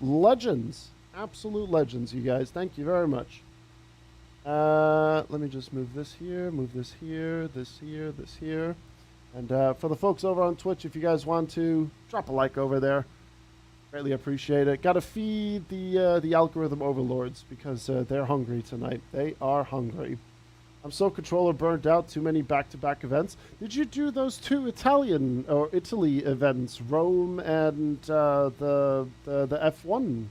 Legends. Absolute legends, you guys. Thank you very much. Let me just move this here, this here, this here, this here. And for the folks over on Twitch, if you guys want to, drop a like over there. Greatly appreciate it. Got to feed the algorithm overlords because they're hungry tonight. They are hungry. I'm so controller burnt out. Too many back-to-back events. Did you do those two Italy events, Rome and the F1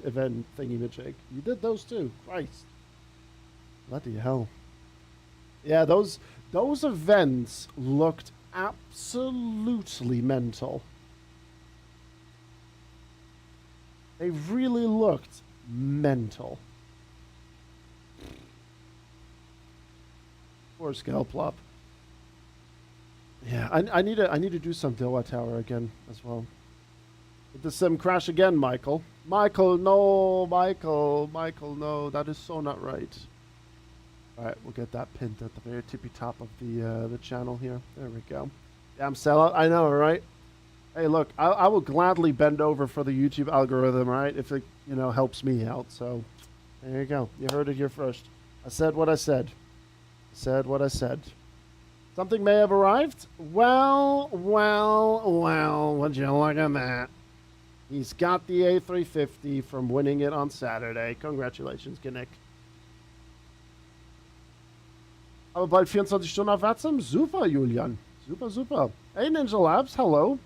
event thingy-majig? You did those too. Christ. Bloody hell. Yeah, those events looked absolutely mental. They really looked mental. Poor Scaleplop. Yeah, I need to do some Doha Tower again as well. Did the sim crash again, Michael? Michael, no, no. That is so not right. All right, we'll get that pinned at the very tippy top of the channel here. There we go. Damn sellout. I know, right? Hey, look, I will gladly bend over for the YouTube algorithm, right? If it, helps me out. So, there you go. You heard it here first. I said what I said. Said what I said. Something may have arrived? Well, would you look at that? He's got the A350 from winning it on Saturday. Congratulations, Genick. Aber bald 24 Stunden auf Vatsim? Super, Julian. Super. Hey, Ninja Labs, hello.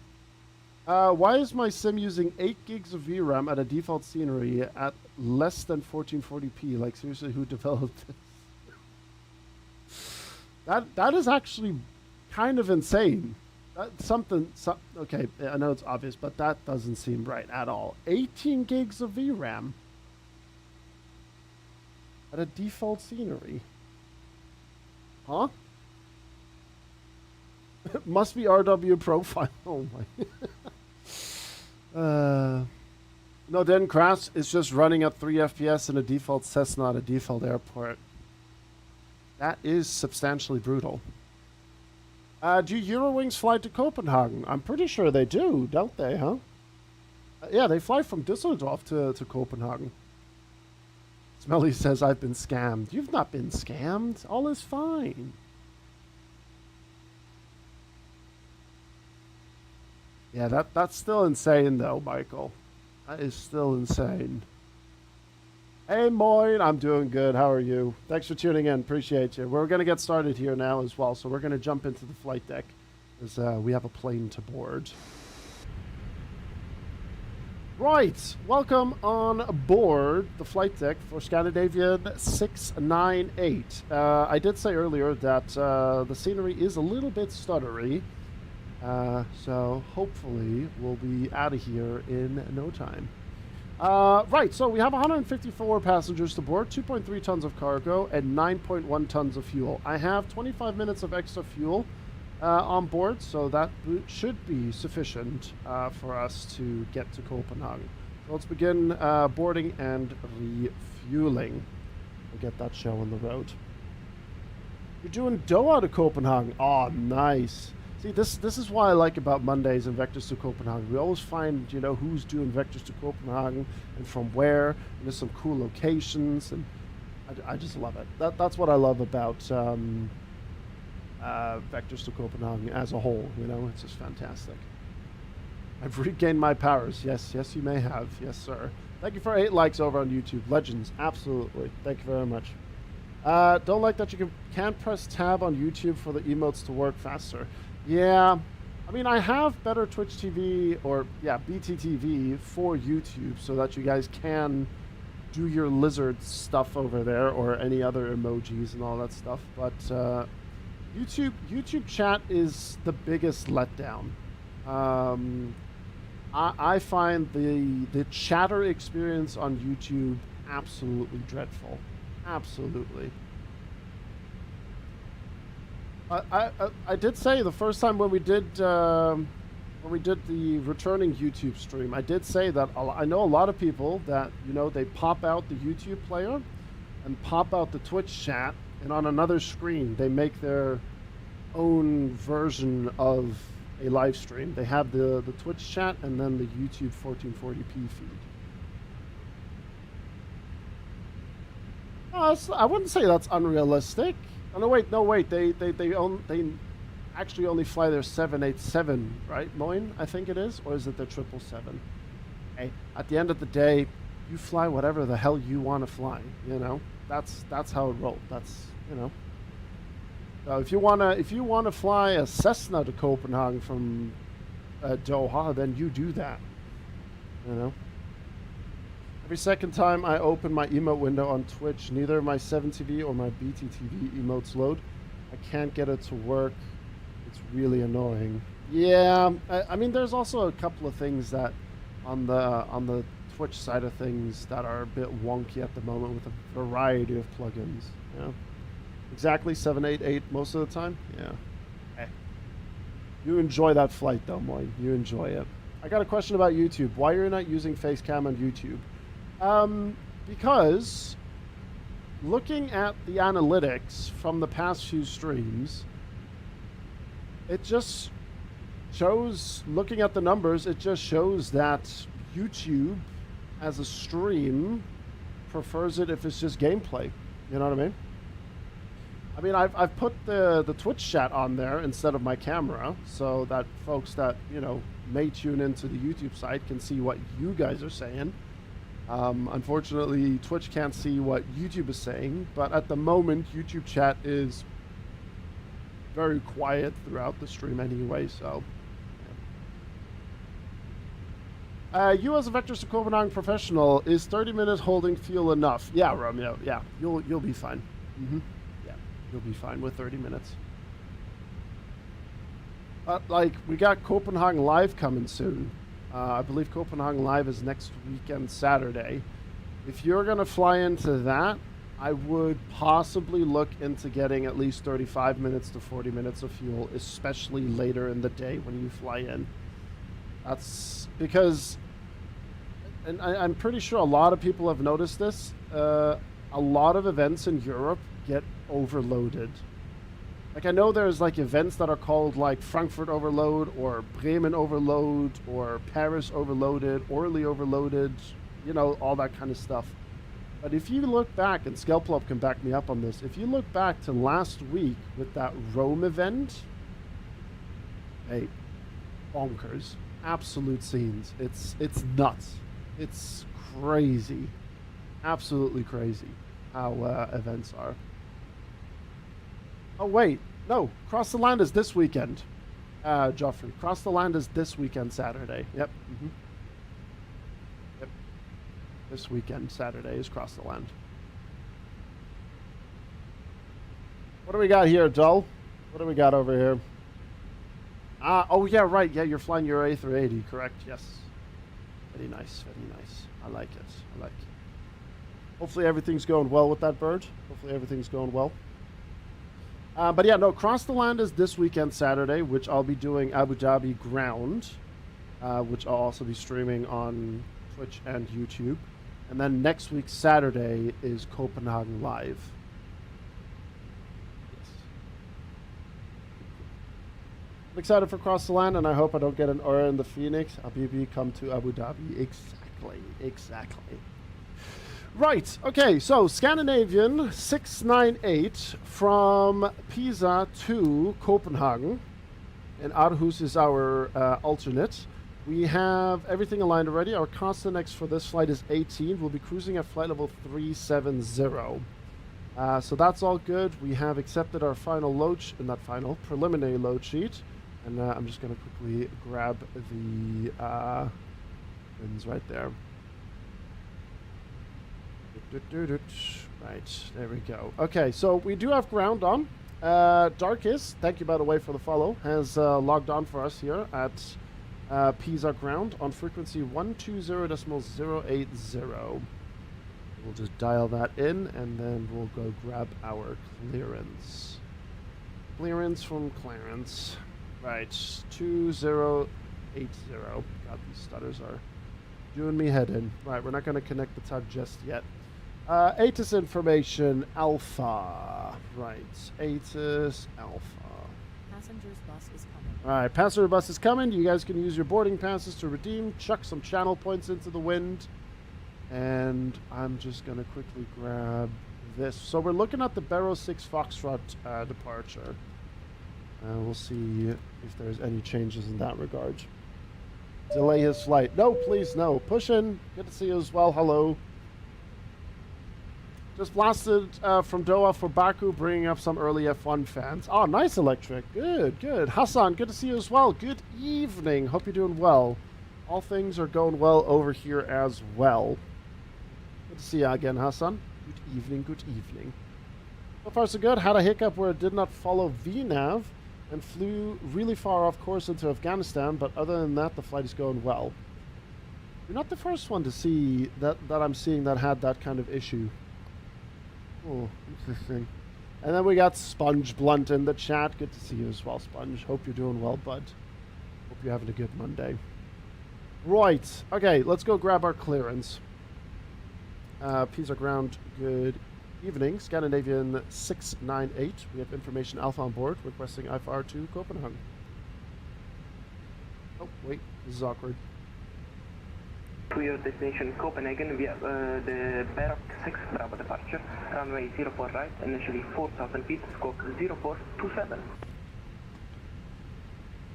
Why is my sim using 8 gigs of VRAM at a default scenery at less than 1440p? Like, seriously, who developed this? That is actually kind of insane. Okay, I know it's obvious, but that doesn't seem right at all. 18 gigs of VRAM at a default scenery. Huh? Must be RW profile. Oh my. No, didn't crash. It's just running at 3 FPS in a default Cessna at a default airport. That is substantially brutal. Do Eurowings fly to Copenhagen? I'm pretty sure they do, don't they, huh? Yeah, they fly from Düsseldorf to Copenhagen. Smelly says, I've been scammed. You've not been scammed. All is fine. Yeah, that's still insane, though, Michael. That is still insane. Hey, Moin. I'm doing good. How are you? Thanks for tuning in. Appreciate you. We're going to get started here now as well, so we're going to jump into the flight deck because we have a plane to board. Right. Welcome on board the flight deck for Scandinavian 698. I did say earlier that the scenery is a little bit stuttery. So hopefully we'll be out of here in no time. Right, so we have 154 passengers to board, 2.3 tons of cargo, and 9.1 tons of fuel. I have 25 minutes of extra fuel on board, so that should be sufficient for us to get to Copenhagen. So let's begin boarding and refueling. We'll get that show on the road. You're doing Doha to Copenhagen. Oh, nice. See, this is what I like about Mondays and Vectors to Copenhagen. We always find, who's doing Vectors to Copenhagen and from where. And there's some cool locations, and I just love it. That's what I love about Vectors to Copenhagen as a whole. It's just fantastic. I've regained my powers. Yes, you may have. Yes, sir. Thank you for 8 likes over on YouTube. Legends, absolutely. Thank you very much. Don't like that you can't press tab on YouTube for the emotes to work faster. Yeah, I mean, I have better Twitch TV or, BTTV for YouTube so that you guys can do your lizard stuff over there or any other emojis and all that stuff. But YouTube chat is the biggest letdown. I find the chatter experience on YouTube absolutely dreadful. Absolutely. I did say the first time when we did the returning YouTube stream, I did say that I know a lot of people that they pop out the YouTube player and pop out the Twitch chat, and on another screen they make their own version of a live stream. They have the Twitch chat and then the YouTube 1440p feed. I wouldn't say that's unrealistic. Oh, no, wait, no, wait. They actually only fly their 787, right, Moin? I think it is, or is it their 777? Hey, at the end of the day, you fly whatever the hell you want to fly. You know, that's how it rolls. That's, you know. So if you wanna fly a Cessna to Copenhagen from Doha, then you do that. You know. Every second time I open my emote window on Twitch, neither my 7TV or my BTTV emotes load. I can't get it to work. It's really annoying. Yeah, I mean, there's also a couple of things that on the Twitch side of things that are a bit wonky at the moment with a variety of plugins. Yeah, exactly 788 most of the time. Yeah. Hey. You enjoy that flight though, Moy. You enjoy it. I got a question about YouTube. Why you're not using Facecam on YouTube? Because looking at the analytics from the past few streams, it just shows, looking at the numbers, it just shows that YouTube as a stream prefers it if it's just gameplay. You know what I mean? I mean, I've put the Twitch chat on there instead of my camera so that folks that, you know, may tune into the YouTube site can see what you guys are saying. Unfortunately, Twitch can't see what YouTube is saying, but at the moment, YouTube chat is very quiet throughout the stream anyway, so. Yeah. You as a Vectors to Copenhagen professional, is 30 minutes holding fuel enough? Yeah, Romeo, yeah, you'll be fine. Mm-hmm. Yeah, you'll be fine with 30 minutes. But, like, we got Copenhagen Live coming soon. I believe Copenhagen Live is next weekend, Saturday. If you're going to fly into that, I would possibly look into getting at least 35 minutes to 40 minutes of fuel, especially later in the day when you fly in. That's because, and I'm pretty sure a lot of people have noticed this, a lot of events in Europe get overloaded. Like, I know there's, like, events that are called, like, Frankfurt Overload, or Bremen Overload, or Paris Overloaded, Orly Overloaded, you know, all that kind of stuff. But if you look back, and Skelplop can back me up on this, if you look back to last week with that Rome event, hey, bonkers. Absolute scenes. It's nuts. It's crazy. Absolutely crazy how events are. Oh, wait. No. Cross the Land is this weekend, Joffrey. Cross the Land is this weekend, Saturday. Yep. Mm-hmm. Yep. This weekend, Saturday, is Cross the Land. What do we got here, Dull? What do we got over here? Oh, yeah, right. Yeah, you're flying your A380, correct? Yes. Very nice. Very nice. I like it. I like it. Hopefully everything's going well with that bird. Hopefully everything's going well. But yeah, no, Cross the Land is this weekend, Saturday, which I'll be doing Abu Dhabi ground, which I'll also be streaming on Twitch and YouTube. And then next week, Saturday, is Copenhagen Live. Yes. I'm excited for Cross the Land, and I hope I don't get an error in the Phoenix. Habibi, come to Abu Dhabi. Exactly, exactly. Right, okay, so Scandinavian 698 from Pisa to Copenhagen, and Aarhus is our alternate. We have everything aligned already. Our cost index for this flight is 18. We'll be cruising at flight level 370. So that's all good. We have accepted our final load, not final, preliminary load sheet. And I'm just going to quickly grab the pins right there. Right, there we go. Okay, so we do have ground on. Darkest, thank you by the way for the follow, has logged on for us here at Pisa ground on frequency 120.080. We'll just dial that in and then we'll go grab our clearance. Clearance from Clarence. Right, 2080. God, these stutters are doing me head in. Right, we're not going to connect the tug just yet. ATIS information, Alpha. Right, ATIS, Alpha. Passenger's bus is coming. Alright, passenger bus is coming. You guys can use your boarding passes to redeem. Chuck some channel points into the wind. And I'm just going to quickly grab this. So we're looking at the Barrow 6 Foxtrot departure. We'll see if there's any changes in that regard. Delay his flight. No, please, no. Push in. Good to see you as well. Hello. Just blasted from Doha for Baku, bringing up some early F1 fans. Oh, nice, Electric. Good, good. Hassan, good to see you as well. Good evening. Hope you're doing well. All things are going well over here as well. Good to see you again, Hassan. Good evening, good evening. So far, so good. Had a hiccup where it did not follow VNAV and flew really far off course into Afghanistan, but other than that, the flight is going well. You're not the first one to see that I'm seeing that had that kind of issue. Oh, interesting. And then we got Sponge Blunt in the chat. Good to see you as well, Sponge. Hope you're doing well, bud. Hope you're having a good Monday. Right. Okay, let's go grab our clearance. Pisa ground, good evening. Scandinavian 698. We have information Alpha on board, requesting IFR to Copenhagen. Oh, wait. This is awkward. To your destination Copenhagen via the Barrow 6 Bravo departure, runway 04 right, initially 4,000 feet, squawk 0427.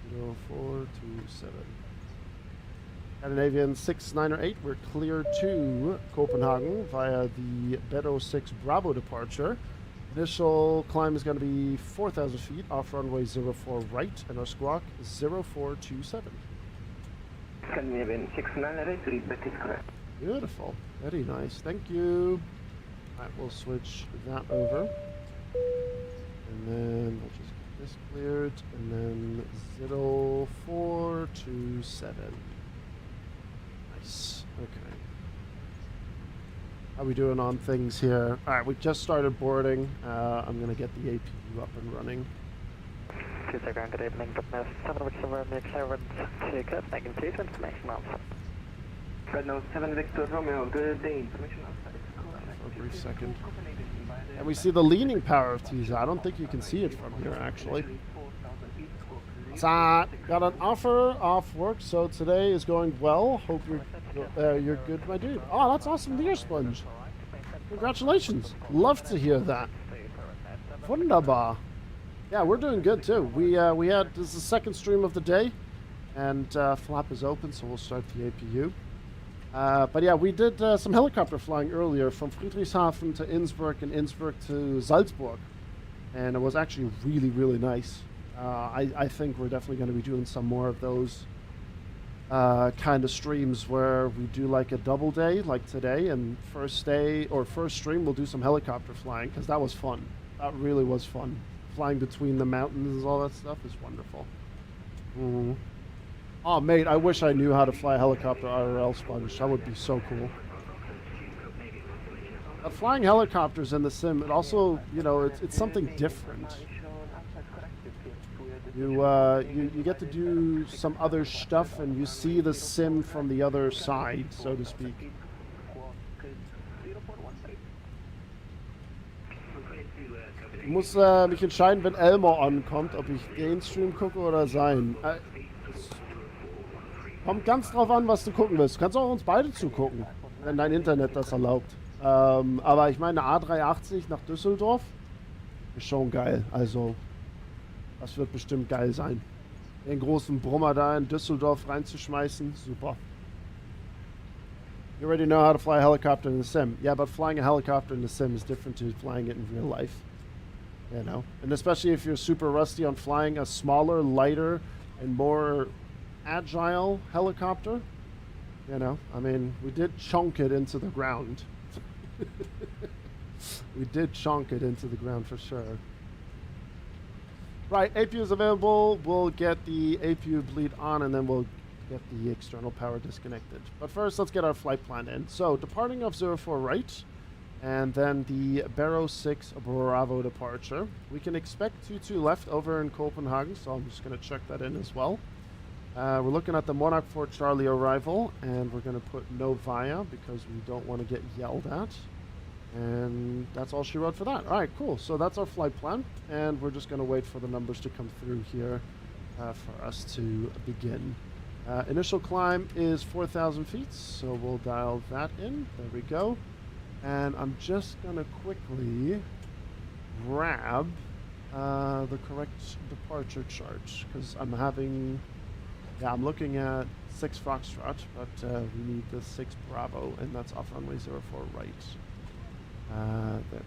0427. Scandinavian 698, we're clear to Copenhagen via the Barrow 6 Bravo departure. Initial climb is going to be 4,000 feet off runway 04 right, and our squawk is 0427. Scandinavian 698, read that is correct. Beautiful. Very nice. Thank you. Alright, we'll switch that over. And then we'll just get this cleared. And then 0427. Nice. Okay. How are we doing on things here? Alright, we just started boarding. I'm going to get the APU up and running. Pisa ground, good evening. Goodness, 7 Victor Romeo clearance to Copenhagen, please, information answer. Red Nose 7 Victor Romeo, good day, information answer. For a brief second. And we see the leaning power of Pisa. I don't think you can see it from here, actually. Got an offer off work, so today is going well. Hope you're good, my dude. Oh, that's awesome to hear, Sponge. Congratulations. Love to hear that. Wunderbar. Yeah, we're doing good too. We had, this is the second stream of the day, and flap is open, so we'll start the APU. But yeah, we did some helicopter flying earlier from Friedrichshafen to Innsbruck and Innsbruck to Salzburg, and it was actually really, really nice. I think we're definitely going to be doing some more of those kind of streams where we do like a double day, like today, and first stream we'll do some helicopter flying, because that was fun. That really was fun. Flying between the mountains and all that stuff is wonderful. Mm-hmm. Oh, mate, I wish I knew how to fly a helicopter IRL, Sponge. That would be so cool. Flying helicopters in the sim, it also, you know, it's something different. You get to do some other stuff, and you see the sim from the other side, so to speak. Ich muss mich entscheiden, wenn Elmore ankommt, ob ich den Stream gucke oder sein. Kommt ganz drauf an, was du gucken willst. Du kannst auch uns beide zugucken, wenn dein Internet das erlaubt. Aber ich meine, A380 nach Düsseldorf ist schon geil. Also, das wird bestimmt geil sein. Den großen Brummer da in Düsseldorf reinzuschmeißen, super. You already know how to fly a helicopter in the sim. Yeah, but flying a helicopter in the sim is different to flying it in real life. You know, and especially if you're super rusty on flying a smaller, lighter, and more agile helicopter. You know, I mean, we did chunk it into the ground. We did chunk it into the ground for sure. Right, APU is available. We'll get the APU bleed on, and then we'll get the external power disconnected. But first, let's get our flight plan in. So, departing of 04 right, and then the Barrow 6 Bravo departure. We can expect 22 left over in Copenhagen, so I'm just going to check that in as well. We're looking at the Monarch 4 Charlie arrival, and we're going to put no via because we don't want to get yelled at. And that's all she wrote for that. All right, cool. So that's our flight plan, and we're just going to wait for the numbers to come through here for us to begin. Initial climb is 4,000 feet, so we'll dial that in. There we go. And I'm just going to quickly grab the correct departure chart because I'm having, yeah, I'm looking at 6 Foxtrot, but we need the 6 Bravo, and that's off runway 04 right. There we go.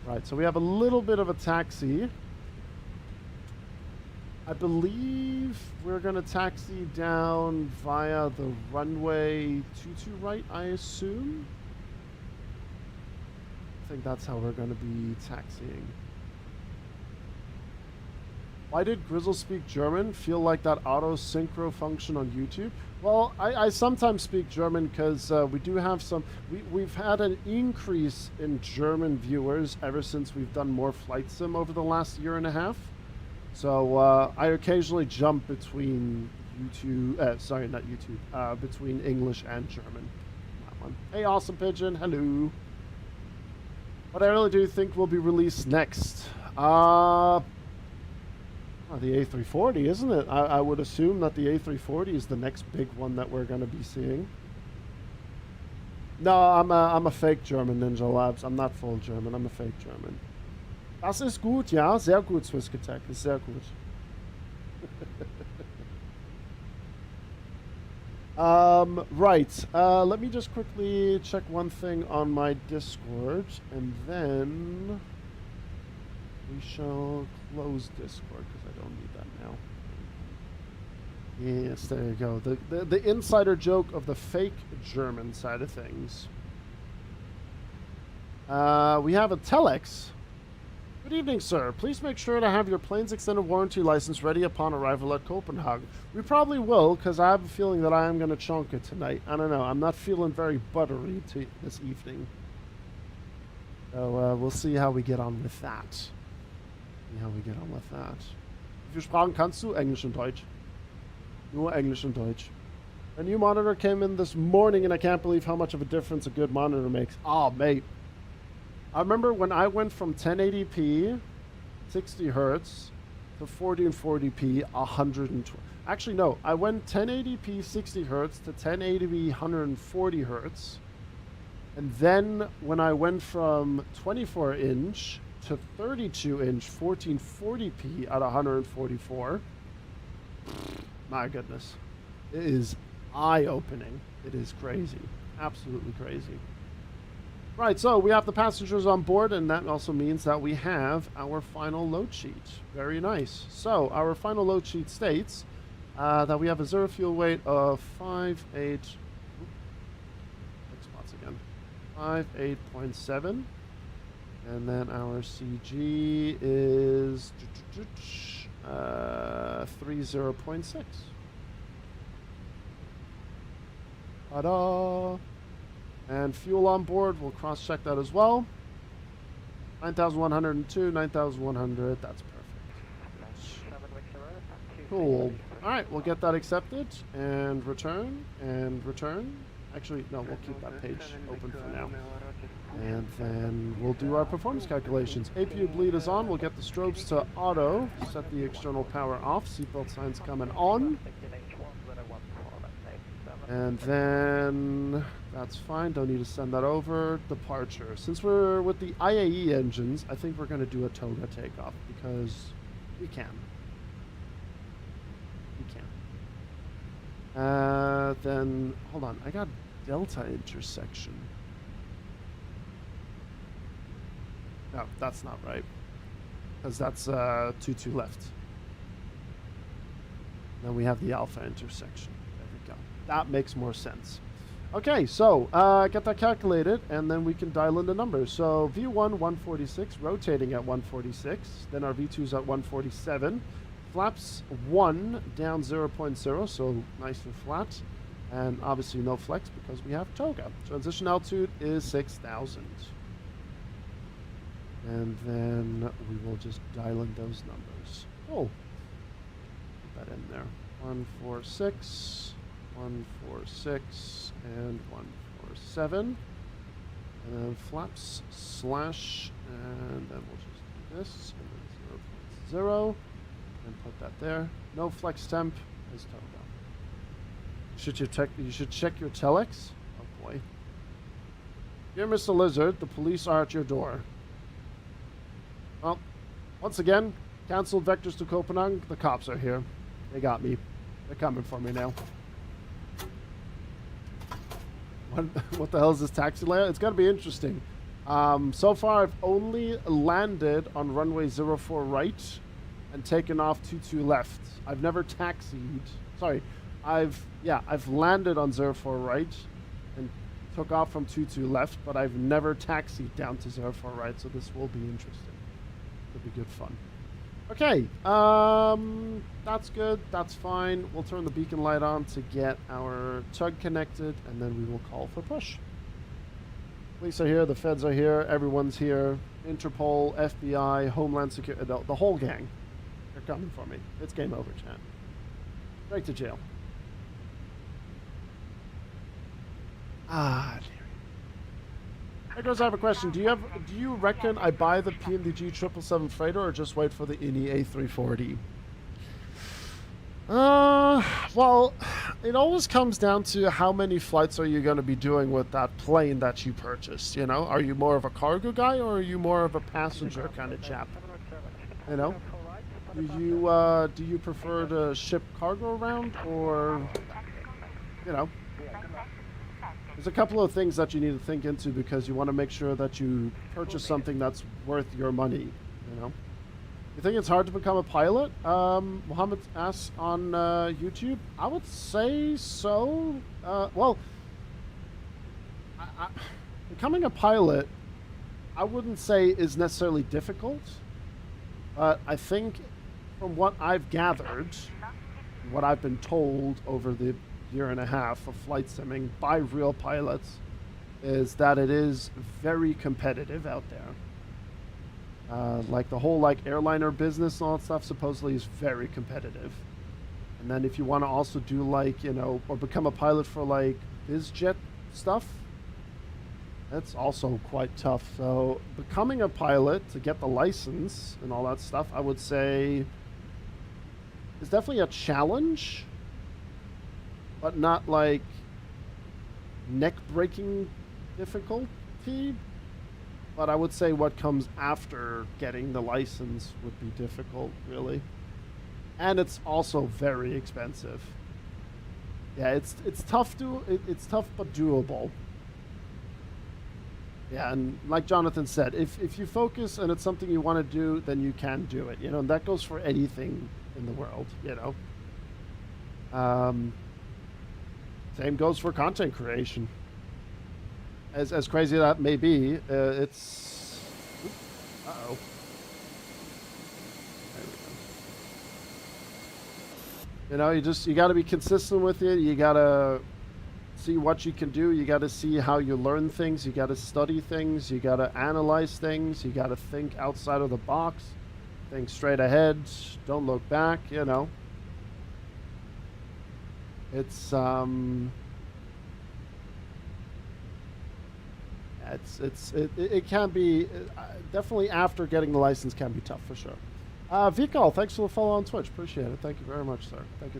Right, so we have a little bit of a taxi. I believe we're going to taxi down via the runway 22 right, I assume. I think that's how we're going to be taxiing. Why did Grizzle speak German? Feel like that auto synchro function on YouTube? Well, I sometimes speak German because we do have some... We've had an increase in German viewers ever since we've done more flight sim over the last year and a half. So I occasionally jump between YouTube... sorry, not YouTube. Between English and German. That one. Hey, Awesome Pigeon. Hello. What I really do think will be released next. Oh, the A340, isn't it? I would assume that the A340 is the next big one that we're going to be seeing. No, I'm a fake German, Ninja Labs. I'm not full German. I'm a fake German. Das ist gut, ja. Sehr gut, Swisskatech. Ist sehr gut. Right. Let me just quickly check one thing on my Discord, and then we shall close Discord because I don't need that now. Yes, there you go. The insider joke of the fake German side of things. We have a telex. Good evening, sir. Please make sure to have your plane's extended warranty license ready upon arrival at Copenhagen. We probably will, because I have a feeling that I am going to chunk it tonight. I don't know. I'm not feeling very buttery this evening. So we'll see how we get on with that. See how we get on with that. Wie viele Sprachen kannst du? Englisch und Deutsch. Nur Englisch und Deutsch. A new monitor came in this morning, and I can't believe how much of a difference a good monitor makes. Oh, mate. I remember when I went from 1080p, 60 hertz, to 1440p, 120. Actually, no. I went 1080p, 60 hertz to 1080p, 140 hertz. And then when I went from 24 inch to 32 inch, 1440p at 144, my goodness. It is eye-opening. It is crazy. Absolutely crazy. Right, so we have the passengers on board, and that also means that we have our final load sheet. Very nice. So our final load sheet states that we have a zero fuel weight of 58.7, and then our CG is 30.6. Ta-da! And fuel on board, we'll cross-check that as well. 9,102, 9,100, that's perfect. Cool. Alright, we'll get that accepted, and return, Actually, no, we'll keep that page open for now. And then we'll do our performance calculations. APU bleed is on, we'll get the strobes to auto, set the external power off, seatbelt signs coming on. And then that's fine, don't need to send that over. Departure. Since we're with the IAE engines, I think we're going to do a toga takeoff because we can. Then, hold on, I got Delta intersection. No, that's not right. Because that's 2-2 left. Then we have the Alpha intersection. There we go. That makes more sense. Okay, so get that calculated, and then we can dial in the numbers. So V1, 146, rotating at 146. Then our V2's at 147. Flaps 1 down 0.0, so nice and flat. And obviously no flex because we have toga. Transition altitude is 6,000. And then we will just dial in those numbers. Oh, put that in there. 146, 146, and 147. And then flaps slash, and then we'll just do this, and then 0.0. And put that there. No flex temp is toga. You should check your telex. Oh boy. Dear Mr. Lizard, the police are at your door. Well, once again, cancelled vectors to Copenhagen. The cops are here. They got me. They're coming for me now. What the hell is this taxi layout? It's going to be interesting. So far, I've only landed on runway 04 right and taken off 22 left. I've never taxied. Sorry. I've landed on 04 right and took off from 22 left, but I've never taxied down to 04 right, so this will be interesting. It'll be good fun. Okay, that's good, that's fine. We'll turn the beacon light on to get our tug connected, and then we will call for push. Police are here, the feds are here, everyone's here. Interpol, FBI, Homeland Security, the whole gang. They're coming for me. It's game over, chat. Straight to jail. Ah, dear. Hey guys, I have a question. Do you reckon I buy the PMDG 777 freighter or just wait for the INI A340? Well, it always comes down to how many flights are you going to be doing with that plane that you purchased, you know? Are you more of a cargo guy or are you more of a passenger kind of chap? You know? Do you prefer to ship cargo around or, you know? There's a couple of things that you need to think into because you want to make sure that you purchase something that's worth your money, you know? You think it's hard to become a pilot? Mohammed asks on YouTube. I would say so. Well, becoming a pilot, I wouldn't say is necessarily difficult, but I think from what I've gathered, what I've been told over the year and a half of flight simming by real pilots is that it is very competitive out there. Like the whole airliner business and all that stuff supposedly is very competitive. And then if you want to also do or become a pilot for BizJet stuff, that's also quite tough. So becoming a pilot to get the license and all that stuff, I would say is definitely a challenge. But not neck-breaking difficulty. But I would say what comes after getting the license would be difficult, really. And it's also very expensive. Yeah, it's tough it's tough but doable. Yeah, and like Jonathan said, if you focus and it's something you want to do, then you can do it. You know, and that goes for anything in the world, you know. Same goes for content creation. As crazy that may be, it's... Uh-oh. There we go. You know, you got to be consistent with it. You got to see what you can do. You got to see how you learn things. You got to study things. You got to analyze things. You got to think outside of the box. Think straight ahead. Don't look back, you know. It's it can be definitely after getting the license can be tough for sure. Vikal, thanks for the follow on Twitch. Appreciate it. Thank you very much, sir. Thank you.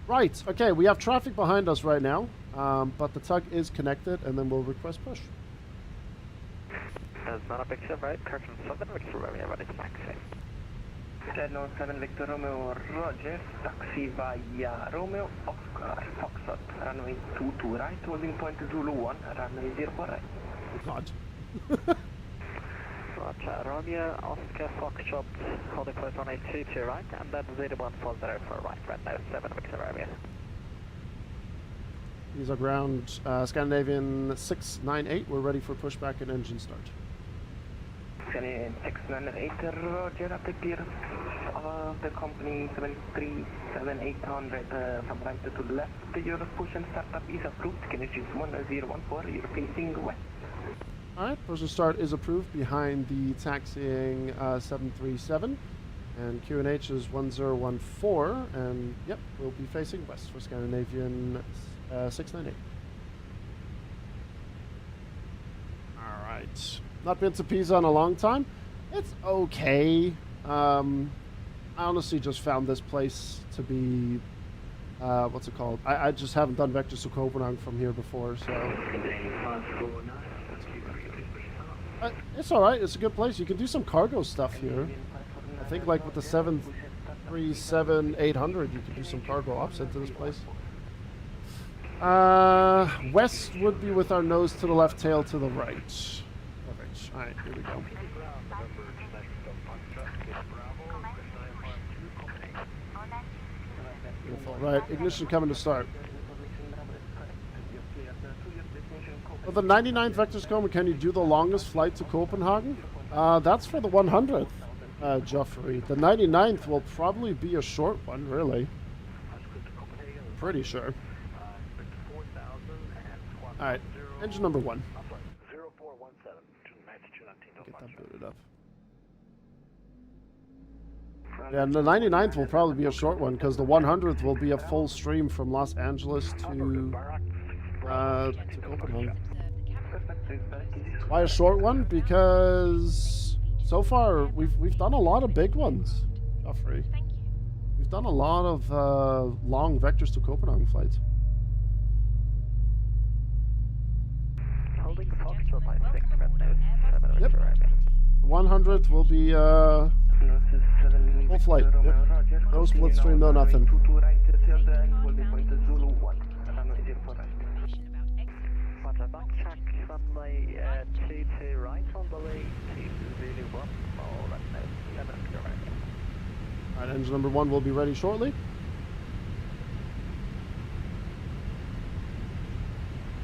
Right. Okay, we have traffic behind us right now, but the tug is connected, and then we'll request push. There's not a picture, right? Curtain 7, Victor Romeo, ready to taxi. Channel 7 Victor Romeo, Roger, taxi via Romeo, Oscar, Foxtrot, runway 22 right, holding point Zulu 1, runway 04 right. Oh God. Roger, Romeo, Oscar, Foxtrot, holding point runway 22 right, and then 0140 for right, runway 7 Victor Romeo. These are ground Scandinavian 698. We're ready for pushback and engine start. Scandinavian 698, Roger, at the clear of the company 737-800 from right to left. Your push and startup is approved. Can you choose 1014? You're facing west. Alright, push and start is approved behind the taxiing 737. And QNH is 1014. And yep, we'll be facing west for Scandinavian 698. Alright. Not been to Pisa in a long time. It's okay. I honestly just found this place to be what's it called? I just haven't done vectors to Copenhagen from here before, so it's all right. It's a good place. You can do some cargo stuff here. I think like with the 737-800, you can do some cargo ops into this place. West would be with our nose to the left, tail to the right. Perfect. All right, here we go. Beautiful. Right, ignition coming to start. For the 99th vectors coming, can you do the longest flight to Copenhagen? That's for the 100th, Joffrey. The 99th will probably be a short one, really. Pretty sure. Alright, engine number 1. Get that booted up. Yeah, and the 99th will probably be a short one because the 100th will be a full stream from Los Angeles to Copenhagen. Why a short one? Because so far we've done a lot of big ones, Joffrey. We've done a lot of long vectors to Copenhagen flights. Holding Foxtrot, I think, Yep. 100th will be full flight. Yep. No split stream, no nothing. Backtrack runway 22 right on the way to Zulu 1, or right now 7 right. Alright, engine number 1 will be ready shortly.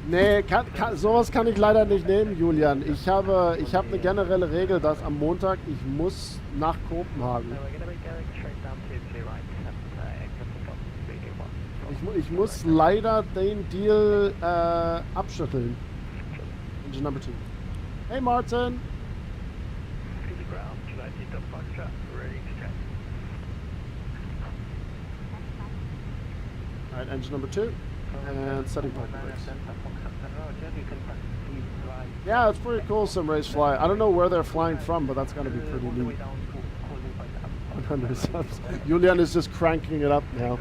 Nee, sowas kann ich leider nicht nehmen, Julian. Ich habe eine generelle Regel, dass am Montag ich muss nach Kopenhagen. Ich muss leider den Deal abschütteln. Engine number 2. Hey Martin. Alright, engine number 2. And setting parking brakes. Yeah, it's pretty cool, some race fly. I don't know where they're flying from, but that's going to be pretty neat. 100 subs. Julian is just cranking it up now.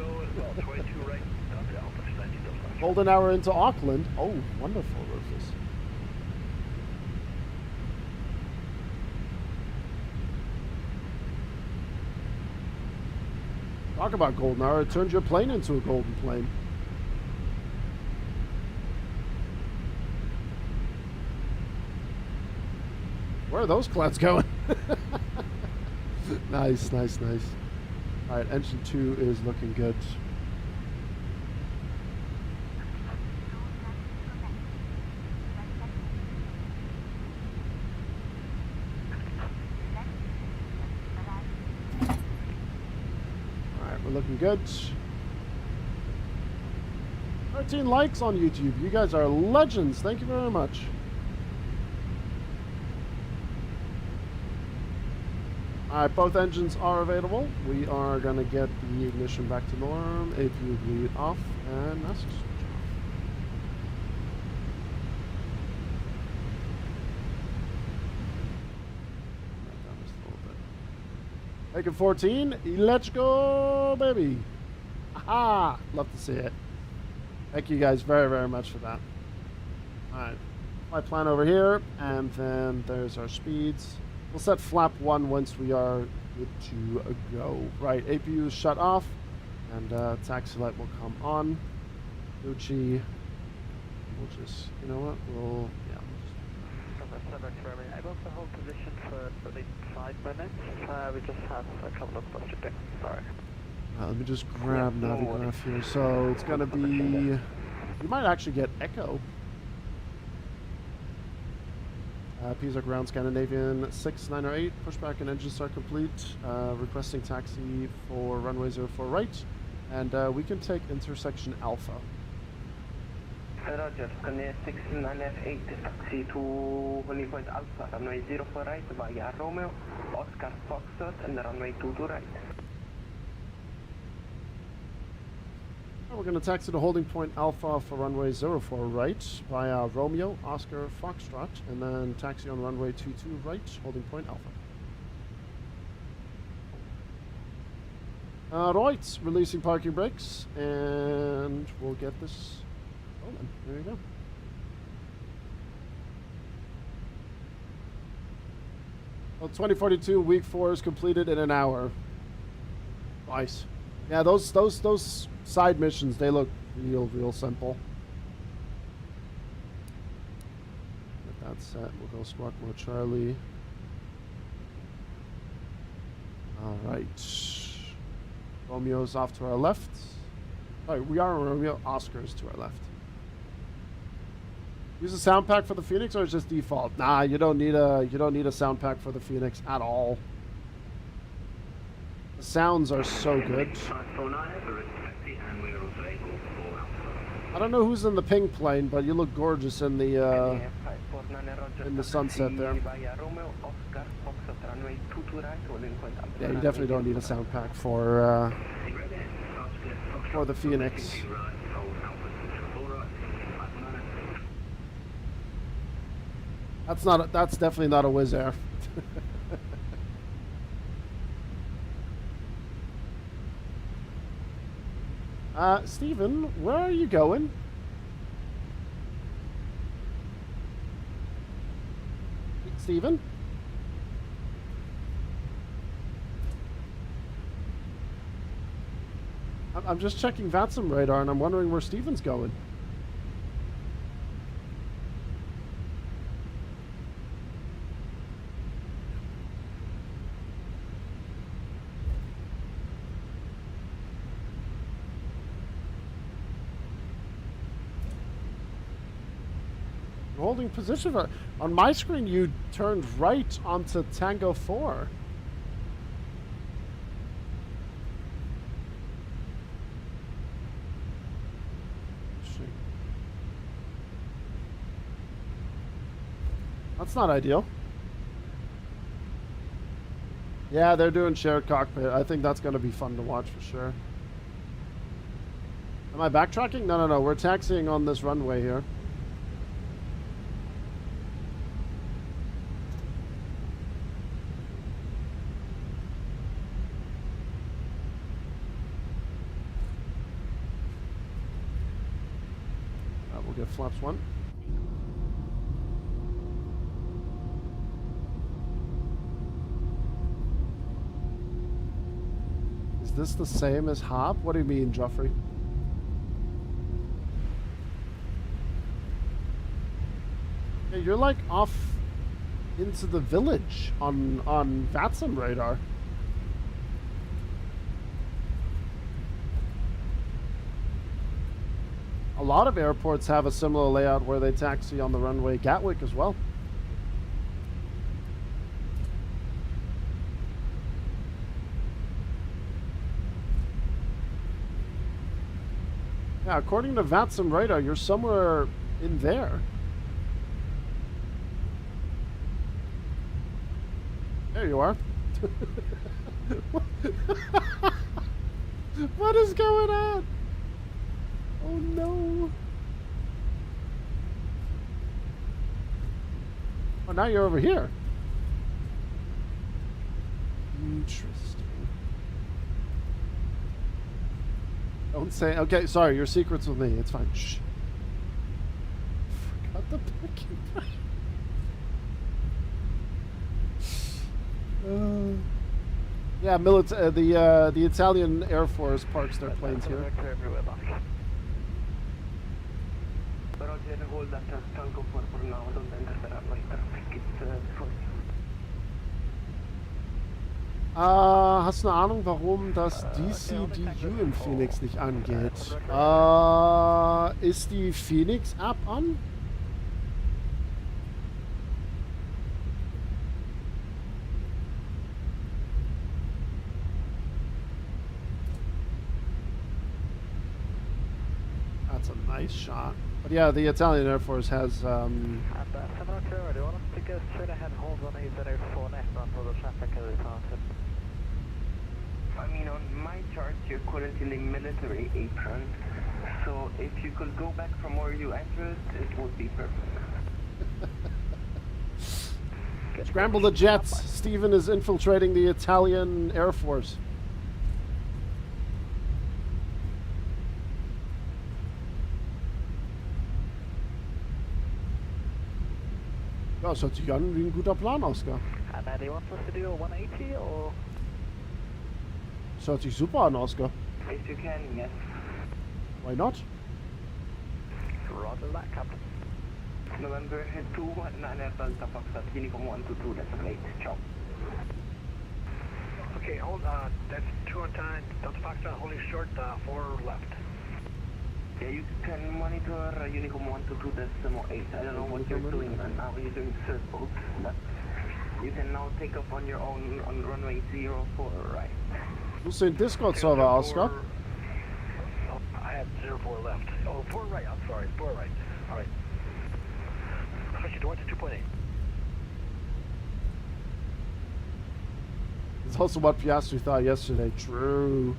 Golden hour into Auckland. Oh, wonderful, Rufus. Talk about golden hour. It turned your plane into a golden plane. Where are those clouds going? Nice, nice, nice. All right, engine 2 is looking good. All right, we're looking good. 13 likes on YouTube. You guys are legends. Thank you very much. Alright, both engines are available. We are going to get the ignition back to norm, APU bleed off, and master switch off. Right down just a little bit. Making 14, let's go, baby! Aha! Love to see it. Thank you guys very, very much for that. Alright, flight plan over here, and then there's our speeds. We'll set flap 1 once we are good to go. Right, APU is shut off, and taxi light will come on. Gucci, we'll just, you know what, we'll, yeah. I will hold position for the 5 minutes. We just have a couple of stuff to do. Sorry. Let me just grab Navigraph here. So it's going to be, we might actually get Echo. Pisa ground Scandinavian 6908, pushback and engine start complete, requesting taxi for runway 04 right, and we can take intersection Alpha. Roger, Scandinavian 6908, taxi to holding point Alpha, runway 04 right via Romeo, Oscar Foxtrot, and runway 22 right. We're going to taxi to holding point Alpha for runway 04 right via Romeo, Oscar, Foxtrot, and then taxi on runway 22 right, holding point Alpha. Right, releasing parking brakes, and we'll get this rolling. There you go. Well, 2042 week 4 is completed in an hour. Nice. Yeah, those side missions, they look real simple. Get that set. We'll go squawk mode Charlie. All right. Romeo's off to our left. Sorry, we are on Romeo. Oscar's to our left. Use a sound pack for the Phoenix, or is just default? Nah, you don't need a sound pack for the Phoenix at all. The sounds are so good. I don't know who's in the ping plane, but you look gorgeous in the sunset there. Yeah, you definitely don't need a sound pack for the Phoenix. That's definitely not a Wizz Air. Steven, where are you going? Steven? I'm just checking Vatsim radar, and I'm wondering where Steven's going. Holding position. On my screen, you turned right onto Tango 4. That's not ideal. Yeah, they're doing shared cockpit. I think that's going to be fun to watch for sure. Am I backtracking? No. We're taxiing on this runway here. We'll get flaps 1. Is this the same as Hop? What do you mean, Joffrey? Yeah, you're like off into the village on Vatsim radar. A lot of airports have a similar layout where they taxi on the runway. Gatwick as well. Yeah, according to Vatsim radar, you're somewhere in there. There you are. What is going on? Oh no. Oh, now you're over here. Interesting. Don't say. Okay, sorry. Your secret's with me. It's fine. Shh. Forgot the picking. Yeah, the Italian Air Force parks their planes here. Roger, hold that Tango for now. Don't enter the runway traffic. It's full. Hast du eine Ahnung, warum das DCDU im Phoenix nicht angeht? Ist die Phoenix-App an? That's a nice shot. But yeah, the Italian Air Force has... And 702, do you want us to go straight ahead and hold on A04 net until the traffic has departed? I mean, on my chart, you're currently military apron. So if you could go back from where you entered, it would be perfect. Scramble the jets. Steven is infiltrating the Italian Air Force. Ja, das hört sich an wie ein guter Plan, Oscar. And do you want us to do a 180 or? Das hört sich super an, Oscar. If you can, yes. Why not? Roger that, Captain. November 219 Delta Foxtrot, Uniform 122, that's late. Ciao. Okay, hold that's 209 Delta Foxtrot holding short, 4 left. Yeah, you can monitor Uniform 122.8. I don't know what you're doing right now. You're doing circles, but you can now take off on your own on runway 04, right? Du bist den Discord-Server, Oscar. Oh, I have 04 left. Oh, 4 right, I'm sorry, 4 right. Alright. Push it to 2.8. It's also what Piastri thought yesterday. True.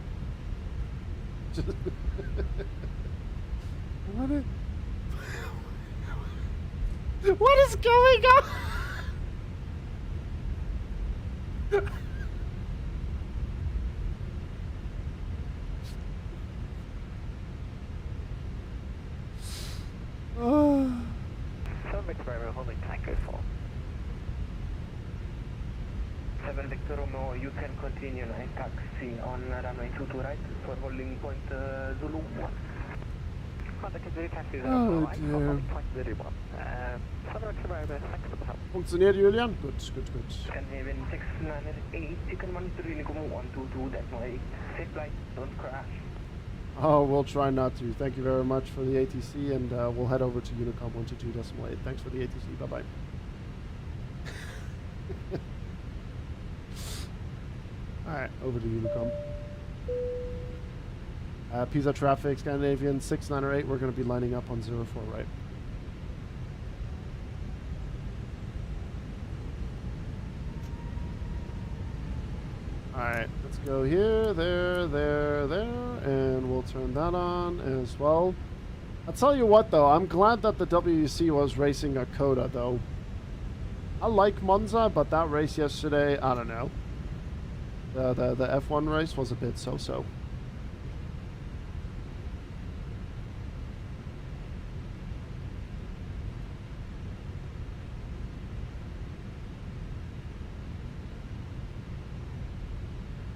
What is going on? Some experiment holding tango 4. 7 Victor Romeo, you can continue now taxi on runway 22 right for holding point Zulu 1. Contact is very taxi Oh, right, dear. holding point 01. Some experiment, thanks for the help. Funktioniert, Julian? Gut, gut, gut. Scandinavian 698, you can monitor Uniform 122, that way. Safe flight, don't crash. Oh, we'll try not to. Thank you very much for the ATC, and we'll head over to Unicom 122.8. Thanks for the ATC. Bye-bye. Alright, over to Unicom. Pisa traffic, Scandinavian 698. We're going to be lining up on 04 right. Alright, let's go here, there, and we'll turn that on as well. I'll tell you what though, I'm glad that the WEC was racing a Coda though. I like Monza, but that race yesterday, I don't know. The F1 race was a bit so-so.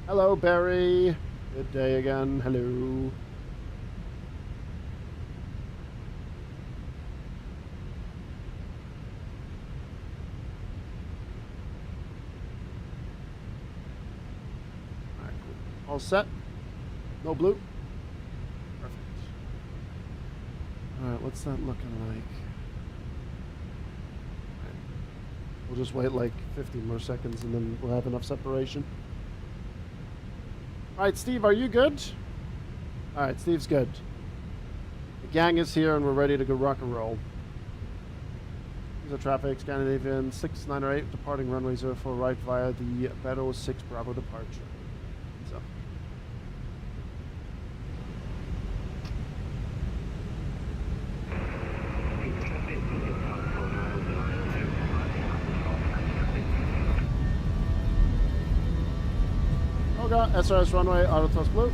Hello, Barry. Good day again. Hello. All right, cool. All set. No blue. Perfect. All right, what's that looking like? All right. We'll just wait like 15 more seconds and then we'll have enough separation. Alright, Steve, are you good? Alright, Steve's good. The gang is here and we're ready to go rock and roll. Pisa traffic, Scandinavian 698, departing runway 04 right via the Beto 6 Bravo departure. So. SRS runway, auto thrust blue.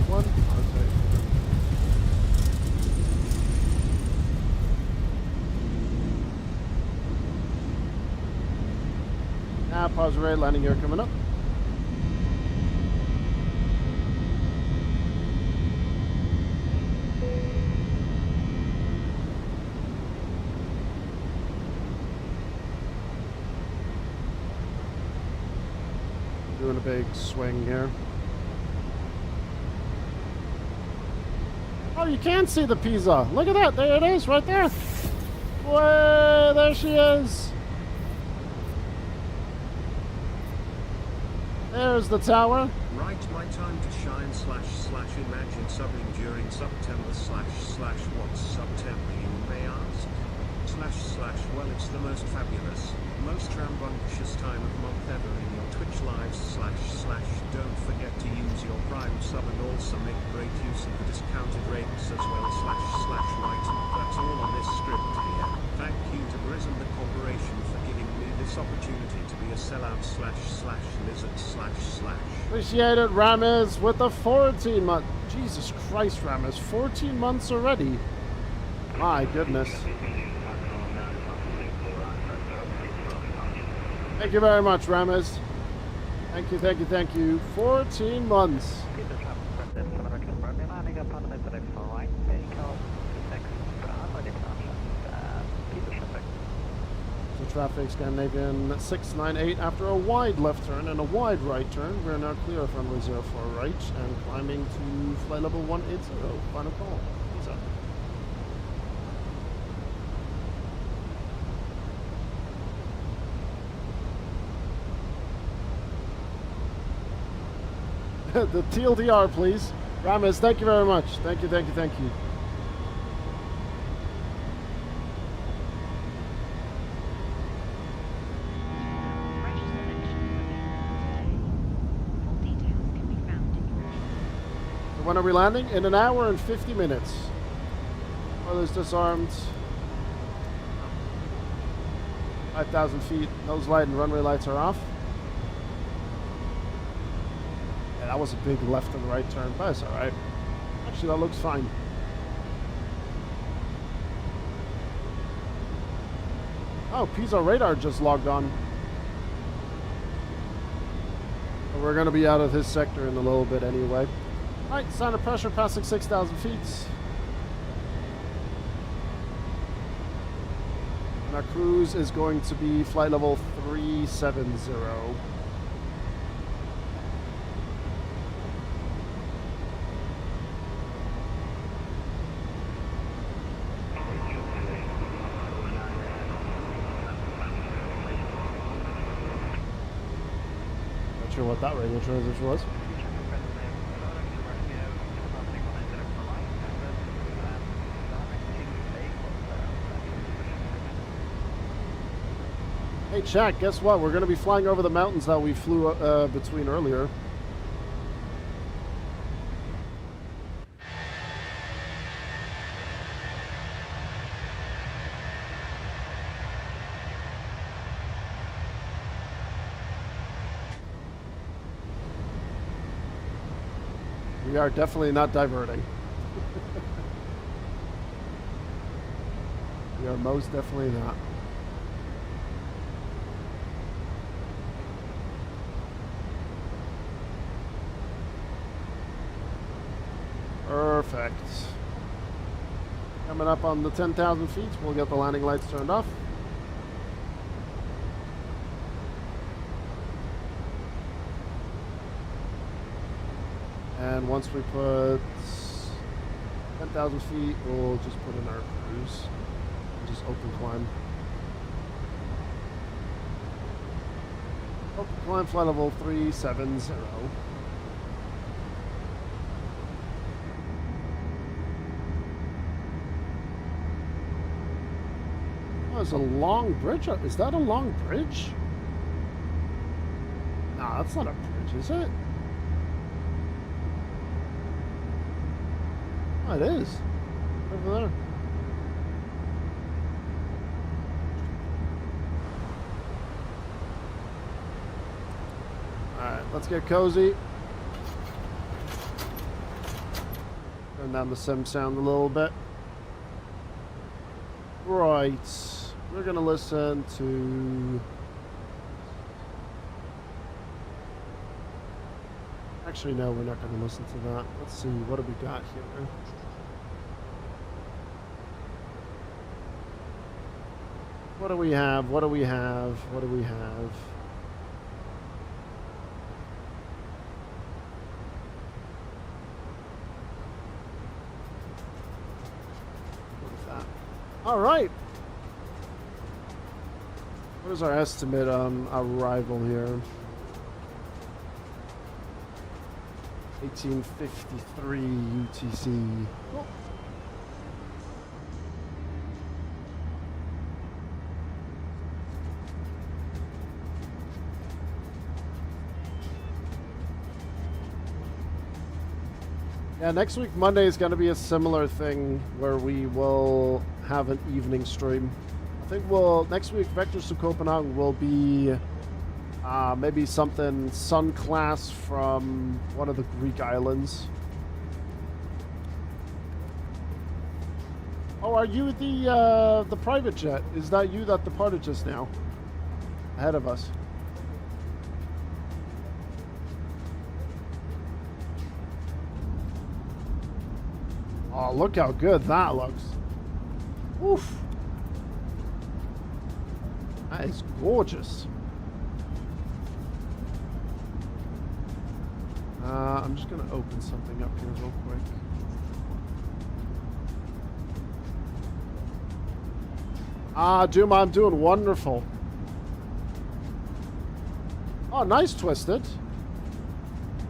One, pause array, landing gear coming up. Doing a big swing here. Oh, you can see the Pisa. Look at that. There it is, right there. Way, there she is. There's the tower. Right, my time to shine / imagine subbing during September / what's September, you may ask? / well, it's the most fabulous, most rambunctious time of month ever in your Twitch lives / don't forget to use your Prime sub and also make great use of the discounted rates as well / right. Appreciate it, Ramis, with the 14 month. Jesus Christ, Ramis, 14 months already. My goodness. Thank you very much, Ramis. Thank you, thank you, thank you. 14 months. So traffic, Scandinavian 698 after a wide left turn and a wide right turn. We're now clear of runway 04 right and climbing to flight level 180. Final call. Pisa. The TLDR, please. Ramis, thank you very much. Thank you, thank you, thank you. So when are we landing? In an hour and 50 minutes. Oilers disarmed. 5,000 feet. Nose light and runway lights are off. That was a big left and right turn, but it's alright. Actually, that looks fine. Oh, Pisa radar just logged on. But we're going to be out of his sector in a little bit anyway. Alright, sign of pressure passing 6,000 feet. And our cruise is going to be flight level 370. Sure what that radio transition was. Hey chat, guess what? We're going to be flying over the mountains that we flew between earlier. We are definitely not diverting. We are most definitely not. Perfect. Coming up on the 10,000 feet, we'll get the landing lights turned off. And once we put 10,000 feet, we'll just put in our cruise and just open climb. Open climb, flight level 370. Oh, there's a long bridge. Is that a long bridge? Nah, that's not a bridge, is it? Oh, it is. Over there. Alright, let's get cozy. Turn down the sim sound a little bit. Right. We're going to listen to... Actually, no, we're not going to listen to that. Let's see, what do we got here? What do we have? What do we have? What do we have? What is that? All right. What is our estimate on arrival here? 1853 UTC. Cool. Yeah, next week Monday is going to be a similar thing where we will have an evening stream. I think next week Vectors to Copenhagen will be Maybe something Sun class from one of the Greek islands. Oh, are you the private jet? Is that you that departed just now? Ahead of us. Oh, look how good that looks. Oof. That is gorgeous. I'm just going to open something up here real quick. Doom, I'm doing wonderful. Oh, nice, Twisted.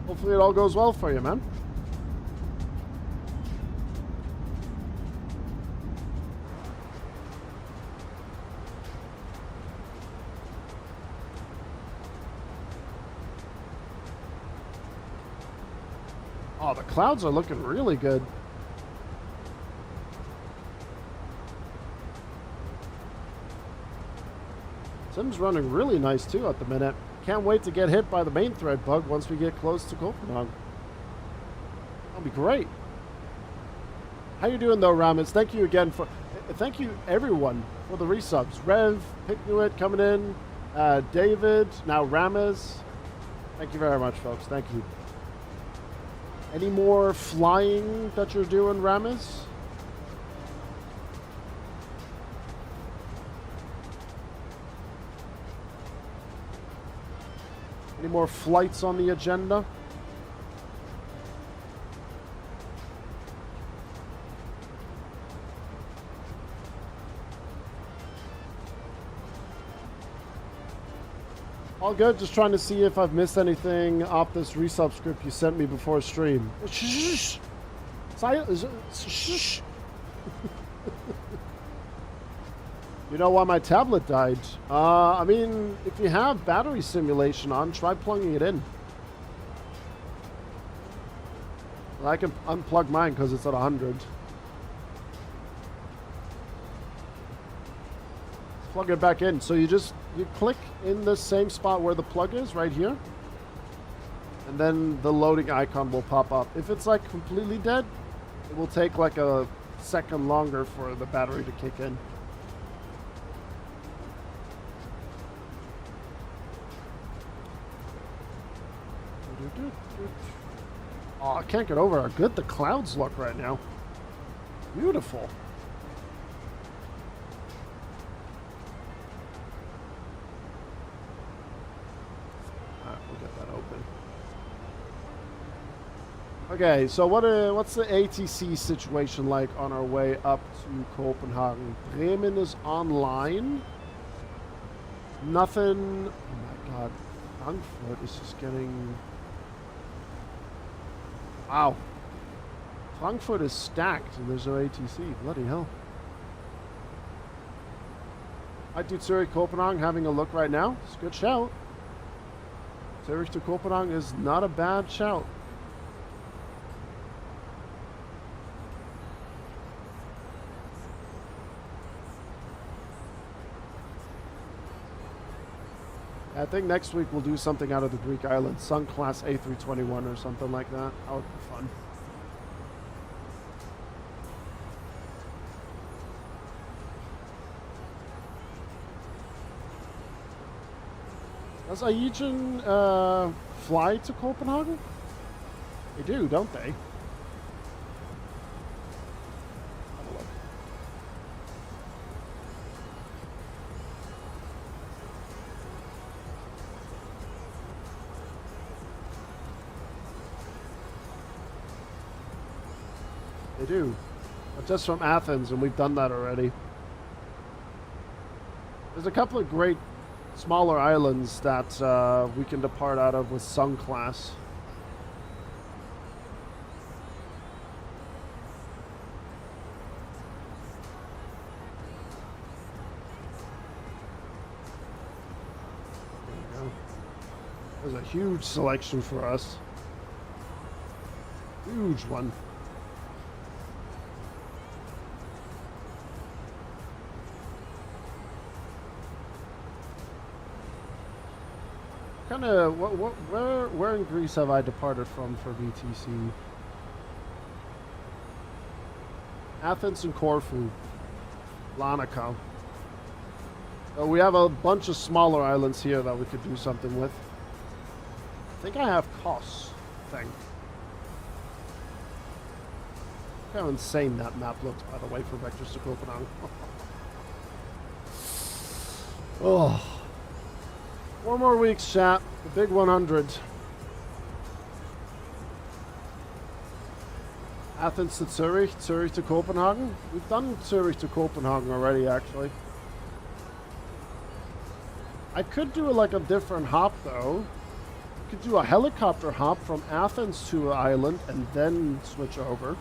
Hopefully it all goes well for you, man. Oh, the clouds are looking really good. Sim's running really nice too at the minute. Can't wait to get hit by the main thread bug once we get close to Copenhagen. That'll be great. How you doing though, Ramis? Thank you again for... Thank you everyone for the resubs. Rev, Picnuit coming in, David, now Ramis. Thank you very much, folks. Thank you. Any more flying that you're doing, Ramis? Any more flights on the agenda? All good. Just trying to see if I've missed anything off this resub script you sent me before stream. Shh. Shh. You know why my tablet died? I mean, if you have battery simulation on, try plugging it in. I can unplug mine because it's at 100. Plug it back in. So you click in the same spot where the plug is, right here. And then the loading icon will pop up. If it's like completely dead, it will take like a second longer for the battery to kick in. Oh, I can't get over how good the clouds look right now. Beautiful. Alright, we'll get that open. Okay, so what's the ATC situation like on our way up to Copenhagen? Bremen is online. Nothing. Oh my god. Frankfurt is just getting... Wow. Frankfurt is stacked and there's no ATC. Bloody hell. I do Zurich Copenhagen having a look right now. It's a good shout. Zurich to Copenhagen is not a bad shout. I think next week we'll do something out of the Greek island. Sun class A321 or something like that. That would be fun. Does Aegean fly to Copenhagen? They do, don't they? Have a look. They do. But just from Athens, and we've done that already. There's a couple of great smaller islands that we can depart out of with Sun class. There we go. There's a huge selection for us. Huge one. Kind of, where in Greece have I departed from for VTC? Athens and Corfu, Larnaca. So we have a bunch of smaller islands here that we could do something with. I think I have Kos. I think. Look how insane that map looks, by the way, for vectors to Copenhagen. Oh. 4 more weeks, chat. The big 100. Athens to Zurich, Zurich to Copenhagen. We've done Zurich to Copenhagen already, actually. I could do like a different hop, though. Could do a helicopter hop from Athens to an island and then switch over.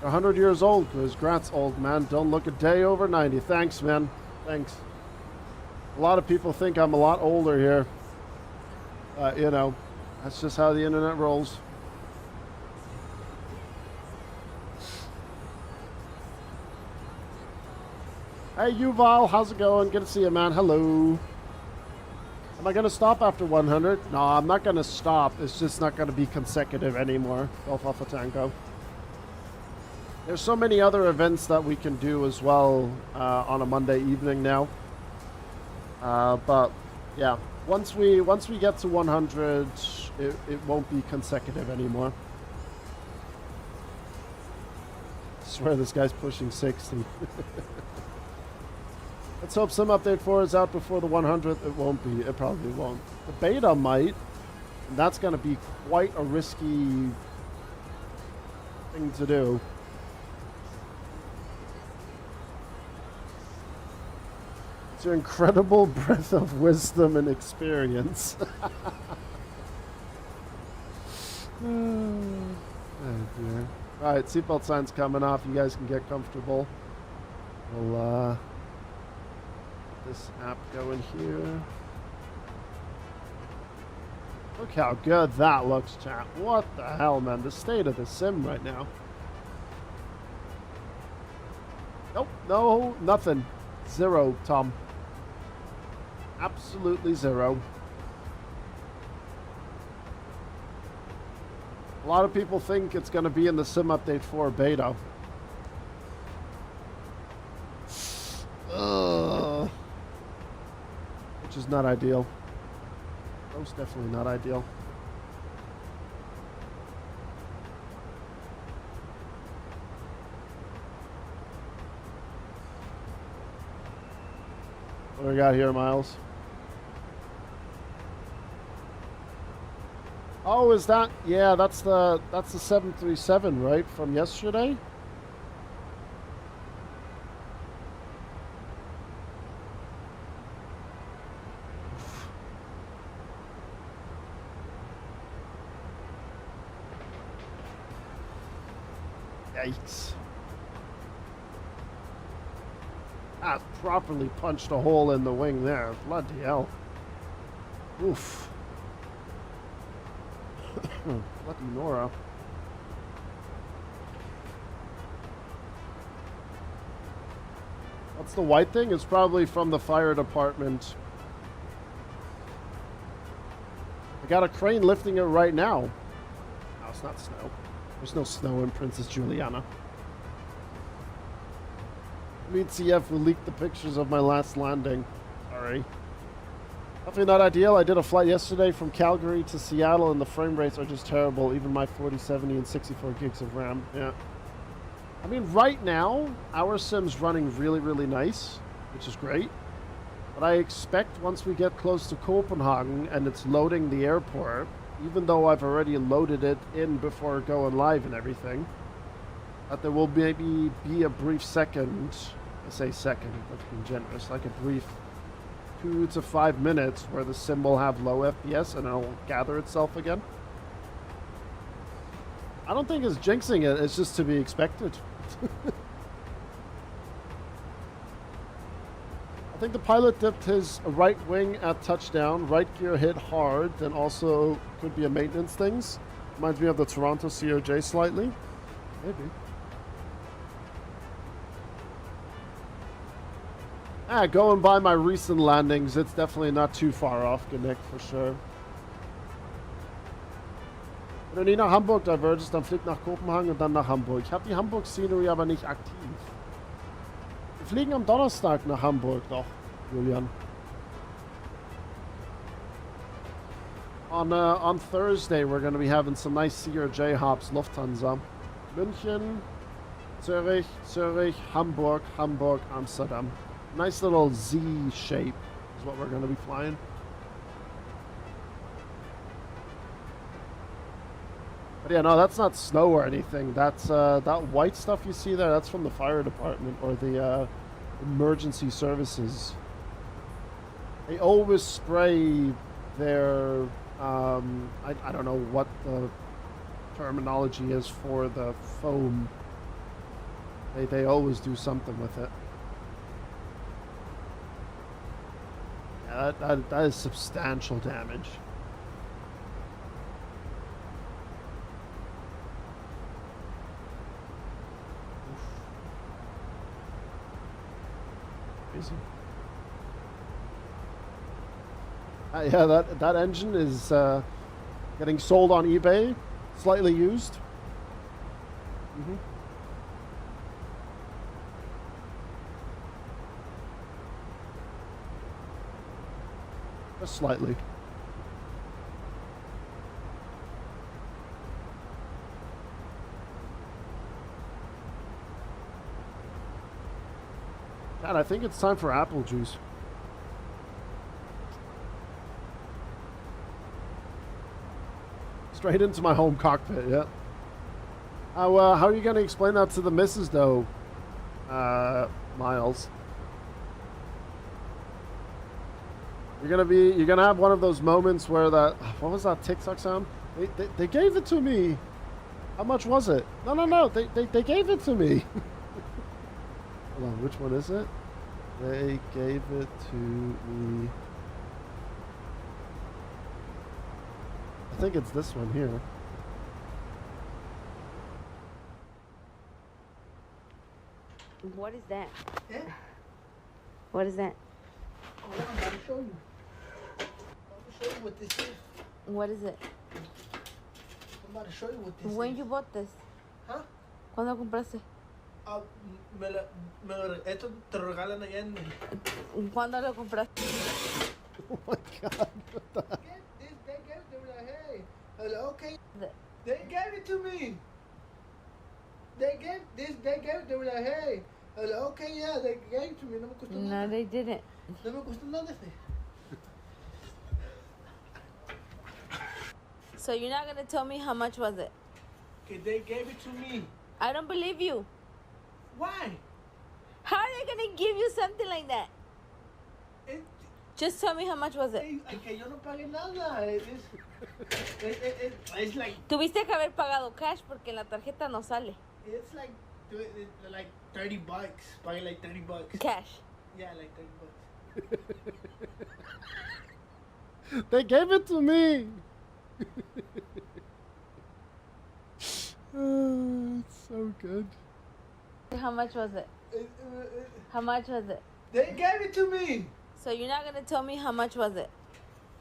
You're 100 years old, Chris. Grats, old man. Don't look a day over 90. Thanks, man. Thanks. A lot of people think I'm a lot older here. You know, that's just how the internet rolls. Hey, Yuval, how's it going? Good to see you, man. Hello. Am I going to stop after 100? No, I'm not going to stop. It's just not going to be consecutive anymore. Golf Alpha Tango. There's so many other events that we can do as well on a Monday evening now. But yeah, once we get to 100, it won't be consecutive anymore. I swear this guy's pushing 60. Let's hope some update 4 is out before the 100th. It won't be. It probably won't. The beta might. And that's going to be quite a risky thing to do. It's your incredible breadth of wisdom and experience. Oh dear. Alright, seatbelt sign's coming off. You guys can get comfortable. We'll this app going here. Look how good that looks, chat. What the hell, man? The state of the sim right now. Nope, no, nothing. Zero, Tom. Absolutely zero. A lot of people think it's going to be in the Sim Update 4 beta. Ugh. Which is not ideal. Most definitely not ideal. What do we got here, Miles? Oh, is that? Yeah, that's the 737, right, from yesterday? Yikes. That properly punched a hole in the wing there. Bloody hell. Oof. Bloody Nora. What's the white thing? It's probably from the fire department. I got a crane lifting it right now. No, it's not snow. There's no snow in Princess Juliana. Meet CF who leaked the pictures of my last landing. Sorry. Definitely not ideal. I did a flight yesterday from Calgary to Seattle and the frame rates are just terrible. Even my 4070 and 64 gigs of RAM. Yeah. I mean, right now, our sim's running really, really nice, which is great. But I expect once we get close to Copenhagen and it's loading the airport, even though I've already loaded it in before going live and everything, that there will maybe be a brief second, I say second, that's being generous, like a brief 2 to 5 minutes where the sim will have low FPS and it'll gather itself again. I don't think it's jinxing it, it's just to be expected. I think the pilot dipped his right wing at touchdown, right gear hit hard, then also could be a maintenance things. Reminds me of the Toronto COJ slightly. Maybe. Going by my recent landings, it's definitely not too far off, Genick, for sure. Wenn du nie nach Hamburg divergest, dann flieg nach Kopenhagen und dann nach Hamburg. Ich habe die Hamburg-Scenery aber nicht aktiv. Wir fliegen am Donnerstag nach Hamburg doch, Julian. On Thursday, we're going to be having some nice CRJ hops, Lufthansa. München, Zurich, Zurich, Hamburg, Hamburg, Amsterdam. Nice little Z shape is what we're going to be flying. But yeah, no, that's not snow or anything. That's that white stuff you see there. That's from the fire department or the emergency services. They always spray their I don't know what the terminology is for the foam. They always do something with it. Yeah, that is substantial damage. Crazy. Yeah, that engine is getting sold on eBay, slightly used. Mm-hmm. Just slightly. God, I think it's time for apple juice. Straight into my home cockpit, yeah. How are you going to explain that to the missus, though, Miles? You're gonna have one of those moments where that, what was that TikTok sound? They gave it to me. How much was it? No. They gave it to me. Hold on, which one is it? They gave it to me. I think it's this one here. What is that? Yeah? What is that? Oh, I'm about to show you. I'm show you what this is. What is it? I'm about to show you what this When is. you bought this? Huh? ¿Cuándo compraste? Esto te regalan allá en... ¿Cuándo lo compraste? Oh my god. What the heck? They gave it to me like, hey. I was like, okay. The- They gave it to me. They gave it to me like, hey. I was like, okay, yeah, they gave it to me. No me costó No, nada. they didn't. No me costó nada. So you're not gonna tell me how much was it? Okay, they gave it to me. I don't believe you. Why? How are they gonna give you something like that? It, Just tell me how much was it. que yo no pagué nada. It's like... Tuviste que haber pagado cash porque en la tarjeta no sale. It's like $30. Probably like $30. Cash. Yeah, like $30. They gave it to me. It's so good. How much was it? How much was it? They gave it to me. So you're not gonna tell me how much was it?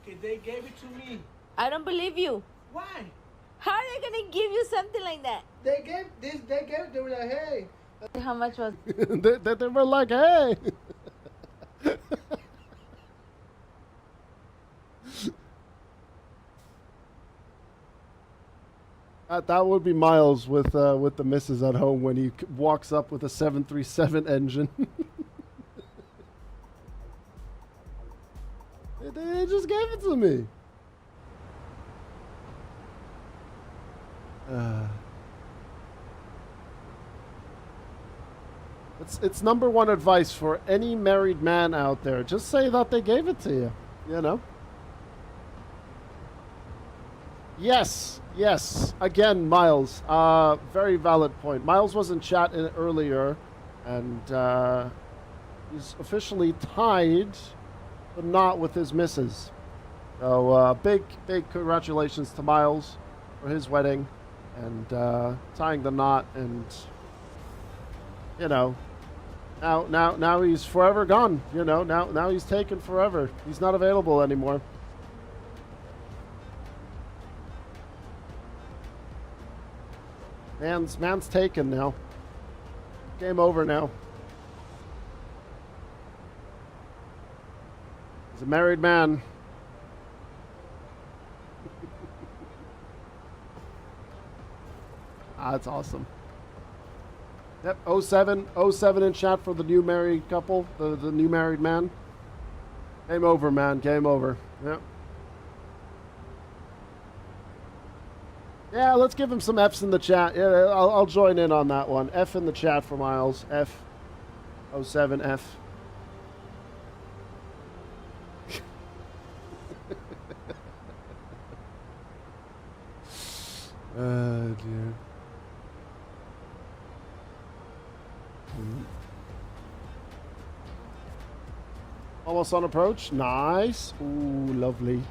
Okay, they gave it to me. I don't believe you. Why? How are they gonna give you something like that? They gave it to me like, hey. How much was it? they were like, hey. That would be Miles with the missus at home when he walks up with a 737 engine. They just gave it to me. It's number one advice for any married man out there. Just say that they gave it to you. You know? Yes. Again, Miles. Very valid point. Miles was in chat earlier, and he's officially tied the knot with his missus. So big congratulations to Miles for his wedding and tying the knot, and you know, Now he's forever gone. You know, now he's taken forever. He's not available anymore. Man's taken now. Game over now. He's a married man. That's awesome. Yep, 07 in chat for the new married couple, the new married man. Game over, man. Game over. Yep. Yeah, let's give him some F's in the chat. Yeah, I'll join in on that one. F in the chat for Miles. F. 07 F. Dear. Almost on approach. Nice. Ooh, lovely.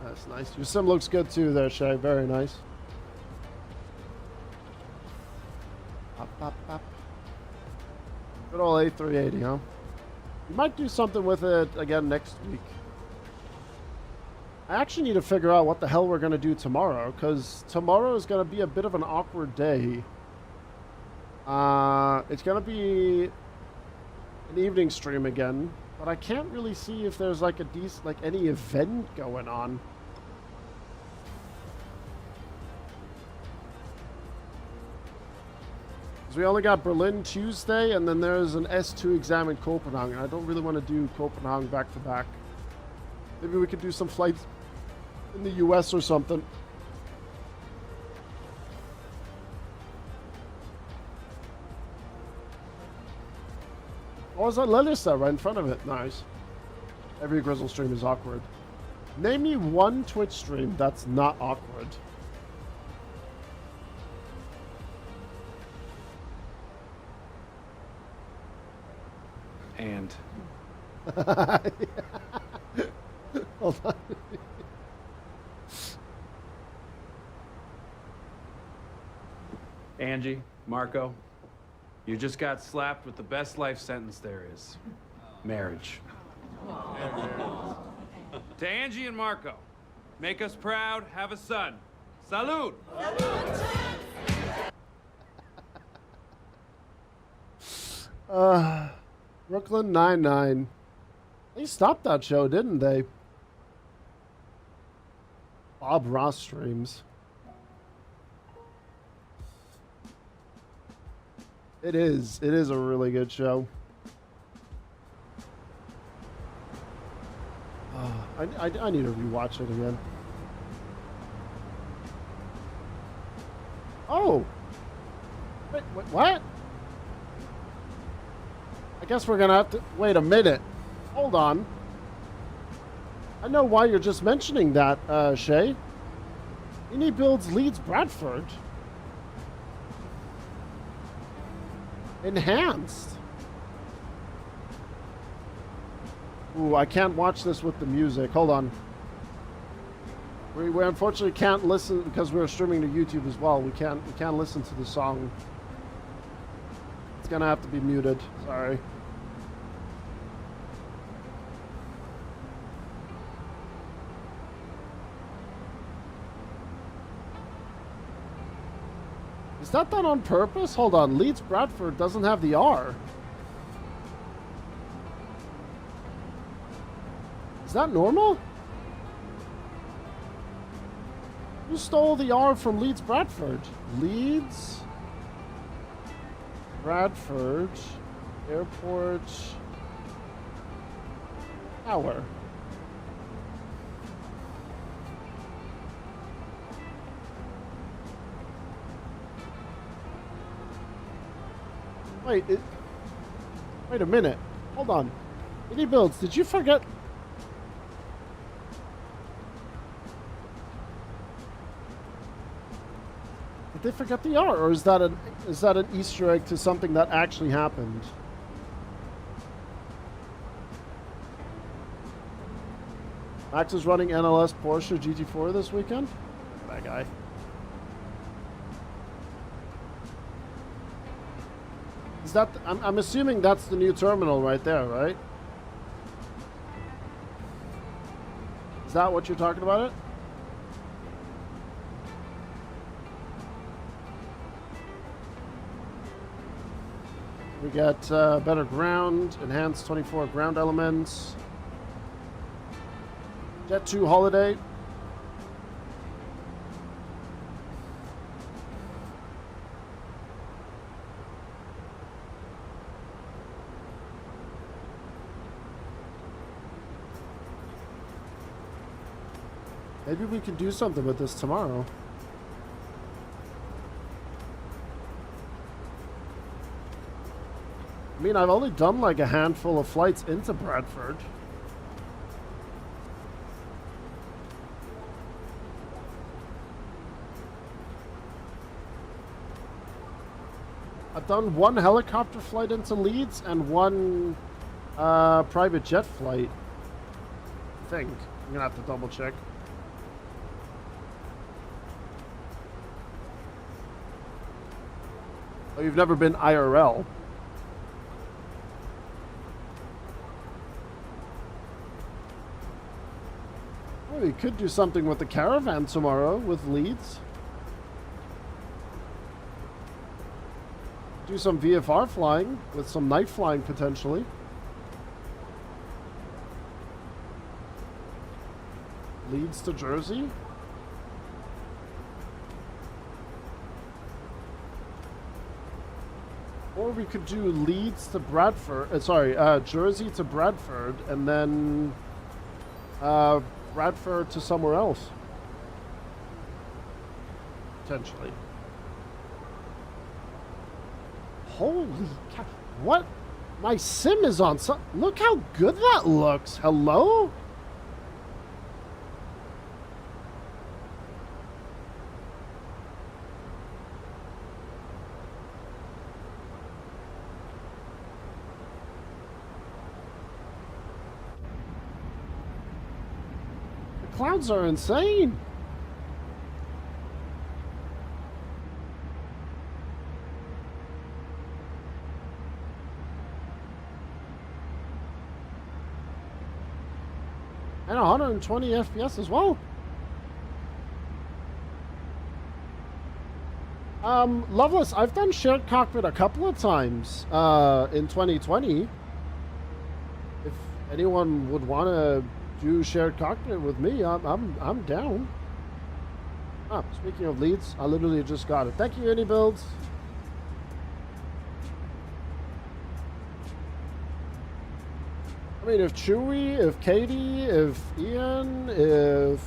That's nice. Your sim looks good too there, Shay. Very nice. Up, up, up. Good old A380, huh? We might do something with it again next week. I actually need to figure out what the hell we're going to do tomorrow, because tomorrow is going to be a bit of an awkward day. It's going to be an evening stream again, but I can't really see if there's like any event going on. Because we only got Berlin Tuesday, and then there's an S2 exam in Copenhagen. I don't really want to do Copenhagen back to back. Maybe we could do some flights in the US or something. Oh, is that Lelissa right in front of it? Nice. Every Grizzle stream is awkward. Name me one Twitch stream that's not awkward. And. Hold on. Angie, Marco, you just got slapped with the best life sentence there is. Marriage. To Angie and Marco, make us proud, have a son. Salud! Brooklyn Nine-Nine. They stopped that show, didn't they? Bob Ross streams. It is a really good show. I need to rewatch it again. Oh! Wait, what? I guess we're gonna have to... Wait a minute. Hold on. I know why you're just mentioning that, Shay. Ini builds Leeds Bradford. Enhanced. Ooh, I can't watch this with the music. Hold on. We unfortunately can't listen because we're streaming to YouTube as well. We can't listen to the song. It's gonna have to be muted. Sorry. Is that done on purpose? Hold on. Leeds Bradford doesn't have the R. Is that normal? Who stole the R from Leeds Bradford? Leeds Bradford Airport Tower. Wait a minute. Hold on. Any builds? Did you forget? Did they forget the R, or is that an Easter egg to something that actually happened? Max is running NLS Porsche GT4 this weekend. That guy. that? I'm assuming that's the new terminal right there, right? Is that what you're talking about? It? We got better ground, enhanced 24 ground elements, Jet 2 holiday. Maybe we can do something with this tomorrow. I mean, I've only done like a handful of flights into Bradford. I've done one helicopter flight into Leeds and one private jet flight. I think. I'm gonna have to double check. Oh, you've never been IRL? Well, we could do something with the caravan tomorrow with Leeds. Do some VFR flying with some night flying potentially. Leeds to Jersey. Or we could do Leeds to Bradford, Jersey to Bradford, and then Bradford to somewhere else. Potentially. Holy cow. What? My sim is on some... Look how good that looks. Hello? Clouds are insane. And 120 FPS as well. Loveless, I've done shared cockpit a couple of times in 2020. If anyone would want to do shared cockpit with me, I'm down. Ah, speaking of Leeds, I literally just got it. Thank you, Any Builds. I mean, if Chewy, if Katie, if Ian, if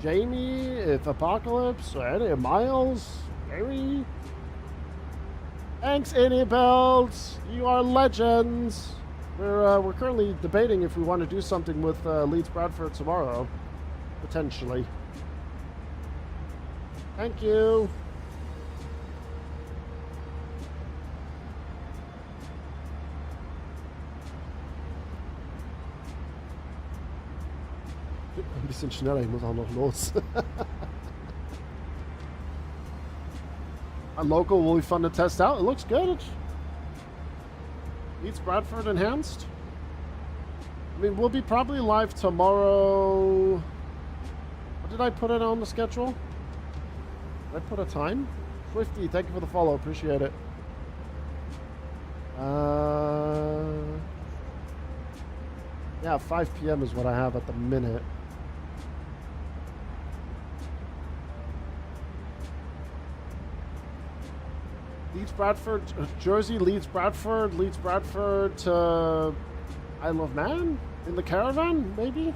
Jamie, if Apocalypse, or any Miles, Gary. Thanks, Any Builds. You are legends. We're currently debating if we want to do something with Leeds Bradford tomorrow, potentially. Thank you. Ein bisschen schneller, ich muss auch noch los. On local will be fun to test out. It looks good. Leeds Bradford enhanced. I mean, we'll be probably live tomorrow. What did I put it on the schedule? Did I put a time? Swifty, thank you for the follow. Appreciate it. Yeah, 5 p.m. is what I have at the minute. Leeds Bradford, Jersey, Leeds Bradford to Isle of Man in the caravan, maybe?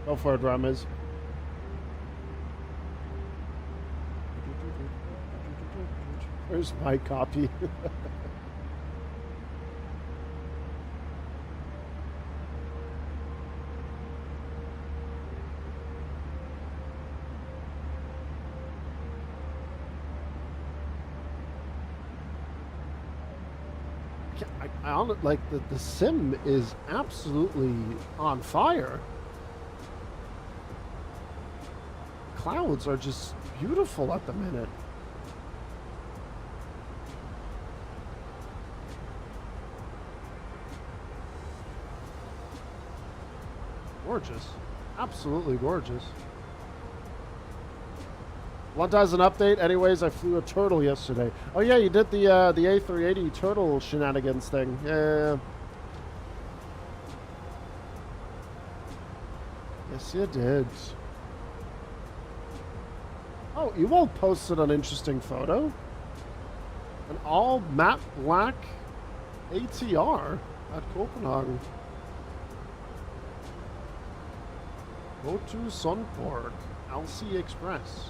Go for it, Ramez. Where's my copy? Like the sim is absolutely on fire. clouds are just beautiful at the minute. Gorgeous. Absolutely gorgeous. Want as an update? Anyways, I flew a turtle yesterday. Oh yeah, you did the A380 turtle shenanigans thing. Yeah. Yes, you did. Oh, Ewald posted an interesting photo. An all matte black ATR at Copenhagen. Go to Sundborg, LC Express.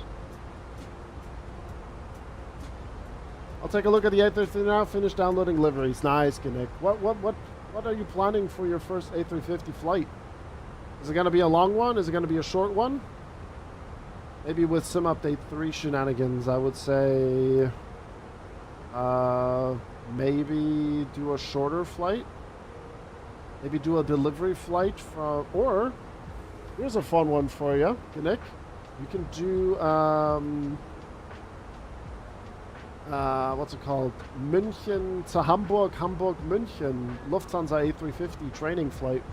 I'll take a look at the A350 now. Finish downloading liveries. Nice, Kinnick. What are you planning for your first A350 flight? Is it going to be a long one? Is it going to be a short one? Maybe with Sim Update 3 shenanigans, I would say maybe do a shorter flight. Maybe do a delivery flight from, or here's a fun one for you, Nick. You can do what's it called? München to Hamburg, Hamburg, München, Lufthansa A350 training flight.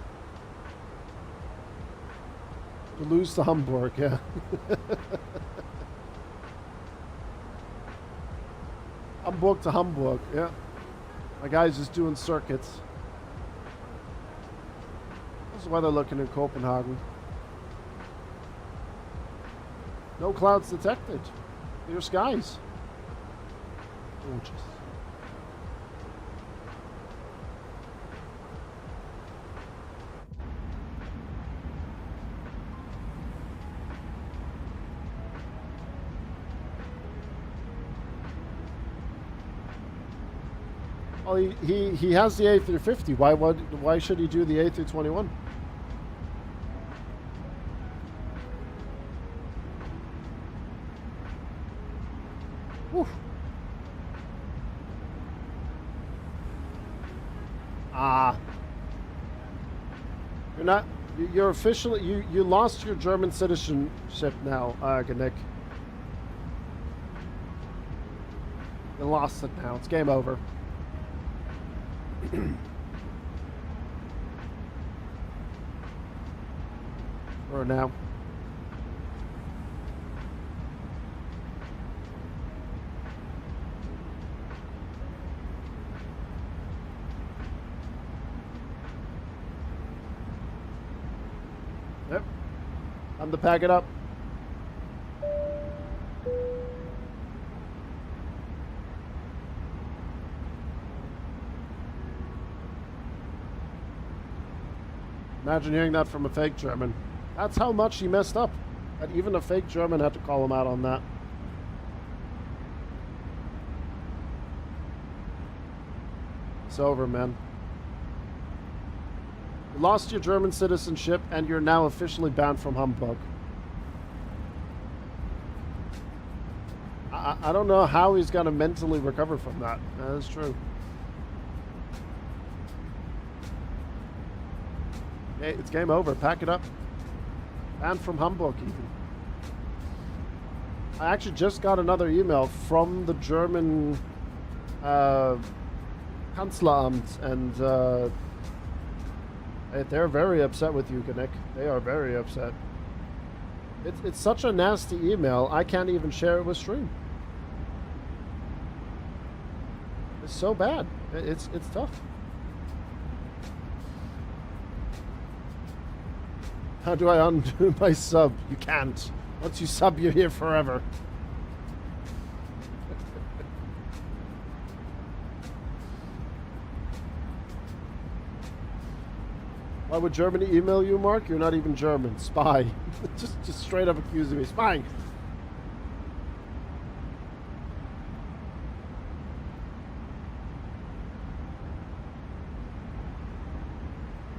Toulouse to Hamburg, yeah. Hamburg to Hamburg, yeah. My guy's just doing circuits. This is why they're looking in Copenhagen. No clouds detected. Clear skies. Gorgeous. Well, he has the A350. Why should he do the A321? Whew. You're not. You're officially. You lost your German citizenship now, Nick. You lost it now. It's game over. For now. Yep. Time to pack it up. Imagine hearing that from a fake German. That's how much he messed up. That even a fake German had to call him out on that. It's over, man. You lost your German citizenship and you're now officially banned from Hamburg. I don't know how he's going to mentally recover from that. That's true. Hey, it's game over. Pack it up. Banned from Hamburg, even. I actually just got another email from the German Kanzleramt, and they're very upset with you, Nick. They are very upset. It's such a nasty email, I can't even share it with stream. It's so bad. It's tough. How do I undo my sub? You can't. Once you sub, you're here forever. Why would Germany email you, Mark? You're not even German. Spy. just straight up accusing me. Spying.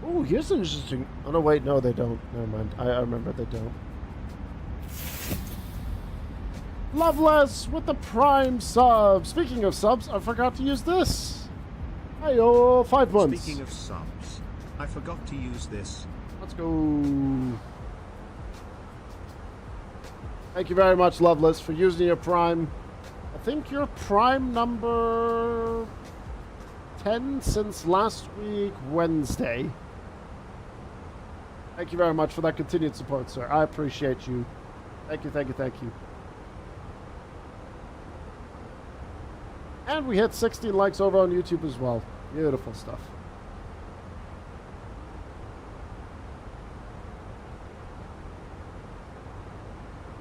Oh, here's an interesting. Oh no, wait, no, they don't. Never mind. I remember they don't. Loveless with the Prime sub. Speaking of subs, I forgot to use this. Hey-oh, 5 months. Speaking of subs, I forgot to use this. Let's go. Thank you very much, Loveless, for using your Prime. I think you're Prime number 10 since last week, Wednesday. Thank you very much for that continued support, sir. I appreciate you. Thank you, thank you, thank you. And we hit 16 likes over on YouTube as well. Beautiful stuff.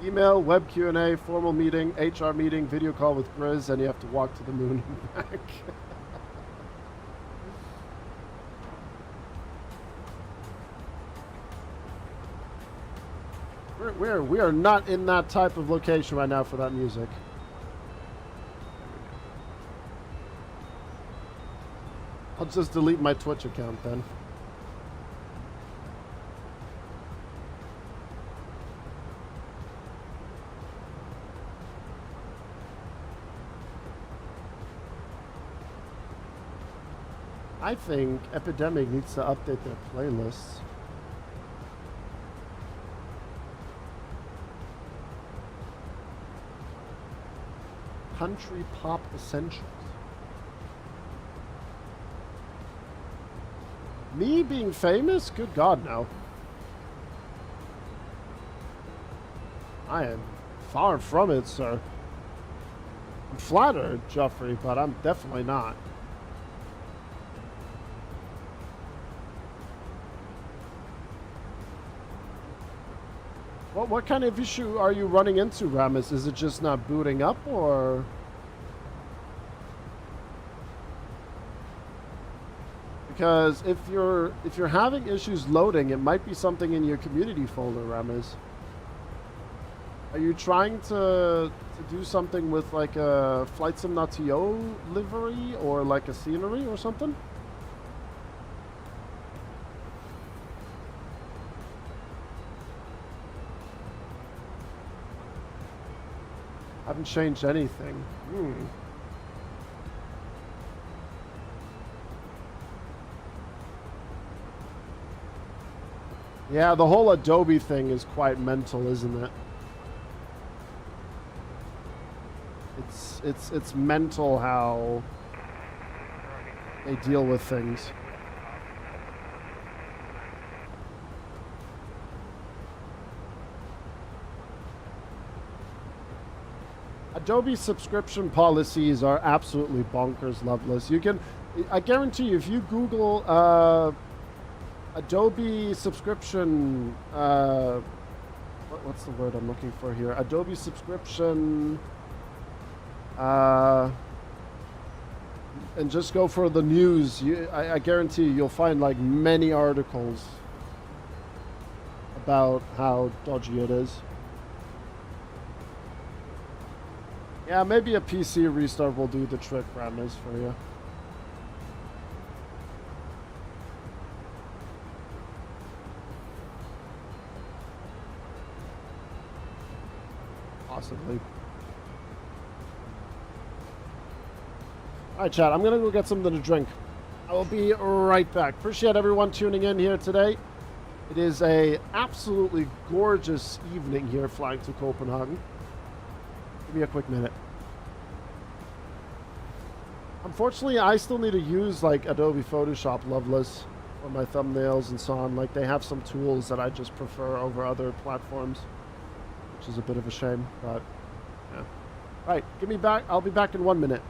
Email, web Q&A, formal meeting, HR meeting, video call with Grizz, and you have to walk to the moon and back. We are not in that type of location right now for that music. I'll just delete my Twitch account then. I think Epidemic needs to update their playlists. Country Pop Essentials. Me being famous? Good God, no. I am far from it, sir. I'm flattered, Geoffrey, but I'm definitely not. What kind of issue are you running into, Ramis? Is it just not booting up, or? Because if you're having issues loading, it might be something in your community folder, Ramis. Are you trying to do something with like a FlightSim.to livery or like a scenery or something? Haven't changed anything. Yeah, the whole Adobe thing is quite mental, isn't it? It's mental how they deal with things. Adobe subscription policies are absolutely bonkers, Loveless. I guarantee you, if you Google Adobe subscription, what's the word I'm looking for here? Adobe subscription, and just go for the news. I guarantee you'll find like many articles about how dodgy it is. Yeah, maybe a PC restart will do the trick, Ramis, for you. Possibly. Alright, chat, I'm gonna go get something to drink. I will be right back. Appreciate everyone tuning in here today. It is a absolutely gorgeous evening here flying to Copenhagen. Give me a quick minute. Unfortunately, I still need to use like Adobe Photoshop, Loveless, for my thumbnails and so on. Like, they have some tools that I just prefer over other platforms, which is a bit of a shame, but yeah. Right, give me back. I'll be back in 1 minute.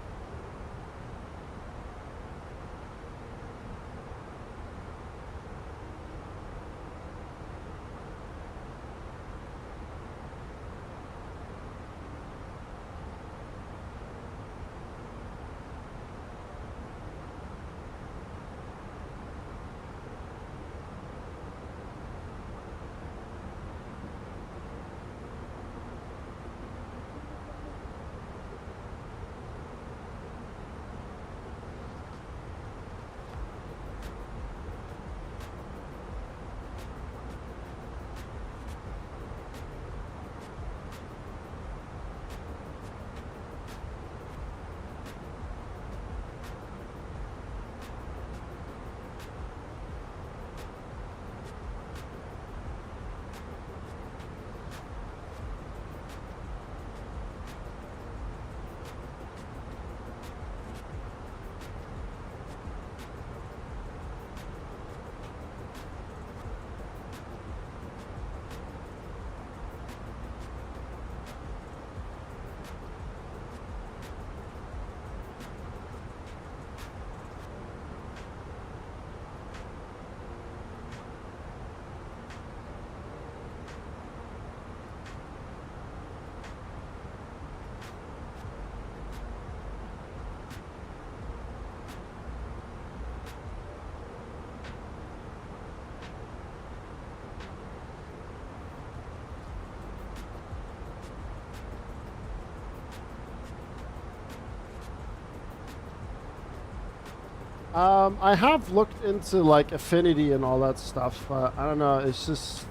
I have looked into like Affinity and all that stuff. I don't know. It's just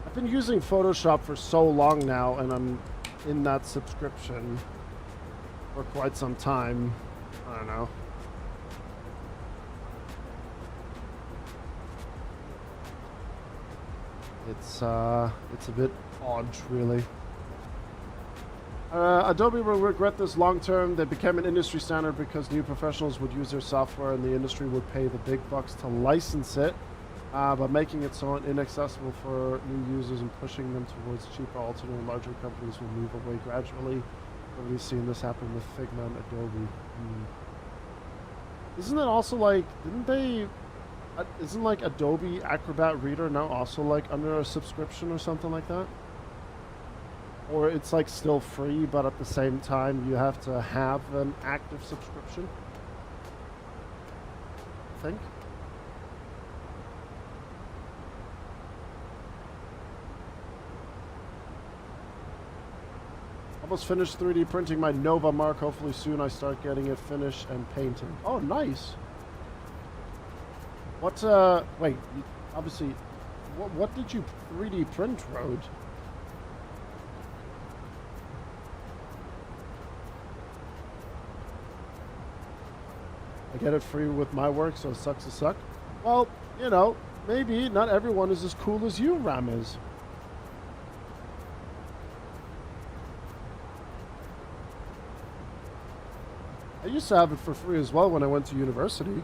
I've been using Photoshop for so long now, and I'm in that subscription for quite some time. I don't know. It's a bit odd, really. Adobe will regret this long term. They became an industry standard because new professionals would use their software and the industry would pay the big bucks to license it, but making it so inaccessible for new users and pushing them towards cheaper alternate and larger companies will move away gradually. We've seen this happen with Figma and Adobe. Isn't it also like, didn't they, isn't like Adobe Acrobat Reader now also like under a subscription or something like that? Or it's like still free, but at the same time you have to have an active subscription, I think. Almost finished 3D printing my Nova Mark. Hopefully soon I start getting it finished and painted. Oh, nice. What, wait, obviously, what did you 3D print, Road? I get it free with my work, so it sucks to suck. Well, you know, maybe not everyone is as cool as you, Ram is. I used to have it for free as well when I went to university.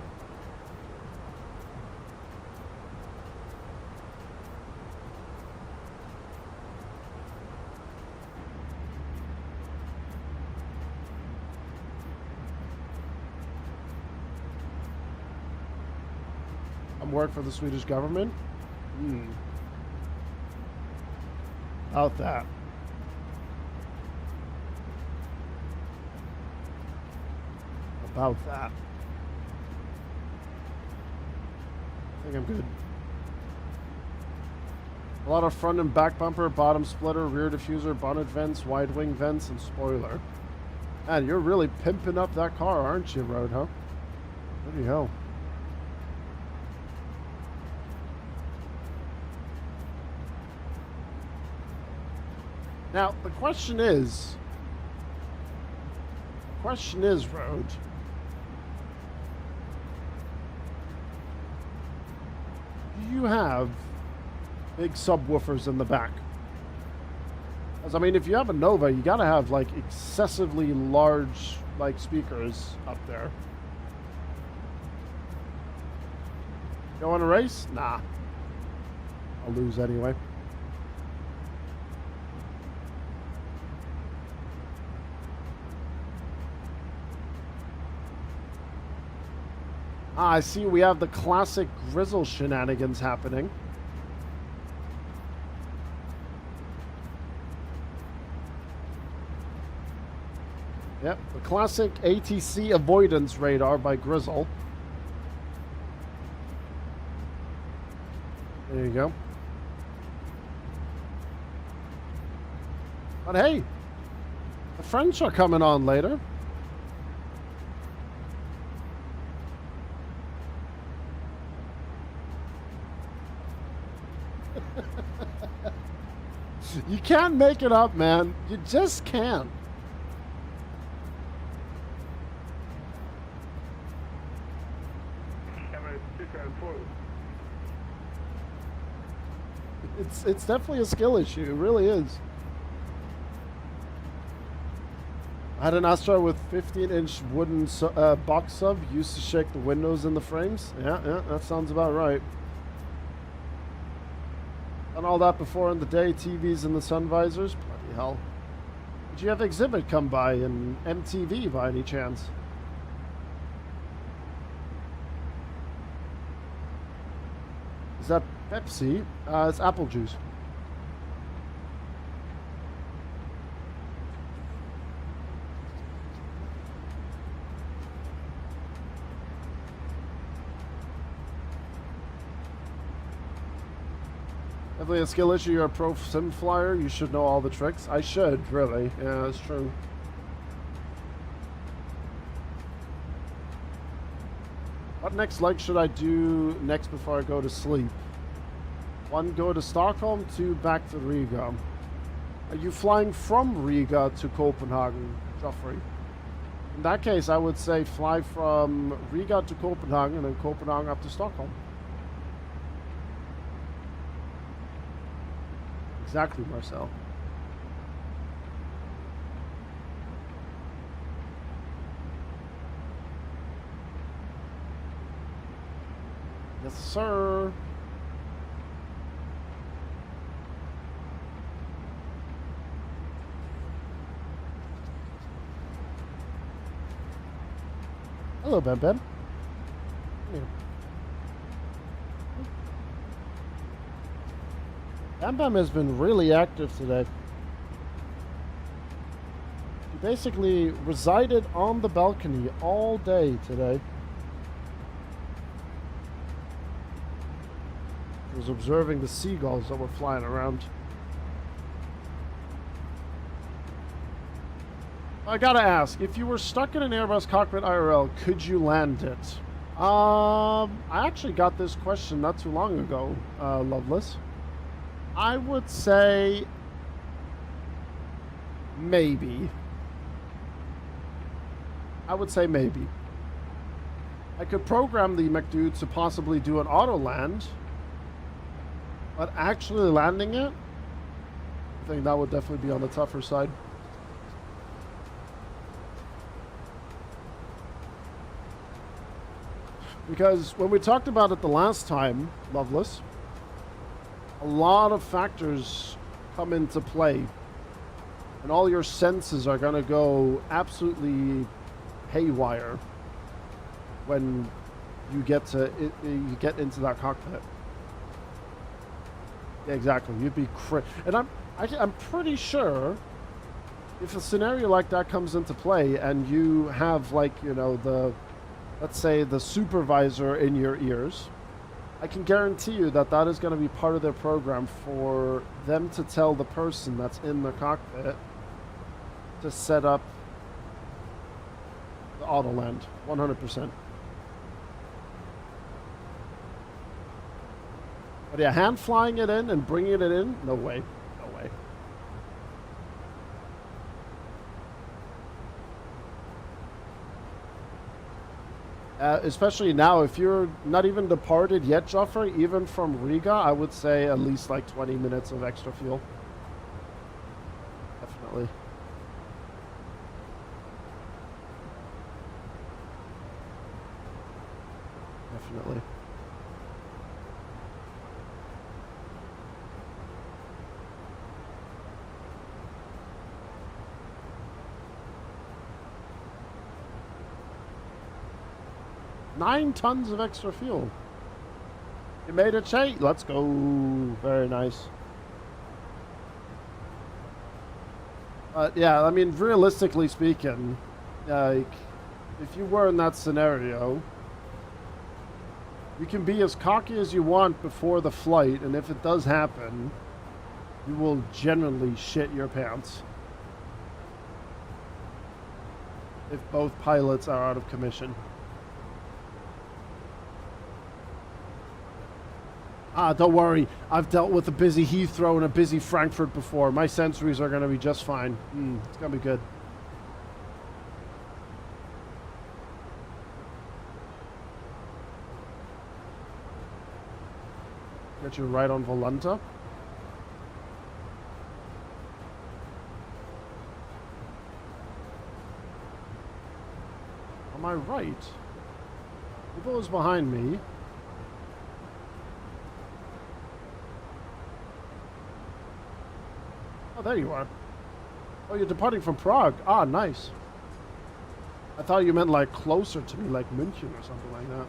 Work for the Swedish government? About that. About that. I think I'm good. A lot of front and back bumper, bottom splitter, rear diffuser, bonnet vents, wide wing vents, and spoiler. Man, you're really pimping up that car, aren't you, Road, huh? Bloody hell. Now, the question is, Road, do you have big subwoofers in the back? Because, I mean, if you have a Nova, you gotta have, like, excessively large, like, speakers up there. You want to race? Nah. I'll lose anyway. Ah, I see we have the classic Grizzle shenanigans happening. Yep, the classic ATC avoidance radar by Grizzle. There you go. But hey, the French are coming on later. You can't make it up, man. You just can't. It's definitely a skill issue. It really is. I had an Astra with 15-inch wooden box sub. Used to shake the windows in the frames. Yeah, that sounds about right. Done all that before in the day. TVs in the sun visors. Bloody hell. Did you have Exhibit come by in MTV by any chance? Is that Pepsi? It's apple juice. Definitely a skill issue. You're a pro sim flyer. You should know all the tricks. I should, really. Yeah, that's true. What next leg should I do next before I go to sleep? 1, go to Stockholm. 2, back to Riga. Are you flying from Riga to Copenhagen, Joffrey? In that case, I would say fly from Riga to Copenhagen and then Copenhagen up to Stockholm. Exactly, Marcel. Yes, sir. Hello, Ben Ben. Come here. Bam Bam has been really active today. He basically resided on the balcony all day today. He was observing the seagulls that were flying around. I gotta ask, if you were stuck in an Airbus cockpit IRL, could you land it? I actually got this question not too long ago, Loveless. I would say maybe. I would say maybe. I could program the McDude to possibly do an auto land, but actually landing it, I think that would definitely be on the tougher side. Because when we talked about it the last time, Loveless, a lot of factors come into play. And all your senses are going to go absolutely haywire when you get into that cockpit. Yeah, exactly. You'd be and I'm pretty sure if a scenario like that comes into play and you have, like, you know, let's say the supervisor in your ears, I can guarantee you that that is going to be part of their program for them to tell the person that's in the cockpit to set up the auto land, 100%. But yeah, hand flying it in and bringing it in, no way, no way. Especially now, if you're not even departed yet, Joffrey, even from Riga, I would say at least like 20 minutes of extra fuel. Definitely. Definitely. Nine tons of extra fuel. You made a change. Let's go. Very nice. Yeah, I mean, realistically speaking, like, if you were in that scenario, you can be as cocky as you want before the flight, and if it does happen, you will genuinely shit your pants. If both pilots are out of commission. Don't worry. I've dealt with a busy Heathrow and a busy Frankfurt before. My sensories are going to be just fine. It's going to be good. Get you right on Volanta. Am I right? If it was behind me... Oh, there you are. Oh, you're departing from Prague. Ah, nice. I thought you meant like closer to me, like München or something like that.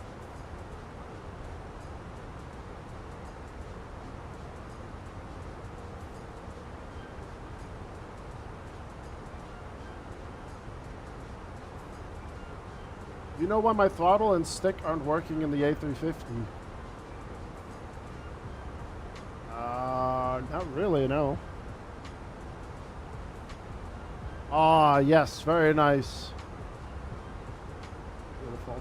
You know why my throttle and stick aren't working in the A350? Not really, no. Ah, yes, very nice. Beautiful.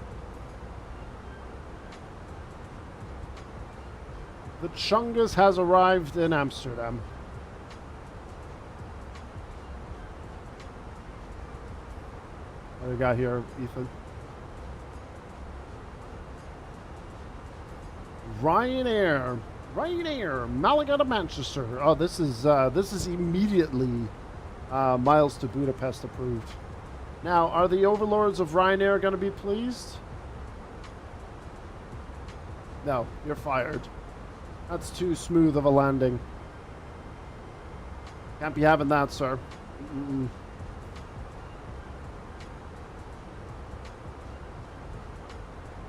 The Chungus has arrived in Amsterdam. What do we got here, Ethan? Ryanair, Malaga to Manchester. Oh, this is immediately miles to Budapest approved. Now, are the overlords of Ryanair going to be pleased? No, you're fired. That's too smooth of a landing. Can't be having that, sir. Mm-mm.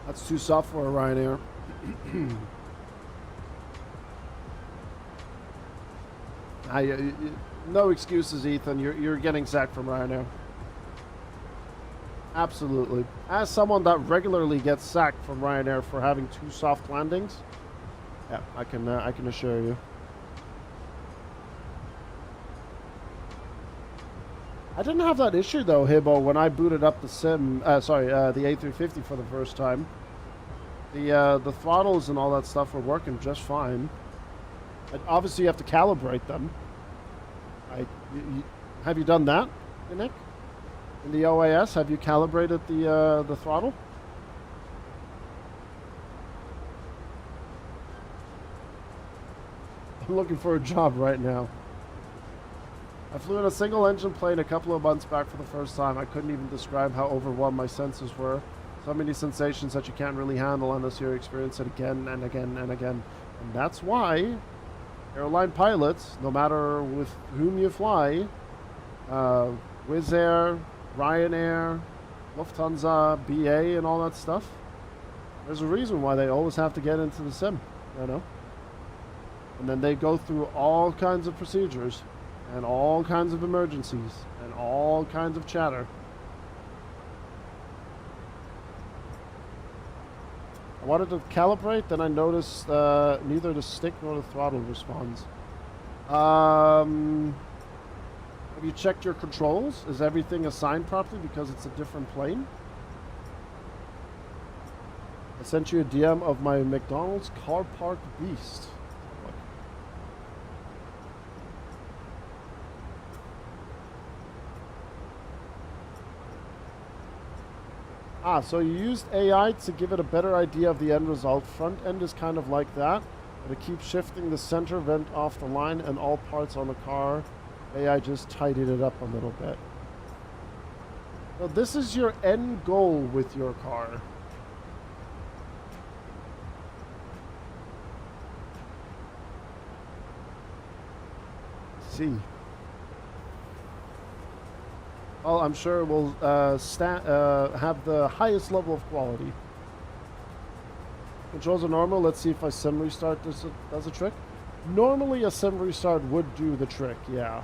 That's too soft for a Ryanair. No excuses, Ethan. You're getting sacked from Ryanair. Absolutely. As someone that regularly gets sacked from Ryanair for having too soft landings, yeah, I can assure you. I didn't have that issue though, Hibbo, when I booted up the the A350 for the first time. The throttles and all that stuff were working just fine. Obviously, you have to calibrate them. Have you done that, Nick? In the OAS, have you calibrated the throttle? I'm looking for a job right now. I flew in a single-engine plane a couple of months back for the first time. I couldn't even describe how overwhelmed my senses were. So many sensations that you can't really handle unless you experience it again and again and again. And that's why airline pilots, no matter with whom you fly, Wizz Air, Ryanair, Lufthansa, BA, and all that stuff, there's a reason why they always have to get into the sim, you know? And then they go through all kinds of procedures and all kinds of emergencies and all kinds of chatter. I wanted to calibrate, then I noticed neither the stick nor the throttle responds. Have you checked your controls? Is everything assigned properly because it's a different plane? I sent you a DM of my McDonald's car park beast. Ah, so you used AI to give it a better idea of the end result. Front end is kind of like that, but it keeps shifting the center vent off the line and all parts on the car. AI just tidied it up a little bit. So this is your end goal with your car. Let's see. Well, I'm sure it will have the highest level of quality. Controls are normal. Let's see if a sim restart does a trick. Normally, a sim restart would do the trick, yeah.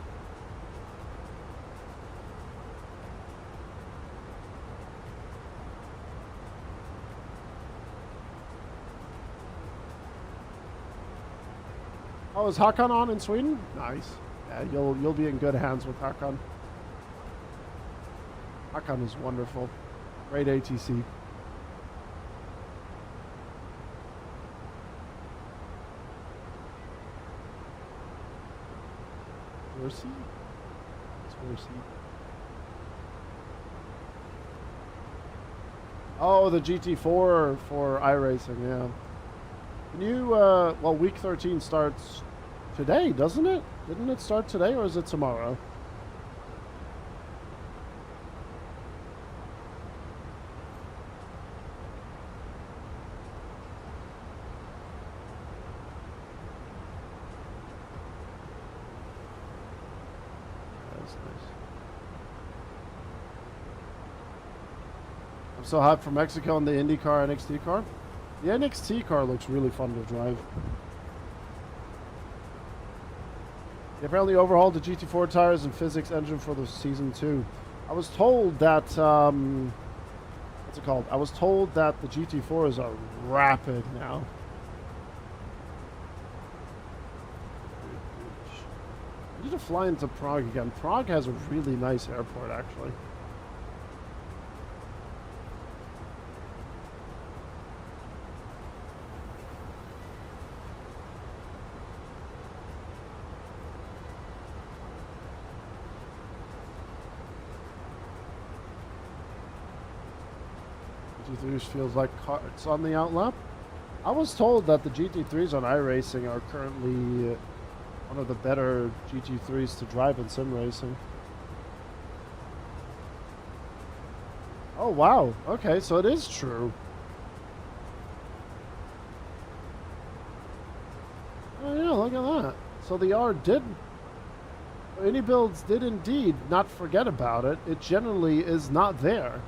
Oh, is Hakan on in Sweden? Nice. Yeah, you'll be in good hands with Hakan. Hakan is wonderful. Great ATC. Horsey? It's Horsey. Oh, the GT4 for iRacing, yeah. Can you, well, week 13 starts today, doesn't it? Didn't it start today, or is it tomorrow? So hot for Mexico and the IndyCar NXT car. The NXT car looks really fun to drive. They apparently overhauled the GT4 tires and physics engine for the season 2. I was told that what's it called? I was told that the GT4s are rapid now. I need to fly into Prague again. Prague has a really nice airport, actually. GT3s feels like carts on the outlap. I was told that the GT3s on iRacing are currently one of the better GT3s to drive in sim racing. Oh wow, okay, so it is true. Oh yeah, look at that. So the R did, any builds did indeed not forget about it. It generally is not there.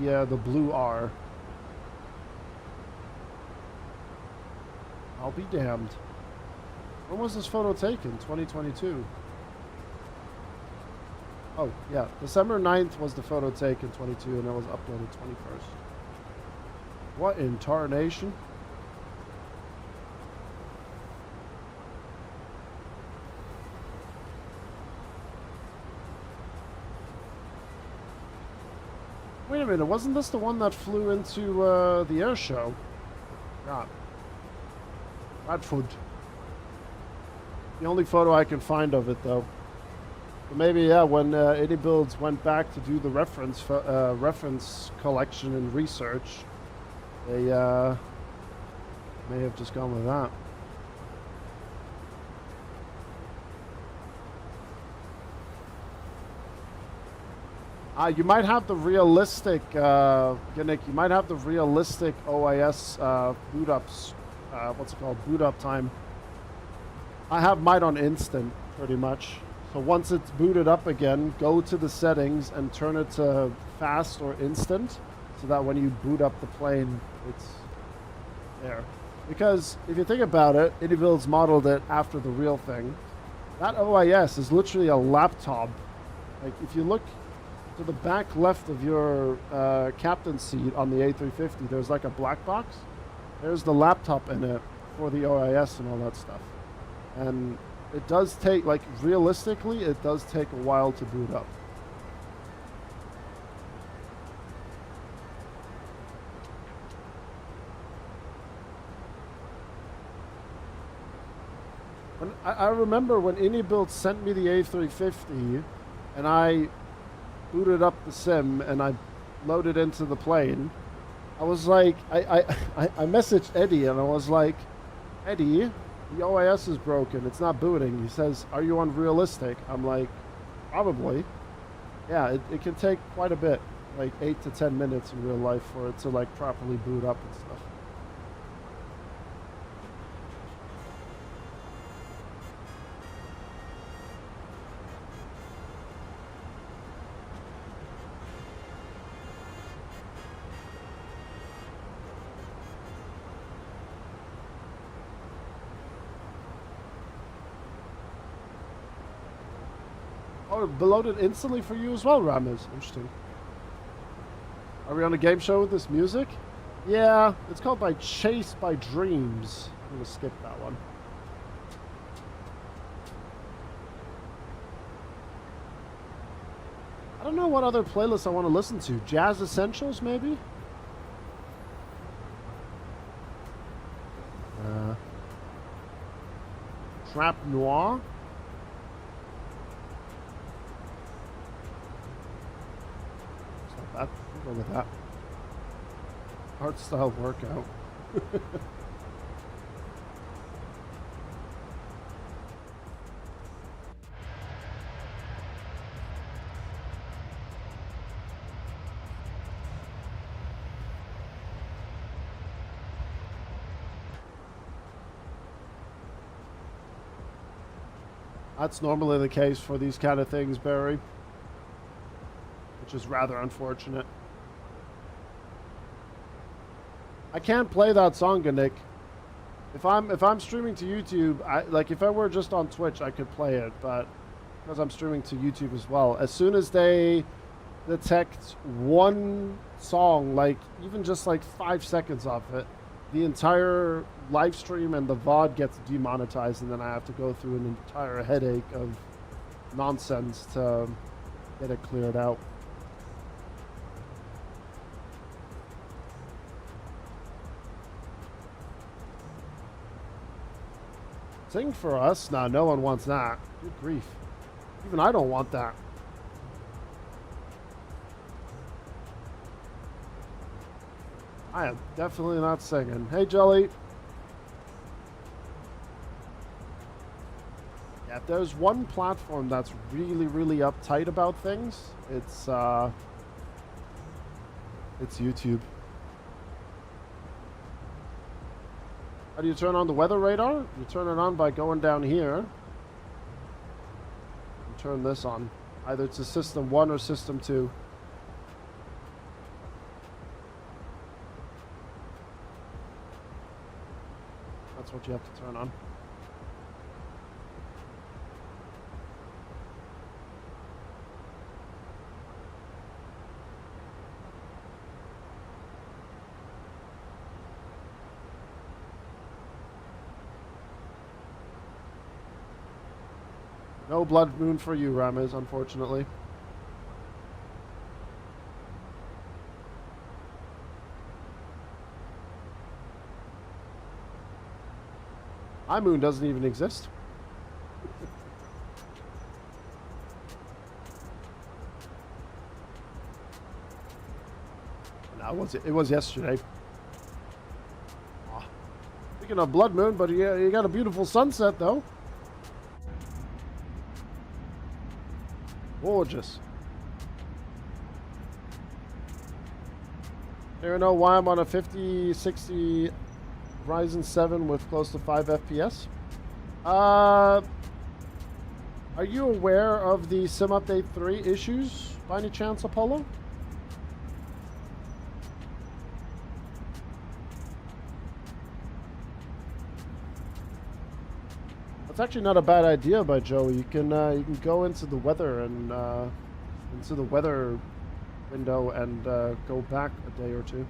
Yeah, the blue R. I'll be damned. When was this photo taken? 2022. Oh, yeah. December 9th was the photo taken, 22, and it was uploaded 21st. What in tarnation? Wait a minute, wasn't this the one that flew into the air show? God. Radford. The only photo I can find of it, though. But maybe, yeah, when Any Builds went back to do the reference collection and research, they may have just gone with that. You might have the realistic, Yannick, you might have the realistic OIS boot ups, what's it called, boot up time. I have mine on instant, pretty much. So once it's booted up again, go to the settings and turn it to fast or instant, so that when you boot up the plane, it's there. Because if you think about it, Indibuilds modeled it after the real thing. That OIS is literally a laptop. Like, if you look to the back left of your captain's seat on the A350, there's like a black box. There's the laptop in it for the OIS and all that stuff. And it does take, like, realistically, it does take a while to boot up. When, I remember when Anybuild sent me the A350 and I booted up the sim and I loaded into the plane, I was like, I messaged Eddie and I was like, Eddie, the OIS is broken, it's not booting. He says, are you on realistic? I'm like, probably. Yeah, it can take quite a bit, like 8 to 10 minutes in real life for it to like properly boot up and stuff. Oh, it loaded instantly for you as well, Rames. Interesting. Are we on a game show with this music? Yeah, it's called by Chase by Dreams. I'm gonna skip that one. I don't know what other playlists I want to listen to. Jazz Essentials, maybe? Trap Noir? I'll go with that. Art style workout. That's normally the case for these kind of things, Barry. Which is rather unfortunate. I can't play that song, Nick. If I'm streaming to YouTube, like if I were just on Twitch, I could play it, but because I'm streaming to YouTube as well, as soon as they detect one song, like even just like 5 seconds off it, the entire live stream and the VOD gets demonetized, and then I have to go through an entire headache of nonsense to get it cleared out. Sing for us? Nah, no one wants that. Good grief. Even I don't want that. I am definitely not singing. Hey, Jelly. Yeah, if there's one platform that's really, really uptight about things, it's YouTube. How do you turn on the weather radar? You turn it on by going down here and turn this on. Either to system 1 or system 2. That's what you have to turn on. No blood moon for you, Ramez, unfortunately. My moon doesn't even exist. No, it was yesterday. Oh. Speaking of blood moon, but you got a beautiful sunset though. Gorgeous. You know why I'm on a 5060 Ryzen 7 with close to 5 FPS? Are you aware of the Sim Update 3 issues by any chance, Apollo? That's actually not a bad idea by Joey. You can go into the weather and into the weather window and go back a day or two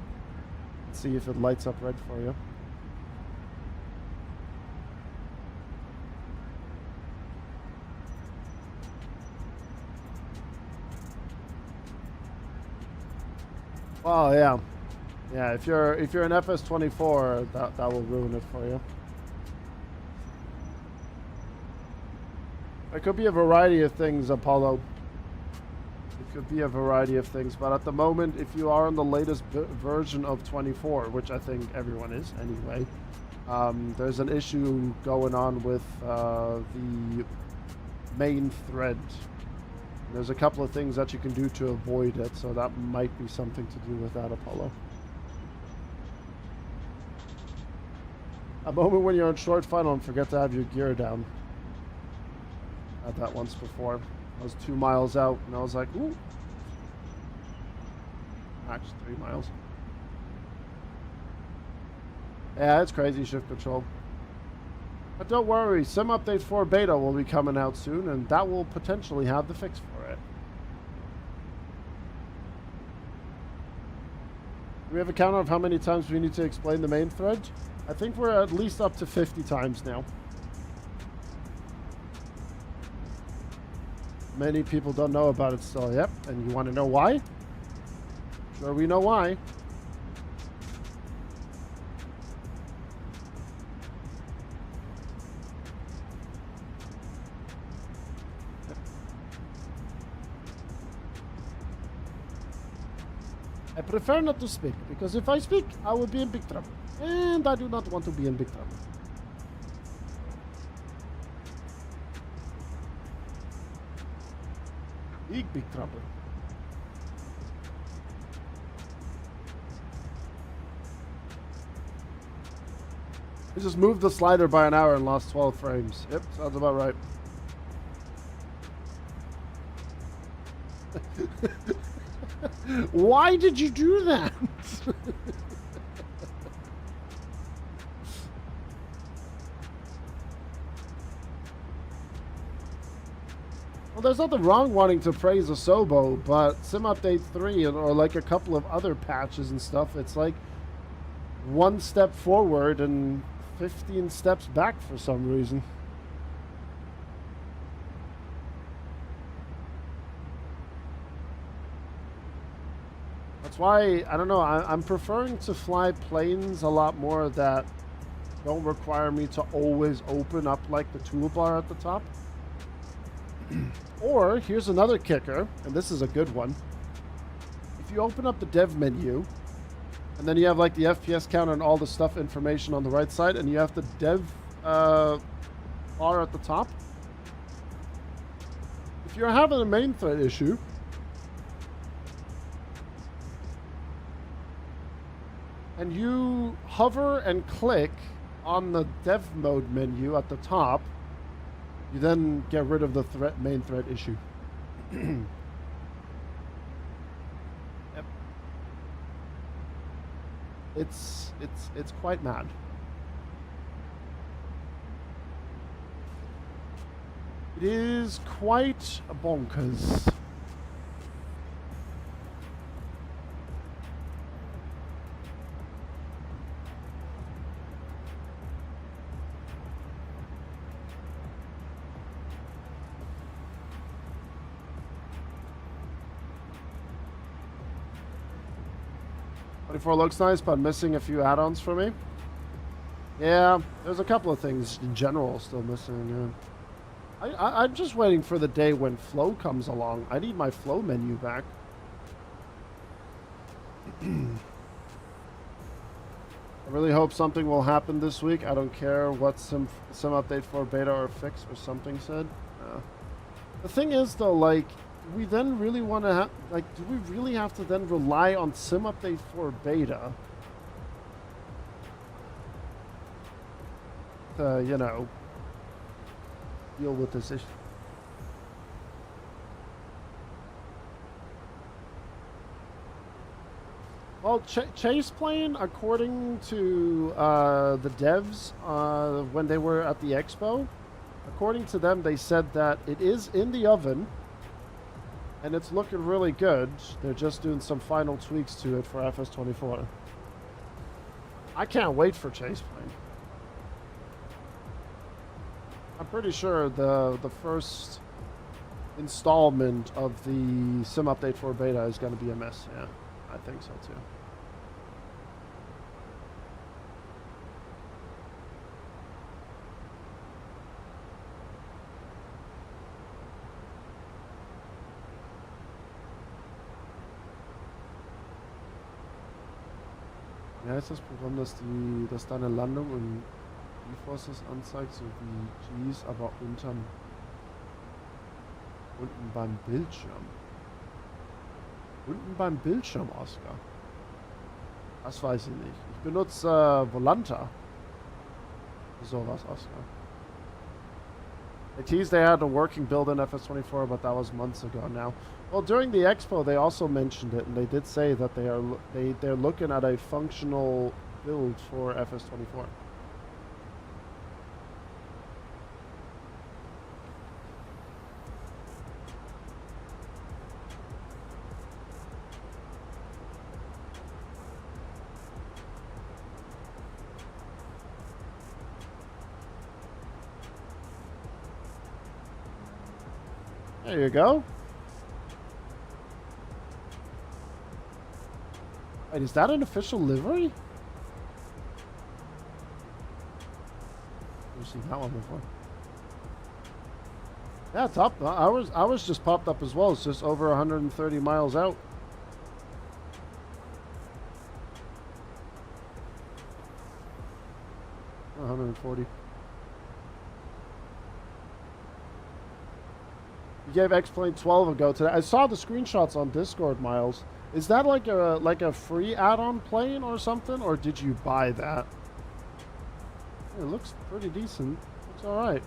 and see if it lights up red for you. Oh yeah, yeah. If you're an FS24, that will ruin it for you. It could be a variety of things, Apollo. It could be a variety of things, but at the moment, if you are on the latest version of 24, which I think everyone is anyway, there's an issue going on with the main thread. There's a couple of things that you can do to avoid it, so that might be something to do with that, Apollo. A moment when you're on short final and forget to have your gear down. Had that once before. I was 2 miles out and I was like, ooh. Actually 3 miles. Yeah, it's crazy shift control. But don't worry, Sim Update 4 Beta will be coming out soon and that will potentially have the fix for it. Do we have a count of how many times we need to explain the main thread? I think we're at least up to 50 times now. Many people don't know about it still, yep. And you want to know why? Sure, we know why. I prefer not to speak, because if I speak, I will be in big trouble. And I do not want to be in big trouble. Big trouble. We just moved the slider by an hour and lost 12 frames. Yep, sounds about right. Why did you do that? Well, there's nothing wrong wanting to praise Asobo, but Sim Update 3 or like a couple of other patches and stuff, it's like 1 step forward and 15 steps back for some reason. That's why, I don't know, I'm preferring to fly planes a lot more that don't require me to always open up like the toolbar at the top. Or, here's another kicker, and this is a good one. If you open up the dev menu, And then you have like the FPS count and all the stuff information on the right side, and you have the dev bar at the top. If you're having a main thread issue, and you hover and click on the dev mode menu at the top, you then get rid of the main thread issue. Yep. It's quite mad. It is quite bonkers. Looks nice, but missing a few add-ons for me. Yeah, there's a couple of things in general still missing. Yeah. I'm just waiting for the day when flow comes along. I need my flow menu back. I really hope something will happen this week. I don't care what some update for beta or fix or something said. The thing is though, like, we then really want to have, like, do we really have to then rely on sim update for beta to, you know, deal with this issue? Well, Chase Plane, according to the devs when they were at the expo, according to them, they said that it is in the oven. And it's looking really good. They're just doing some final tweaks to it for FS24. I can't wait for Chase Plane. I'm pretty sure the first installment of the sim update for beta is going to be a mess. Yeah, I think so too. Wie heißt das Programm, dass deine Landung und G-Forces anzeigt, so wie Gs, aber unten beim Bildschirm? Unten beim Bildschirm, Oscar? Das weiß ich nicht. Ich benutze Volanta. Sowas, Oscar. They teased they had a working build in FS24, but that was months ago now. Well, during the expo, they also mentioned it, and they did say that they're looking at a functional build for FS24. There you go. Wait, is that an official livery? I've seen that one before. Yeah, top. Ours just popped up as well. It's just over 130 miles out. Or 140. You gave X-Plane 12 ago today. I saw the screenshots on Discord, Miles. Is that like a free add-on plane or something, or did you buy that? It looks pretty decent. Looks all right.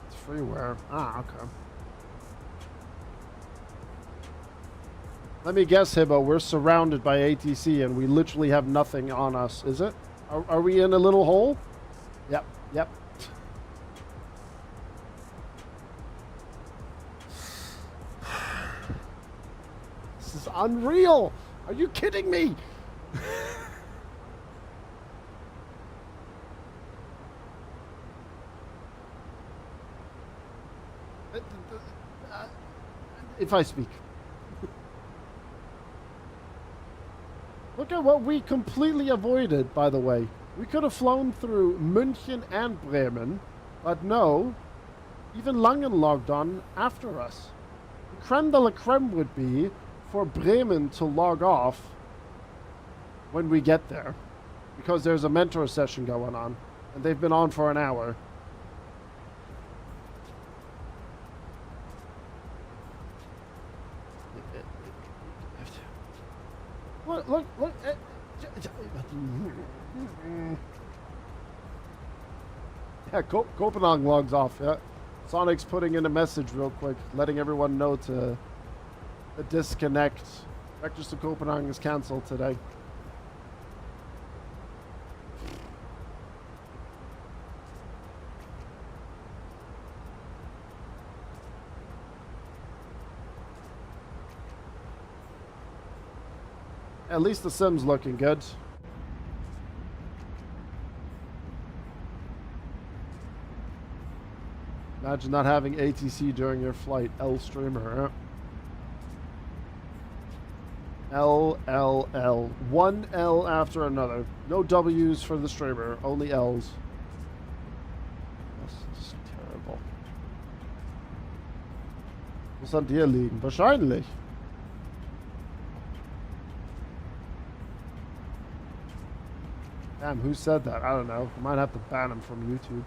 It's freeware. Ah, okay. Let me guess, Hibbo, we're surrounded by ATC and we literally have nothing on us, is it? Are we in a little hole? Yep, yep. This is unreal! Are you kidding me? If I speak. Look at what we completely avoided, by the way. We could have flown through München and Bremen, but no, even Langen logged on after us. The creme de la creme would be for Bremen to log off when we get there, because there's a mentor session going on, and they've been on for an hour. Look. Yeah, Copenhagen logs off, yeah. Sonic's putting in a message real quick, letting everyone know to disconnect. Vectors to Copenhagen is cancelled today. At least the sim's looking good. Imagine not having ATC during your flight. L streamer, huh? L. One L after another. No W's for the streamer, only L's. Das ist terrible. Muss an dir liegen. Wahrscheinlich. Damn, who said that? I don't know. I might have to ban him from YouTube.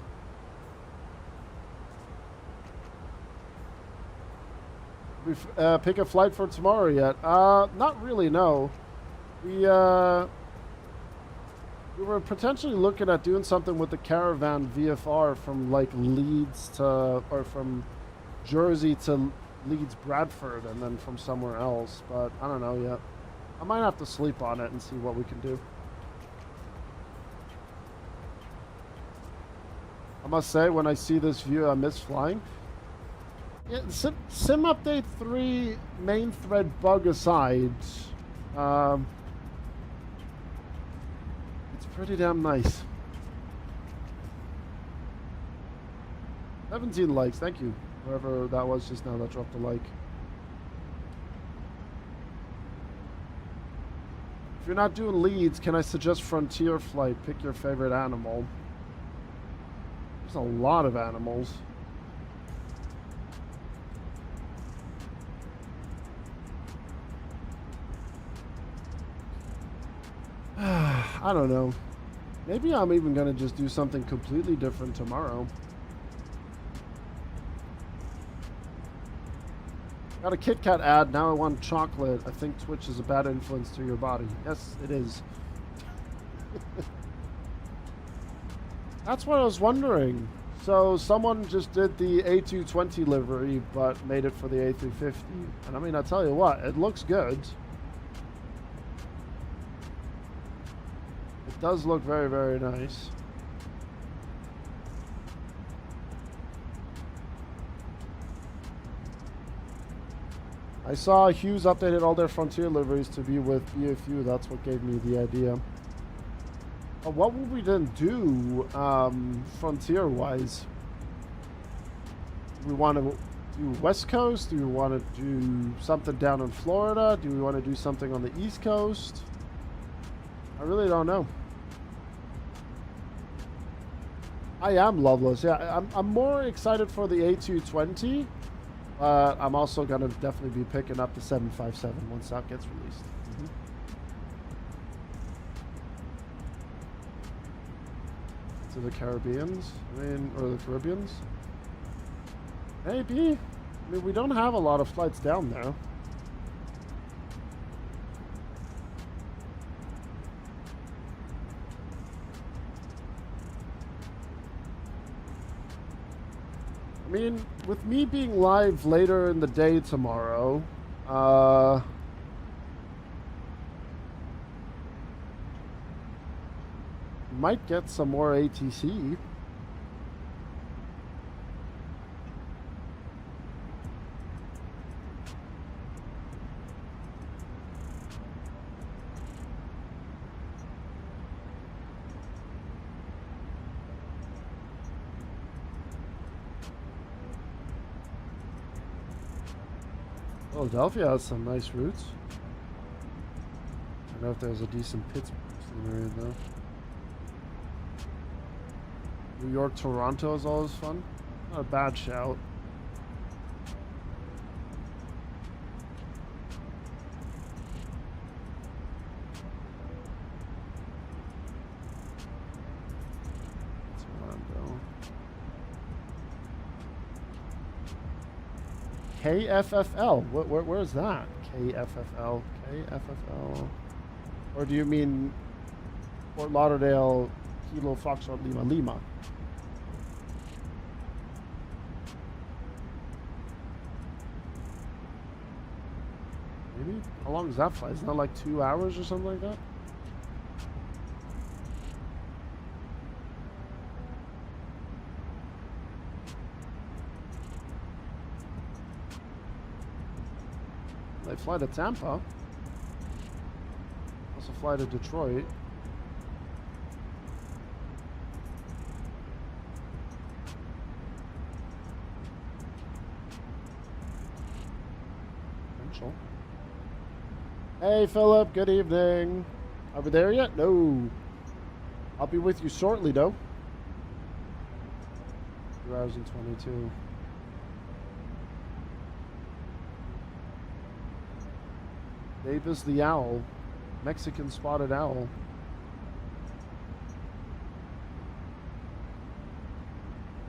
We pick a flight for tomorrow yet? Not really, no. We were potentially looking at doing something with the Caravan VFR from like Leeds to, or from Jersey to Leeds Bradford, and then from somewhere else, but I don't know yet. I might have to sleep on it and see what we can do. I must say, when I see this view, I miss flying. Yeah, Sim Update 3 main thread bug aside, it's pretty damn nice. 17 likes, thank you. Whoever that was just now that dropped a like. If you're not doing Leeds, can I suggest Frontier Flight? Pick your favorite animal. There's a lot of animals. I don't know. Maybe I'm even going to just do something completely different tomorrow. Got a Kit Kat ad, now I want chocolate. I think Twitch is a bad influence to your body. Yes, it is. That's what I was wondering. So someone just did the A320 livery, but made it for the A350. And I mean, I tell you what, it looks good. It does look very, very nice. I saw Hughes updated all their Frontier liveries to be with BFU. That's what gave me the idea. What would we then do, Frontier-wise? Do we want to do West Coast? Do we want to do something down in Florida? Do we want to do something on the East Coast? I really don't know. I am Loveless. Yeah, I'm more excited for the A220. I'm also going to definitely be picking up the 757 once that gets released. To the Caribbeans, or the Caribbeans? Maybe. I mean, we don't have a lot of flights down there. I mean, with me being live later in the day tomorrow, might get some more ATC. Philadelphia has some nice routes. I don't know if there's a decent Pittsburgh scenery though. New York, Toronto is always fun. Not a bad shout. KFFL. Where's that? KFFL. KFFL. Or do you mean Fort Lauderdale, Kilo Foxtrot Lima Lima? Maybe? How long does that fly? Isn't that like 2 hours or something like that? They fly to Tampa. Also fly to Detroit. Potential. Hey Philip, good evening. Are we there yet? No. I'll be with you shortly though. 2 hours and 22. Davis the Owl. Mexican spotted owl.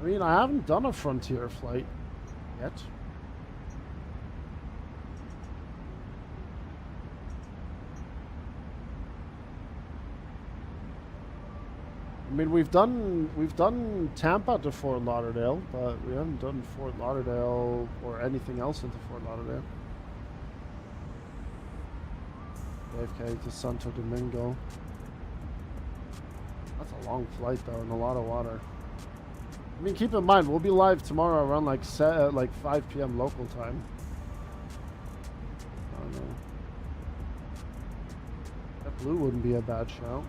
I mean, I haven't done a Frontier flight yet. I mean, we've done Tampa to Fort Lauderdale, but we haven't done Fort Lauderdale or anything else into Fort Lauderdale. JFK to Santo Domingo. That's a long flight though, and a lot of water. I mean, keep in mind we'll be live tomorrow around like 5 p.m. local time. I don't know. That blue wouldn't be a bad shout.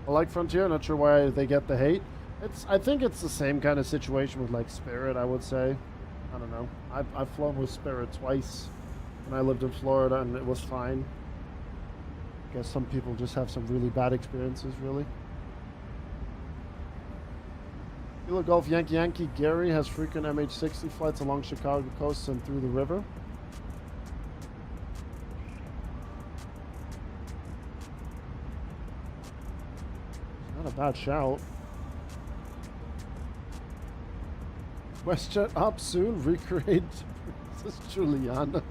I like Frontier. Not sure why they get the hate. I think it's the same kind of situation with like Spirit, I would say. I don't know. I've flown with Spirit twice when I lived in Florida and it was fine. I guess some people just have some really bad experiences, really. Kilo Golf Yankee Yankee Gary has frequent MH60 flights along Chicago coast and through the river. Not a bad shout. WestJet up soon. Recreate Princess Juliana.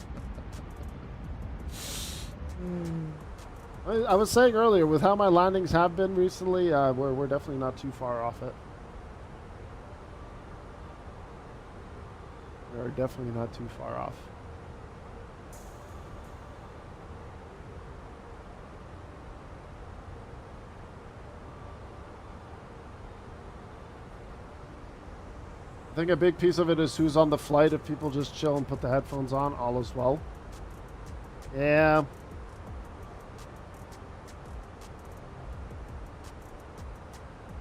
I was saying earlier, with how my landings have been recently, we're definitely not too far off it. We are definitely not too far off. I think a big piece of it is who's on the flight. If people just chill and put the headphones on, all is well. Yeah.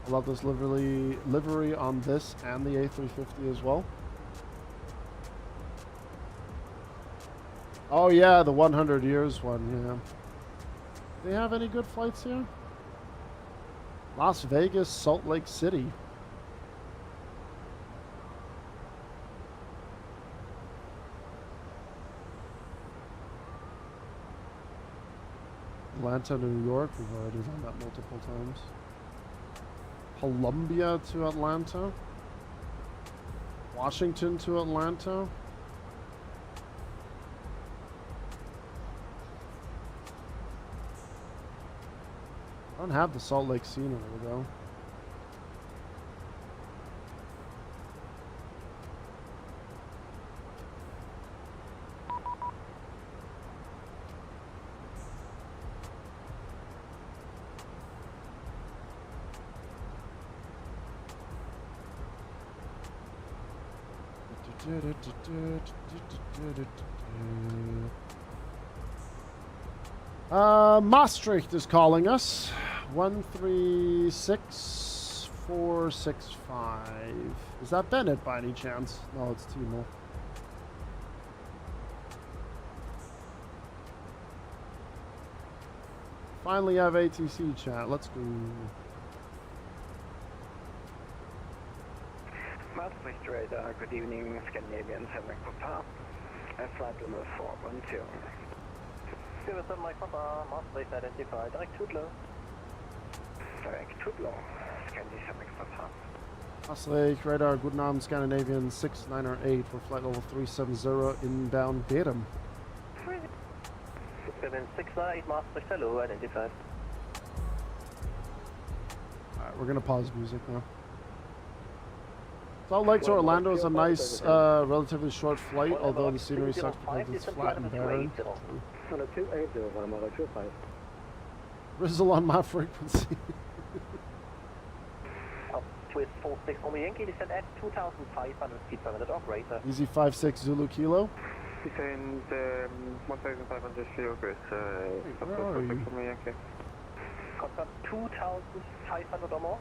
I love this livery on this and the A350 as well. Oh yeah, the 100 years one, yeah. Do they have any good flights here? Las Vegas, Salt Lake City. Atlanta, New York, we've already done that multiple times. Columbia to Atlanta. Washington to Atlanta. I don't have the Salt Lake scenery though. Maastricht is calling us. 136465. Is that Bennett by any chance? No, it's Timo. Finally have ATC chat. Let's go. Maastricht radar, good evening, Scandinavian 7 Papa. Flight level 412. 7 Mike Papa, Maastricht identified, direct Tudlo. Direct Tudlo, Scandi 7 Papa. Maastricht radar, guten Abend, Scandinavian 698 for flight level 370 inbound Bedum. 768 Maastricht, hello, identified. Alright, we're gonna pause music now. Salt Lake to Orlando is a nice, relatively short flight, although the scenery sucks because it's flat and barren. Rizzle on my frequency. Twist 46 on the Yankee, descend at 2,500 feet per minute, operator. Easy 56 Zulu Kilo. Descend 1,500 feet, Where are you? Confirm 2,500 or more.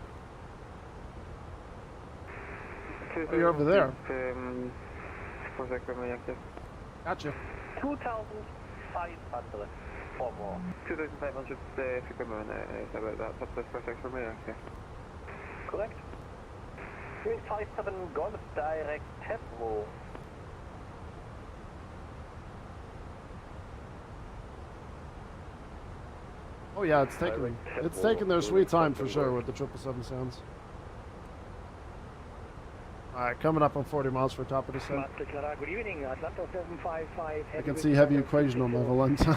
Oh, you're over there. Gotcha. 2,500 or more. 2,500 feet per minute, that's perfect for me, okay. Correct. 357 Golf direct Tesmo. Oh yeah, it's taking their sweet time for sure with the 777 sounds. Alright, coming up on 40 miles for top of the set. Good evening, Atlanta 755. I can see heavy equation on my Valenta.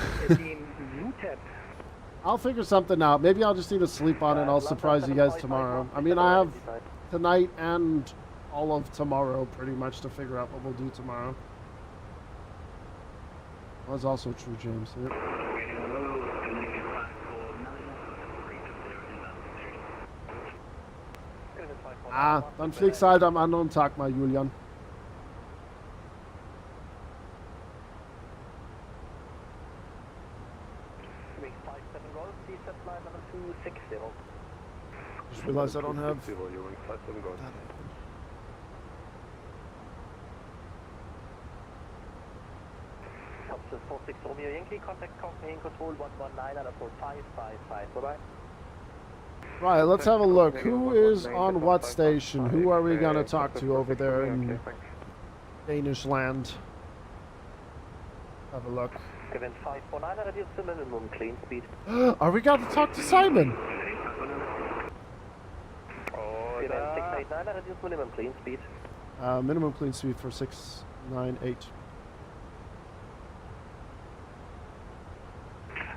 I'll figure something out. Maybe I'll just need to sleep on it and I'll surprise you guys tomorrow. I mean, I have tonight and all of tomorrow pretty much to figure out what we'll do tomorrow. That's also true, James. Yep. Dann fliegst halt am anderen Tag mal, Julian. Just realized I don't have that open. Top 46 Romeo Yankee, contact Copenhagen control 119 and approach 555. Bye-bye. Right, let's have a look. Who is on what station? Who are we going to talk to over there in Danish land? Have a look. Event 549, reduce to minimum clean speed. Are we going to talk to Simon? Event 689, reduce minimum clean speed. Minimum clean speed for 698.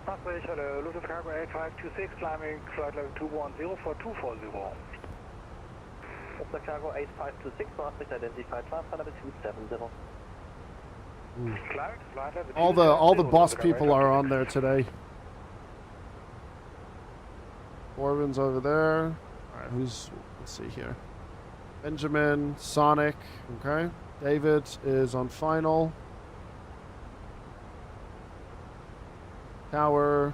Maastricht, hello, Lufthansa Cargo A320, climbing flight level 210 for 240. Lufthansa Cargo A320, Maastricht identified, climb flight level 270. Flight level All the boss people are on there today. Orvin's over there. Alright, let's see here. Benjamin, Sonic, okay. David is on final. Tower.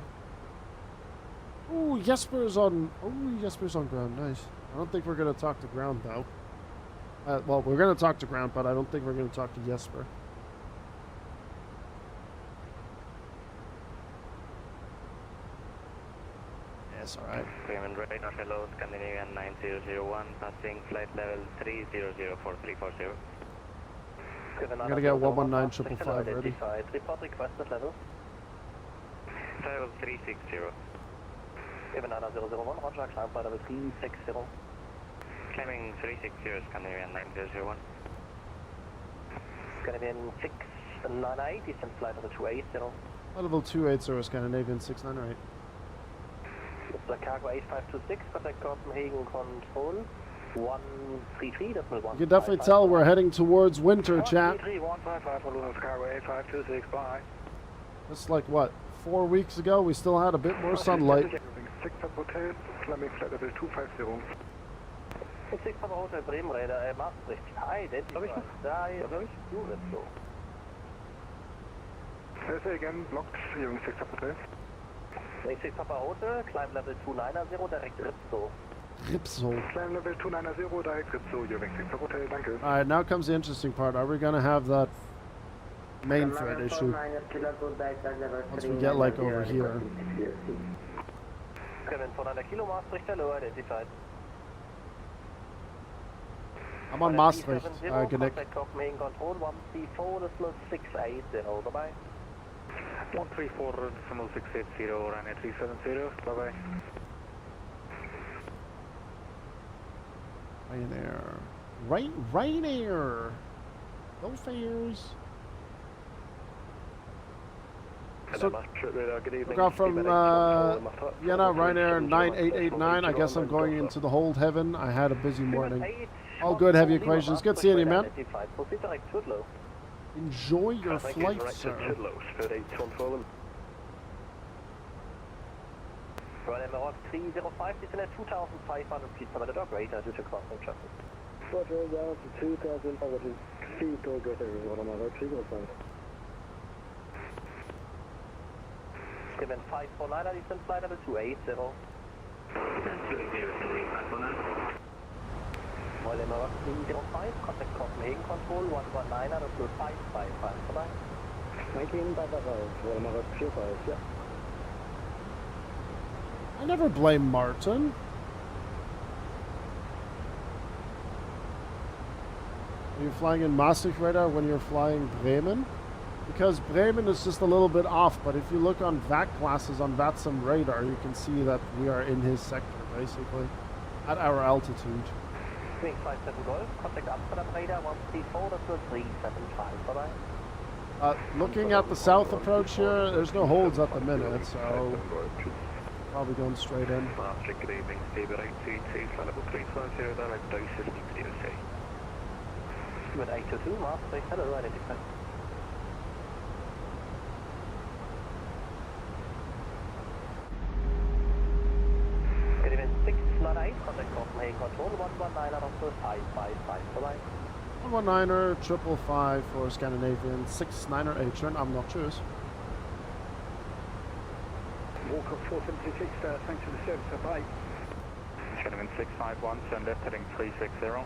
Ooh, Jesper's on ground. Nice. I don't think we're gonna talk to ground though. Well, we're gonna talk to ground, but I don't think we're gonna talk to Jesper. Yes, all right. Payment radar, hello, Scandinavian 9001, passing flight level 300 for 340. I'm gonna get 119.555 ready. Report requested level. Level 360. Even 001, roger, climb flight level 360. Climbing 360, Scandinavian 9001. Scandinavian 698, descent flight level 280. Level 280, Scandinavian 698. The cargo 8526, contact Copenhagen control 133, decimal 1. You can definitely tell we're heading towards winter, chat. 133, 155 for Lufthansa Cargo A326, bye. Just like what, 4 weeks ago, we still had a bit more sunlight. 6 Hotel, climbing flight level 250. 6 Hotel Bremen radar, Maastricht. Hi, identified. Say again, blocked, using 6 Hotel. 6 Papa Hotel, climb level 290, direct Ripso. Ripso. Climb level 290, direct Ripso, using 6 Hotel, danke. Alright, now comes the interesting part. Are we going to have that main thread issue once we get like over here? Scanning 400 kilo, Maastricht, hello, identified. I'm on Maastricht, Genick. Contact Copenhagen control 134.680, bye-bye. 134.680, runway 370, bye-bye. Ryanair. Ryanair. No fares. So, look out from Vienna, Ryanair 9889. I guess I'm going into the hold heaven. I had a busy morning. All good, heavy equations. Good seeing you, man. Enjoy your flight, sir. Ryanair Maroc 305, descend at 2,500 feet from the dock, radar due to crossing traffic. Roger, down to 2,500 feet, all good, everyone on my road, 305. Scriven 549, descend flight level 280. Ryanair Maroc 305, contact Copenhagen control 119 at altitude 555, bye-bye. 19 by the road, Ryanair Maroc 35, yeah. I never blame Martin. Are you flying in Maastricht radar when you're flying Bremen? Because Bremen is just a little bit off, but if you look on VAC classes on Vatsim radar, you can see that we are in his sector, basically, at our altitude. Wing 57 Golf, contact Amsterdam radar 134.375, bye-bye. Looking at the south approach here, there's no holds at the minute, so probably going straight in. Maastricht, good evening, stable right 22, flight level 350, direct down 15 to DOC. With 822, Maastricht, hello, identified. Good evening, 698, contact Copenhagen control 119 at altitude 555, bye-bye. 119er, 555 for Scandinavian, 698, turn, I'm not choose. Walk up 476, thanks for the service, bye. Scandinavian 651, turn left heading 360.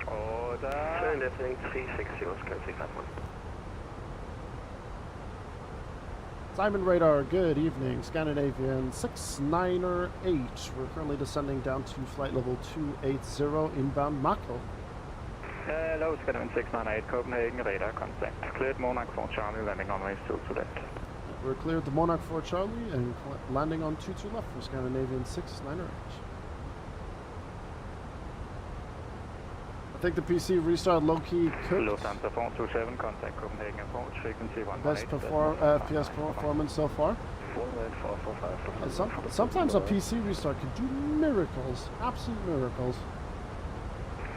Order. Turn left heading 360, Scandinavian 651. Simon radar, good evening. Scandinavian 698. We're currently descending down to flight level 280 inbound Mako. Hello, Scandinavian 698, Copenhagen, radar contact. Cleared Monarch 4 Charlie, landing on way 2 to left. We're cleared the Monarch 4 Charlie and landing on 2 to left for Scandinavian 698. I think the PC restart low-key cooked. Lufthansa 427, contact Copenhagen approach, frequency 118. Best FPS performance so far. Sometimes a PC restart can do miracles, absolute miracles.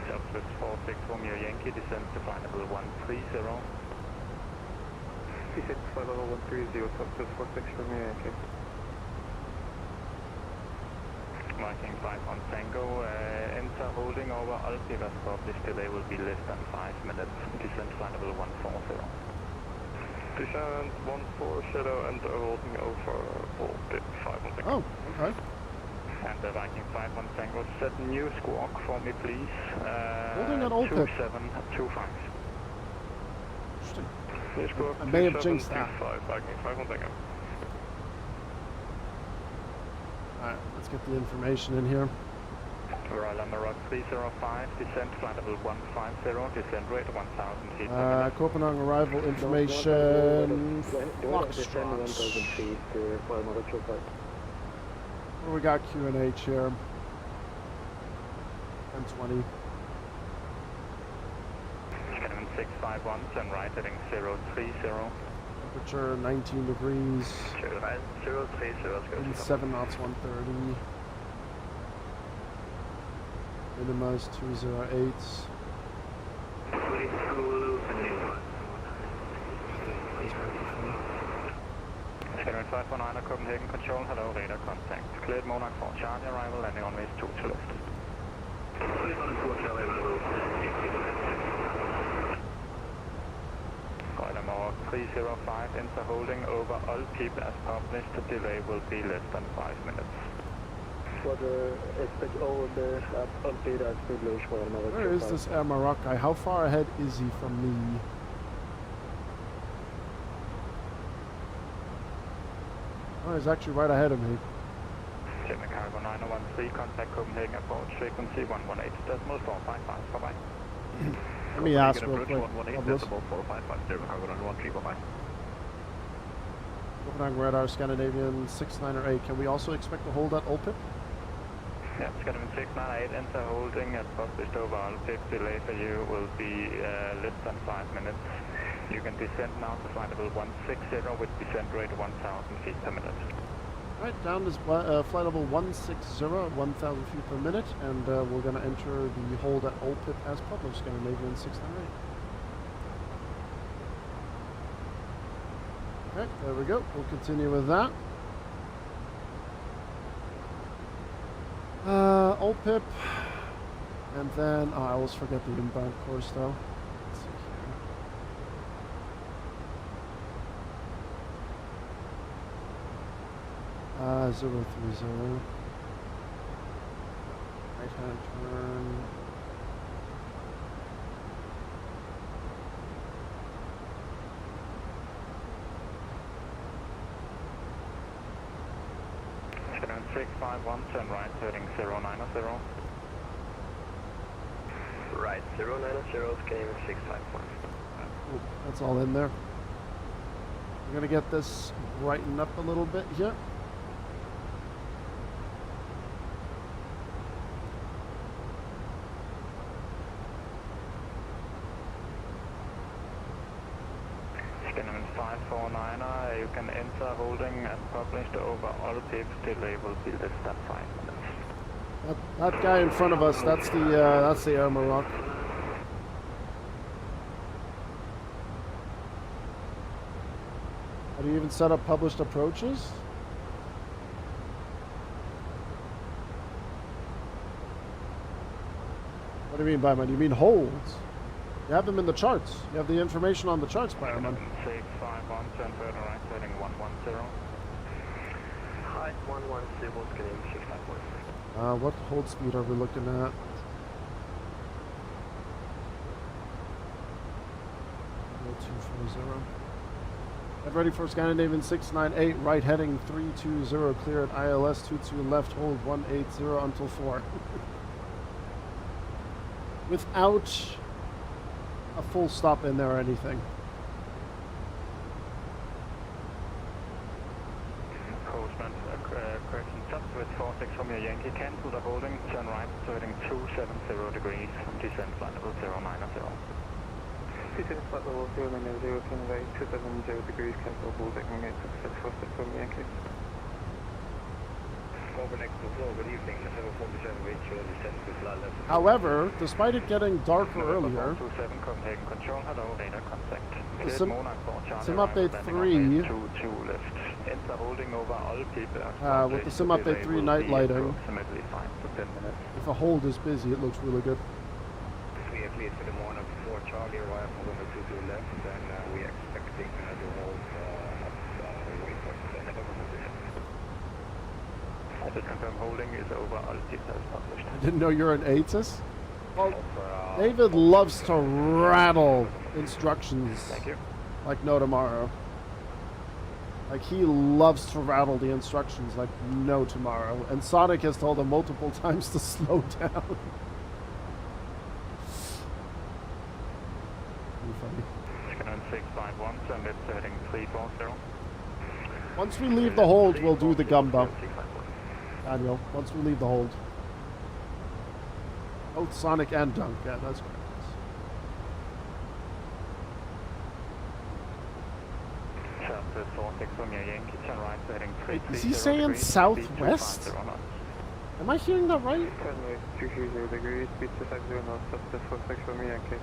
Southwest 46 Romeo Yankee, descend to flight level 130. Descend to flight level 130, Southwest 46 Romeo Yankee. Viking 51 Tango, enter holding over Alpi, this delay will be less than 5 minutes. Descend flight level 140. Descend 14 shadow, enter holding over Alpi 51 Tango. Oh, okay. And the Viking 51 Tango, set new squawk for me please. Holding at Alpi. 2725. Interesting. New squawk, I may have jinxed that. Viking 51 Tango. Alright, let's get the information in here. Royal Maroc 305, descent flight level 150, descent rate 1000 feet. Copenhagen arrival information. Foxtrot. What do we got Q&H here? 1020. Scandinavian 651, turn right heading 030. Temperature 19 degrees. 030, 87 knots 130. Minimize 208. Scandinavian 519 Copenhagen control, hello, radar contact. Cleared Monarch 4 Charlie, arrival, landing on ways 2 to left. Royal Maroc 305, enter holding over all people as published, the delay will be less than 5 minutes. Where is this Air Maroc guy? How far ahead is he from me? Oh, he's actually right ahead of me. Check the cargo 0913, contact Copenhagen approach frequency 118.455. Bye-bye. Let me ask real quick. Copenhagen radar, Scandinavian 698. Can we also expect a hold at OPIP? Yeah, Scandinavian 698, enter holding at published over LPIP. Delay for you will be less than 5 minutes. You can descend now to flight level 160 with descent rate 1,000 feet per minute. Alright, down is flight level 160 at 1,000 feet per minute, and we're going to enter the hold at OPIP as published, Scandinavian 698. Okay, there we go. We'll continue with that. OPIP, and then I always forget the inbound course though. Let's see here. 030. Right hand turn. Scandinavian 651, turn right, heading 090. Right, 090, Scandinavian 651. Oh, that's all in there. We're gonna get this brightened up a little bit here. Scandinavian 549, you can enter holding as published over all PIP. Delay will be less than 5 minutes. That guy in front of us, that's the Air Maroc. Have you even set up published approaches? What do you mean, Byman? You mean holds? You have them in the charts. You have the information on the charts, Byman. 651, turn further right, heading 110. Height 110, Scandinavian 651. What hold speed are we looking at? Get ready for Scandinavian 698, right heading 320, clear at ILS 22 left, hold 180 until 4. Without a full stop in there or anything. Postman, correction, touch with 46 from your Yankee, cancel the holding, turn right, heading 270 degrees, descend flight level 090. Descend flight level 090, convey 270 degrees, cancel holding, runway 46 from Yankee. Over next to floor, good evening, 747 reach, descend to flight level. However, despite it getting darker earlier, 27 Copenhagen control, hello, radar contact. the sim update 3 Enter holding over all people. with the sim update 3 night lighting, Approximately 5 to 10 minutes. if a hold is busy, it looks really good. We are cleared for the morning 4 Charlie, arrive on November 22 left, and we are expecting the hold waypoint. I just confirm holding is over, all people as published. I didn't know you're an ATIS. Well, David loves to rattle instructions Thank you. like no tomorrow. Like, he loves to rattle the instructions like no tomorrow. And Sonic has told him multiple times to slow down. Funny. Scandinavian 651, turn left, heading 340. Once we leave the hold, we'll do the gumbo. Daniel, once we leave the hold. Both Sonic and Dunk, yeah, that's correct. Wait, is he saying southwest? Am I hearing that right? Runway 230 degrees, speed to 50 knots, up to 46 from Yankee.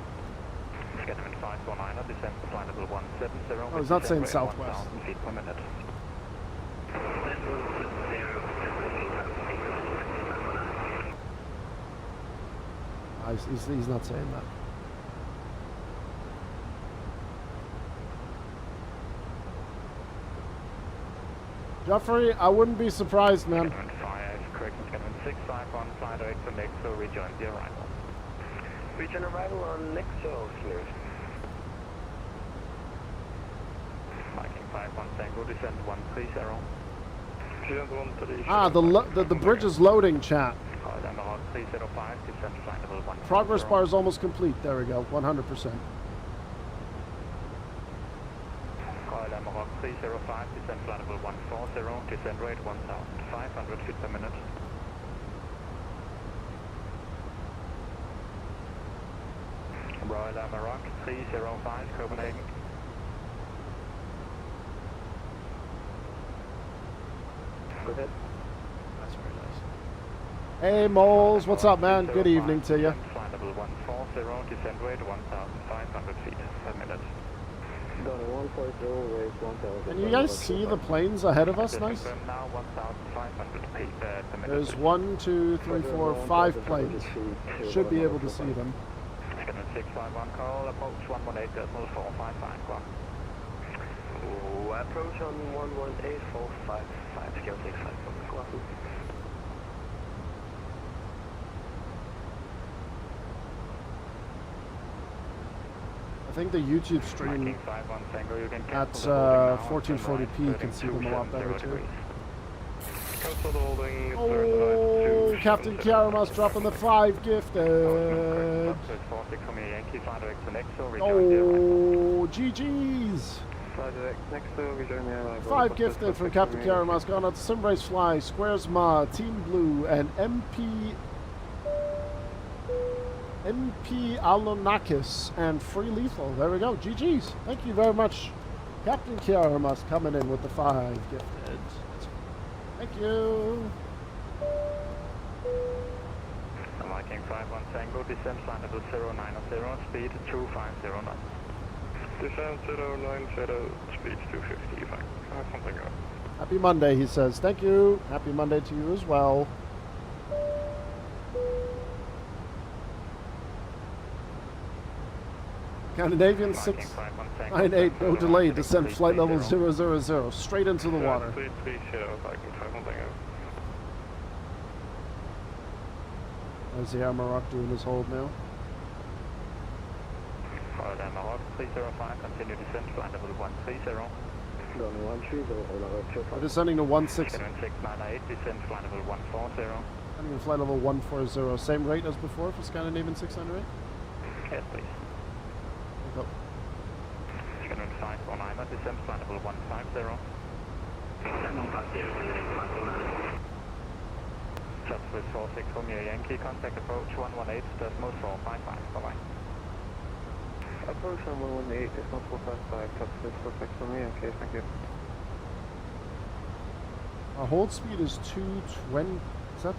Scandinavian 549, descend to flight level 170. Oh, he's not saying southwest. 1,000 feet per minute. He's not saying that. Jeffrey, I wouldn't be surprised, man. Scandinavian 5, correct, Scandinavian 651, flight direct to Nexo, rejoin the arrival. Reach arrival on Nexo, cleared. Viking 51 Tango, descend 130. Ah, the bridge is loading, chat. Rock 305, descend flight level 140. Progress bar is almost complete. There we go, 100%. Rock 305, descend flight level 140, descent rate 1,500 feet per minute. Royal Rock 305, Copenhagen. Go ahead. That's very nice. Hey, Moles, what's up, man? Good evening to you. Flight level 140, descent rate 1,500 feet per minute. Donny 140, raise 1,000. Can you guys see the planes ahead of us? Nice. Now 1,500 feet per minute. There's 1, 2, 3, 4, 5 planes. Should be able to see them. Scanner 651 call, approach 118.455. Approach on 118.455, scale 65. Go up. I think the YouTube stream at 1440p can see them a lot better too. Oh, Captain Kiaramas dropping the 5 gifted. Oh, GG's. 5 gifted from Captain Kiaramas. Going out to Simrace Fly, Squares Ma, Team Blue, and MP Alonakis and Free Lethal. There we go. GG's. Thank you very much. Captain Kiaramas coming in with the 5 gifted. Thank you. Viking 51 Tango, descent flight level 090, speed 250 knots. Descent 090, speed 250, fine. Something up. Happy Monday, he says. Thank you. Happy Monday to you as well. Scandinavian 698, no delay, descent flight level 000, straight into the water. There's the Amarok doing his hold now. Amarok 305, continue descent flight level 130. We're descending to 16. 698, descent flight level 140. Descending to flight level 140, same rate as before for Scandinavian 698? Yes, please. Go. Scanner 549, descent flight level 150. Just with 46 from your Yankee, contact approach 118.455, bye-bye. Approach on 118.455, touch with 46 from your Yankee, thank you. Our hold speed is 220, is that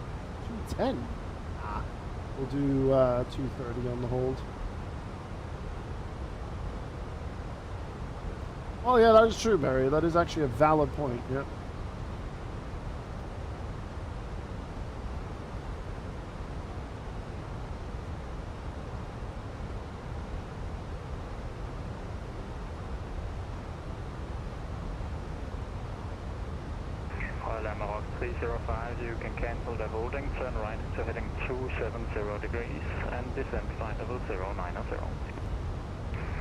210? Ah, we'll do 230 on the hold. Oh yeah, that is true, Barry. That is actually a valid point, yeah. Amarok 305, you can cancel the holding, turn right to heading 270 degrees, and descend flight level 090.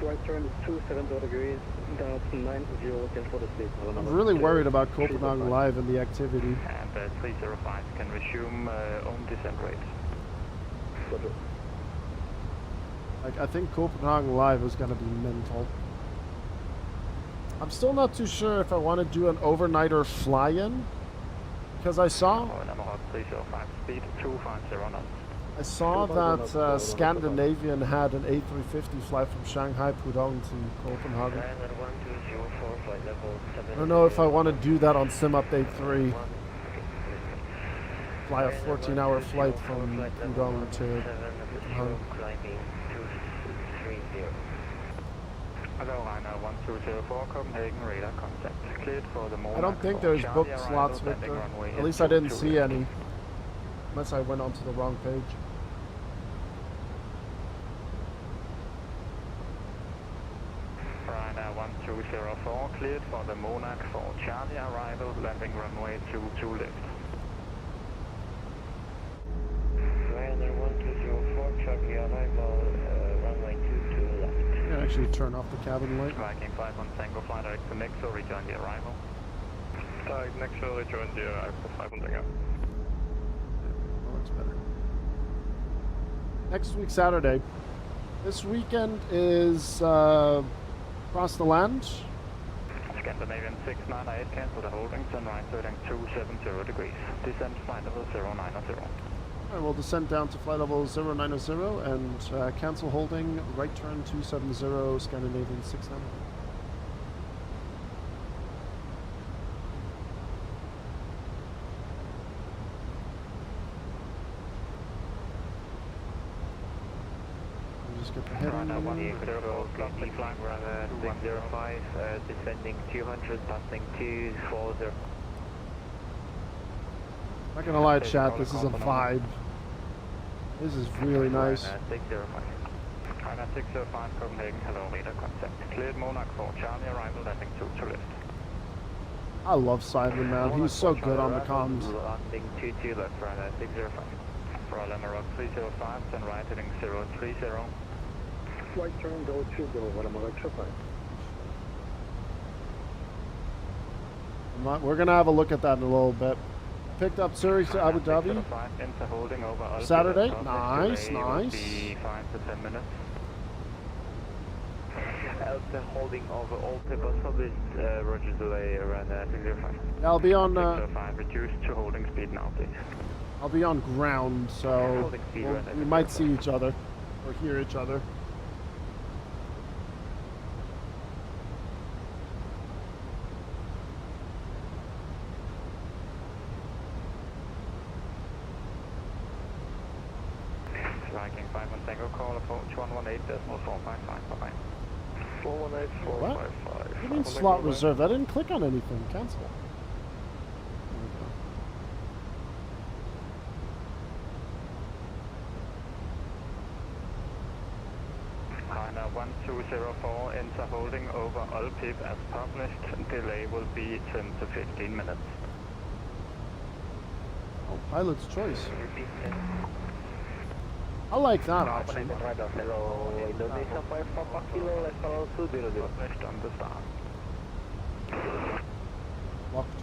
Right turn is 270 degrees, down to 90, cancel the speed. I'm really worried about Copenhagen Live and the activity. And 305 can resume own descent rate. Like, I think Copenhagen Live is going to be mental. I'm still not too sure if I want to do an overnighter fly-in, because I saw that Scandinavian had an A320 fly from Shanghai Pudong to Copenhagen. I don't know if I want to do that on Sim Update 3. Fly a 14-hour flight from Pudong to Copenhagen. Copenhagen, contact. Cleared for the I don't think there's booked slots, Victor. At least I didn't see any. Unless I went onto the wrong page. Ryanair 1204, cleared for the Monarch for Charlie arrival, landing runway 22 left. Ryanair 1204, Charlie arrival, runway 22 left. I can actually turn off the cabin light. Viking 51 Tango, fly direct to Nexo, rejoin the arrival. Next shortly join the Airbus 500 out. That looks better. Next week, Saturday. This weekend is across the land. Scandinavian 698, cancel the holdings and right turning 270 degrees. Descend flight level 090. Alright, we'll descend down to flight level 090 and cancel holding, right turn 270, Scandinavian 698. Just get the heading. Descending 200, passing 240. Not gonna lie, chat, this is a vibe. This is really nice. 605. 605 Copenhagen, hello, radar contact. Cleared Monarch for Charlie, arrival landing 2 to lift. I love Simon, man. He's so good on the comms. Landing 22 left, radar 605. For Alamara 305, turn right heading 030. Right turn 020, Alamara 25. We're gonna have a look at that in a little bit. Picked up Zurich to Abu Dhabi. Saturday. Nice, nice. 5 to 10 minutes. Elsa holding over all people service, Roger delay around 605. I'll be on. 605, reduce to holding speed now, please. I'll be on ground, so we might see each other or hear each other. Viking 51 Tango, call approach 118.455, bye-bye. 418.455. What do you mean slot reserved? I didn't click on anything. Cancel. China 1204, enter holding over LPIP as published. Delay will be 10 to 15 minutes. Oh, pilot's choice. I like that option. Indonesia 5 Papa Kilo, level 200. Published on the start. Locked.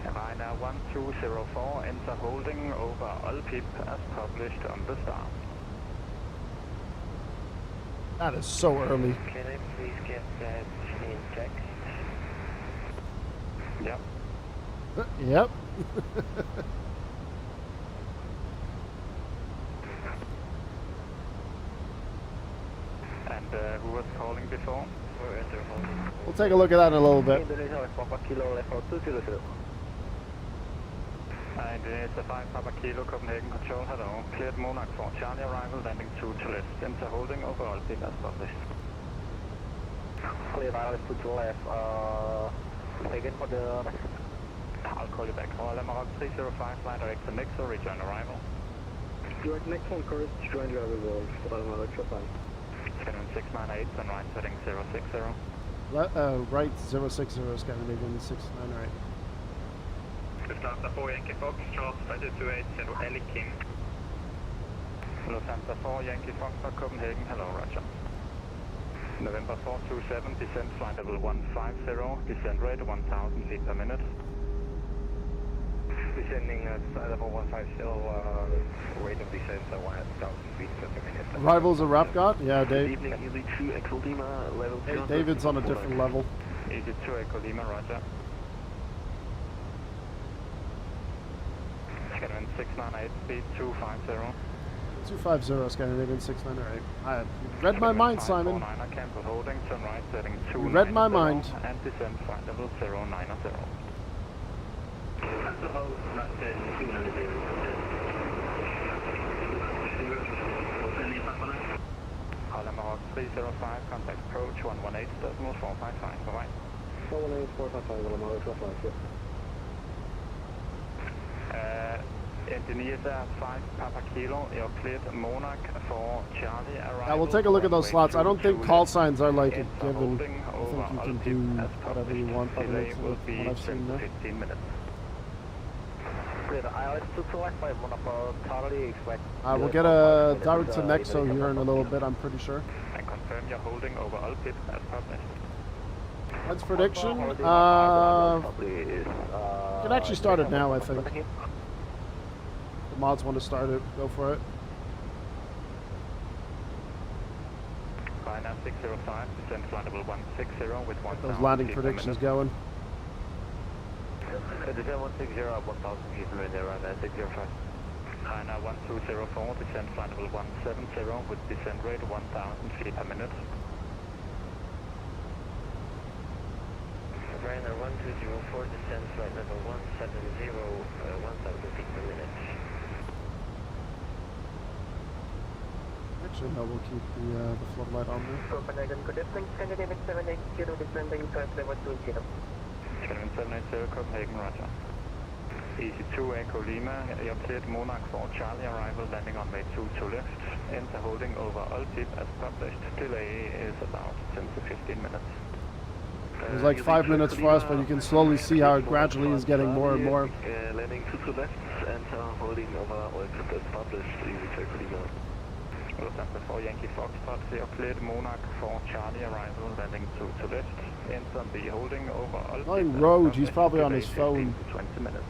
China 1204, enter holding over LPIP as published on the start. That is so early. Can I please get that in text? Yep. Yep. And who was calling before? We'll take a look at that in a little bit. Indonesia 5 Kilo, level 200. Indonesia 5 Papa Kilo, Copenhagen Control, hello. Cleared Monarch for Charlie, arrival, landing 2 to left. Enter holding over all as published. Cleared island 2 to left. Again for the rest. I'll call you back. Alamara 305, fly direct to Nexo, return arrival. Direct next one, course, join driver roll, Alamara 35. 698, and right heading 060. Right 060, Scandinavian 698. Lufthansa 4 Yankee Fox, Charles 528, Ellie King. Lufthansa 4 Yankee Fox, Copenhagen, hello, Roger. November 427, descent flight level 150, descent rate 1000 feet per minute. Descending at level 150, rate of descent at 1000 feet per minute. Arrivals at Rapgod? Yeah, Dave. Evening, Easy 2 Echo Lima, level 2. Hey, David's on a different level. Easy 2 Echo Lima, Roger. Scandinavian 698, speed 250. 250, Scandinavian 698. I read my mind, Simon. Cancel holding, turn right, setting 2. You read my mind. And descend flight level 090. Alamara 305, contact approach 118.455, bye-bye. 418.455, Alamara 25, Indonesia 5 Papa Kilo, you're cleared Monarch for Charlie, arrival. Yeah, we'll take a look at those slots. I don't think call signs are like a Enter given. holding I over think you can do as whatever you want. But Delay it's will be what I've 10 seen to there. 15 minutes. Clear ILS 225, Monaco, Charlie, expect. We'll get a direct to Nexo here in a little bit, I'm pretty sure. And confirm you're holding over LPIP as published. That's prediction. You can actually start it now, I think. The mods want to start it. Go for it. China 605, descent flight level 160 with 1,000 Those landing predictions going. Descent 160 at 1,000 feet from there, around 605. China 1204, descent flight level 170 with descent rate 1,000 feet per minute. Ryanair 1204, descent flight level 170, 1,000 feet per minute. Actually, no, we'll keep the floodlight on there. Copenhagen, good evening, Scandinavian 780, descending flight level 20. Scandinavian 780, Copenhagen, roger. EC2 Echo Lima, your cleared Monarch 4 Charlie arrival landing on way 2 to left. Enter holding over Altip as published. Delay is about 10 to 15 minminutes. It was like 5 minutes for us, but you can slowly see how it gradually is getting more and more. Landing 2 to left, enter holding over Altip as published. EC2 Echo Lima. Los Angeles 4 Yankee Foxtrot, your cleared Monarch 4 Charlie arrival landing 2 to left. Enter the holding over Altip. Line road, he's probably on his phone. 20 minutes.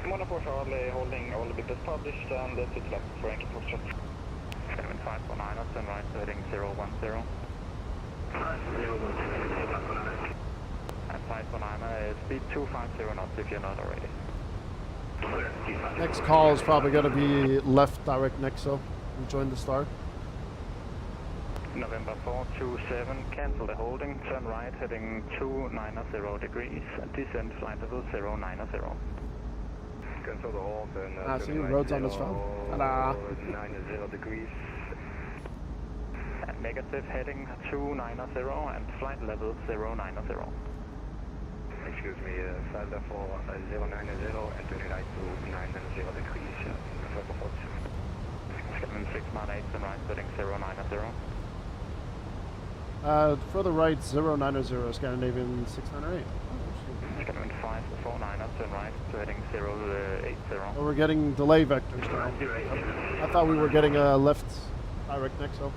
Monarch 4 Charlie holding all the bit as published and to the left for Yankee Foxtrot. 7549, turn right to heading 010. And 549, speed 250 knots if you're not already. Next call is probably going to be left direct Nexo. Join the start. November 427, cancel the holding, turn right heading 290 degrees, descend flight level 090. Cancel the hold and see, road's on his phone. Ta-da. 90 degrees. And negative heading 290 and flight level 090. Excuse me, flight level 090 and turn right to 90 degrees. November 427. Scanning 698, turn right heading 090. Further right 090, Scandinavian 698. Scanning 549, turn right to heading 080. Oh, we're getting delay vectors now. I thought we were getting a left direct Nexo.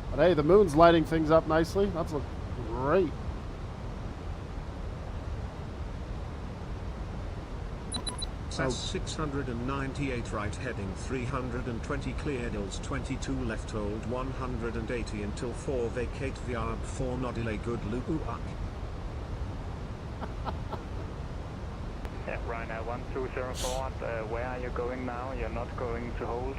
But hey, the moon's lighting things up nicely. That's looking great. SAS 698 right heading 320 cleared Hills 22 left hold 180 until 4 vacate the ARB 4 no delay good luck. Yeah, right now 1204, where are you going now? You're not going to hold?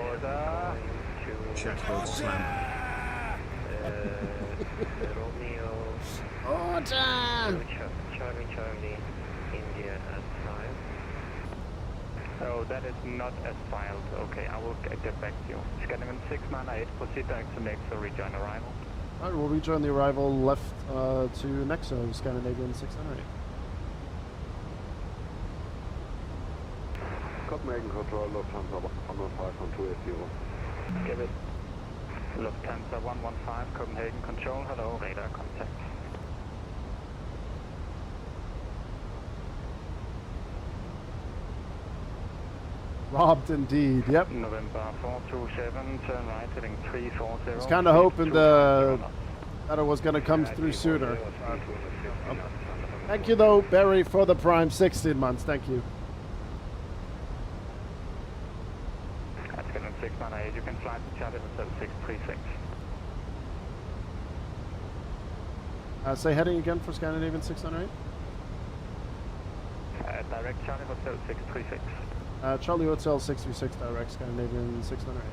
Order. Chat hold slam. Romeo. Order! Charlie, India at 5. Oh, that is not as filed. Okay, I will get back to you. Scandinavian 698, proceed direct to Nexo, rejoin arrival. Alright, we'll rejoin the arrival left to Nexo, Scandinavian 698. Copenhagen control, Lufthansa 115 on 280. Give it. Lufthansa 115, Copenhagen control, hello, radar contact. Robbed indeed, yep. November 427, turn right, heading 340. I was kind of hoping that it was going to come through sooner. Thank you though, Barry, for the prime 16 months. Thank you. That's going to 698, you can fly to Charlie with 7636. Say heading again for Scandinavian 698. Direct Charlie Hotel 636. Charlie Hotel 636 direct Scandinavian 698.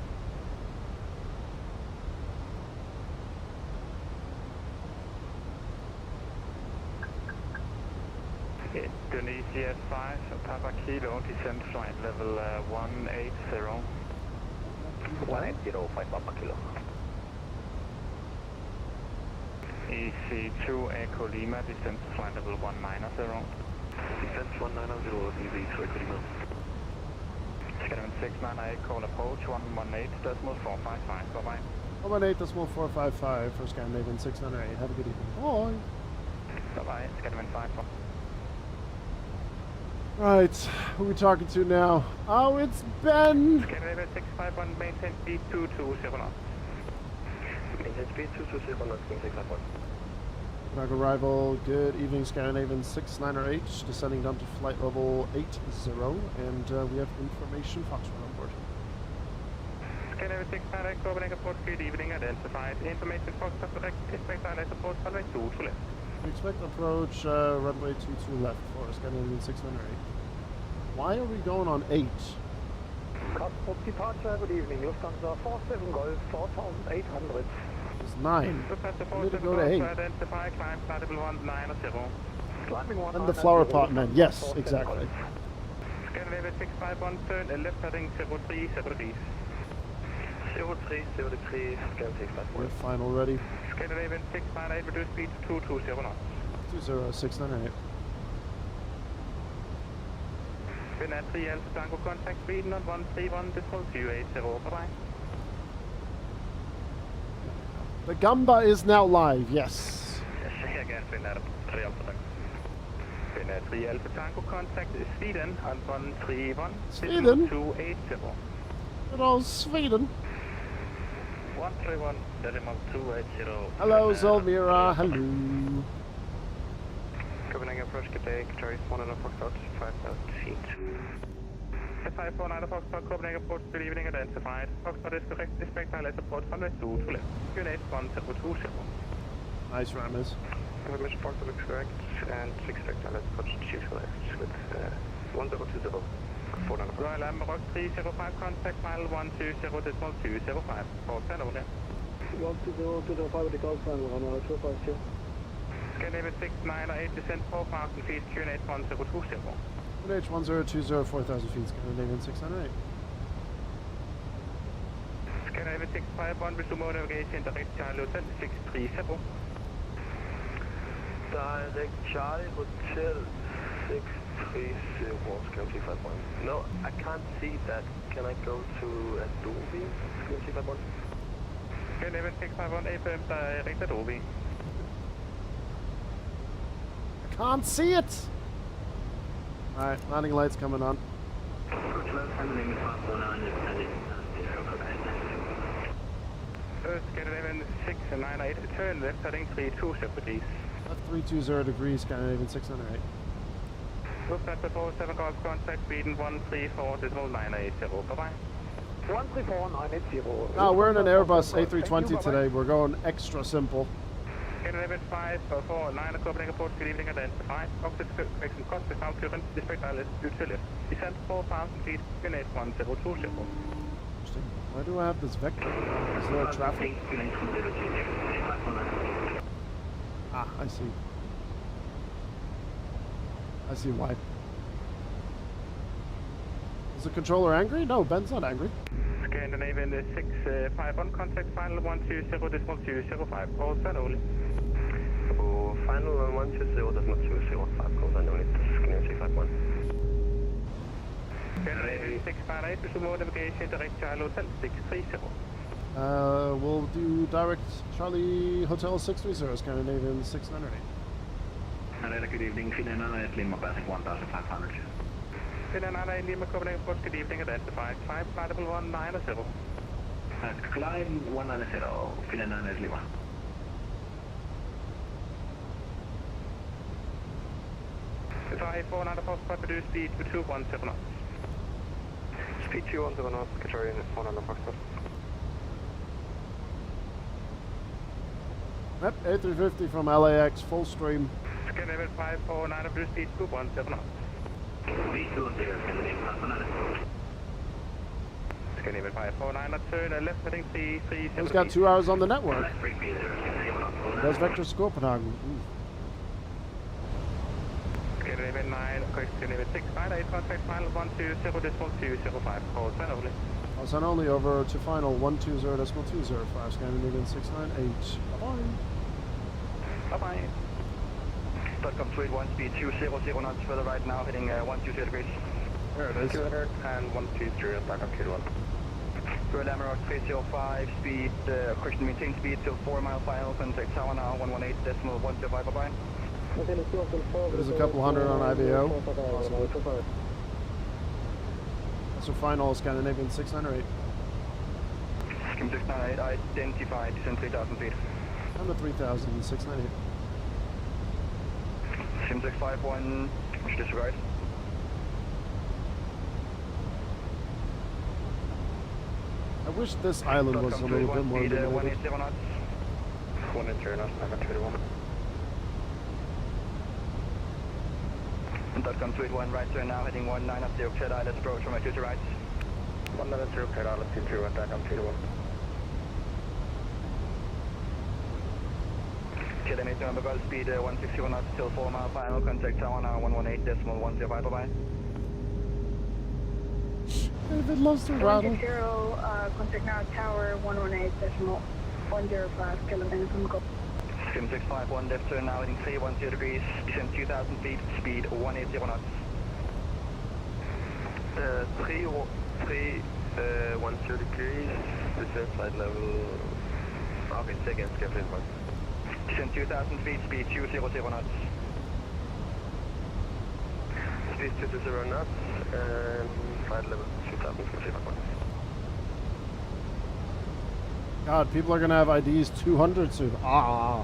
Indonesia 5, Papa Kilo, descent flight level 180. 180, 5 Papa Kilo. EC2 Echo Lima, descent flight level 190. Descent 190, EC2 Echo Lima. Scandinavian 698, call approach 118.455, bye-bye. 118.455 for Scandinavian 698. Have a good evening. Bye. Bye-bye, Scandinavian 5. Right, who are we talking to now? Oh, it's Ben! Scandinavian 651, maintain speed 220 knots. Maintain speed 220 knots, King 651. Back arrival, good evening, Scandinavian 69RH, descending down to flight level 80, and we have information, Foxtrot on board. Scandinavian 698, Copenhagen Port, good evening, identified. Information Foxtrot direct, expect runway support, runway 2 to left. We expect approach runway 22 left for Scandinavian 698. Why are we going on 8? Cockpit departure, good evening. Lufthansa 47 Golf 4800. It's 9. We need to go to 8. Identify, climb flight level 190. Climbing And the flower pot man, yes, exactly. Scandinavian 651, turn left heading 0303. 0303, Scandinavian 651. We're final ready. Scandinavian 698, reduce speed to 220 knots. 20698. Finnair 3 Alpha Tango, contact Sweden on 131.280, bye-bye. The Gamba is now live, yes. Yes, again, Finnair 3 Alpha Tango. Finnair 3 Alpha Tango, contact Sweden on 131.280. Good old Sweden. 131.280. Hello, Zolmira, hello. Copenhagen approach, good day, Charlie 1 and a Foxtrot, 5,000 feet. 549 Foxtrot, Copenhagen approach, good evening, identified. Foxtrot is correct, expect ILS approach, runway 2 to left. Unit 1020. Nice, Ramis. Information Foxtrot looks correct, and expect ILS approach 2 to left with 1020. Royal Amarok 305, contact mile 120.205. Port and over. 120.205 with the Golf final, runway 252. Scandinavian 698, descent 4,000 feet, QNH 1020. QNH 1020, 4,000 feet, Scandinavian 698. Scandinavian 651, resume navigation, direct Charlie Hotel 630. Direct Charlie Hotel 630, Scandinavian 651. No, I can't see that. Can I go to Adobe, Scandinavian 651? Scandinavian 651, affirm direct Adobe. Can't see it! Alright, landing lights coming on. Scandinavian 698, turn left heading 320 degrees. Left 320 degrees, Scandinavian 698. Lufthansa 47 Golf, contact Sweden 134.980, bye-bye. 134.980. No, we're in an Airbus A320 today. We're going extra simple. Scandinavian 549 Copenhagen Port, good evening, identified. Oxford correction cost is now current, district ILS due to left. Descent 4,000 feet, unit 1020. Interesting. Why do I have this vector? Is there traffic? Ah, I see. I see why. Is the controller angry? No, Ben's not angry. Scandinavian 651, contact final 120.205, calls and only. So final on 120.205, calls and only. Scandinavian 651. Scandinavian 658, resume navigation, direct Charlie Hotel 630. We'll do direct Charlie Hotel 630, Scandinavian 698. Good evening, Finnair Lima, passing 1,500. Finnair Lima, Copenhagen Port, good evening, identified. Climb flight level 190. Climb 190, Finnair Lima. Fly 490 Foxtrot, reduce speed to 210 knots. Speed 210 knots, Katarina 190 Foxtrot. Yep, A350 from LAX, full stream. Scandinavian 549, reduce speed to 210 knots. Scandinavian 549, turn left heading 337. He's got 2 hours on the network. There's Vector Copenhagen. Scandinavian 9, Scandinavian 658, contact final 120.205, calls and only. Calls and only over to final 120.205, Scandinavian 698. Bye-bye. Bye-bye. Welcome to 81, speed 200 knots further right now, heading 120 degrees. There it is. 200 and 120, back up Q1. Royal Amarok 305, speed, question maintain speed till 4 mile final, contact tower now, 118.105, bye-bye. There's a couple hundred on IBO. Possibly. That's your final Scandinavian 698. Skim 698, identified, descend 3,000 feet. I'm at 3,000, 698. Skim 651, disregard. I wish this island was a little bit more speed, illuminated. 180 knots. 180 knots, 921. Dotcom 281, right turn now, heading 190, cleared island approach from my 2 to right. 190, cleared island 221, Dotcom 281. Kilometer number Gulf speed 161 knots till 4 mile final, contact tower now 118.105, bye-bye. David loves to rattle. 160, contact now tower 118.105 kilometers from Gulf. Skim 651, left turn now heading 310 degrees, descend 2,000 feet, speed 180 knots. 310 degrees, descend flight level, okay, second, schedule one. Descend 2,000 feet, speed 200 knots. Speed 220 knots, and flight level 2,000 feet. God, people are gonna have IDs 200 soon. Ah.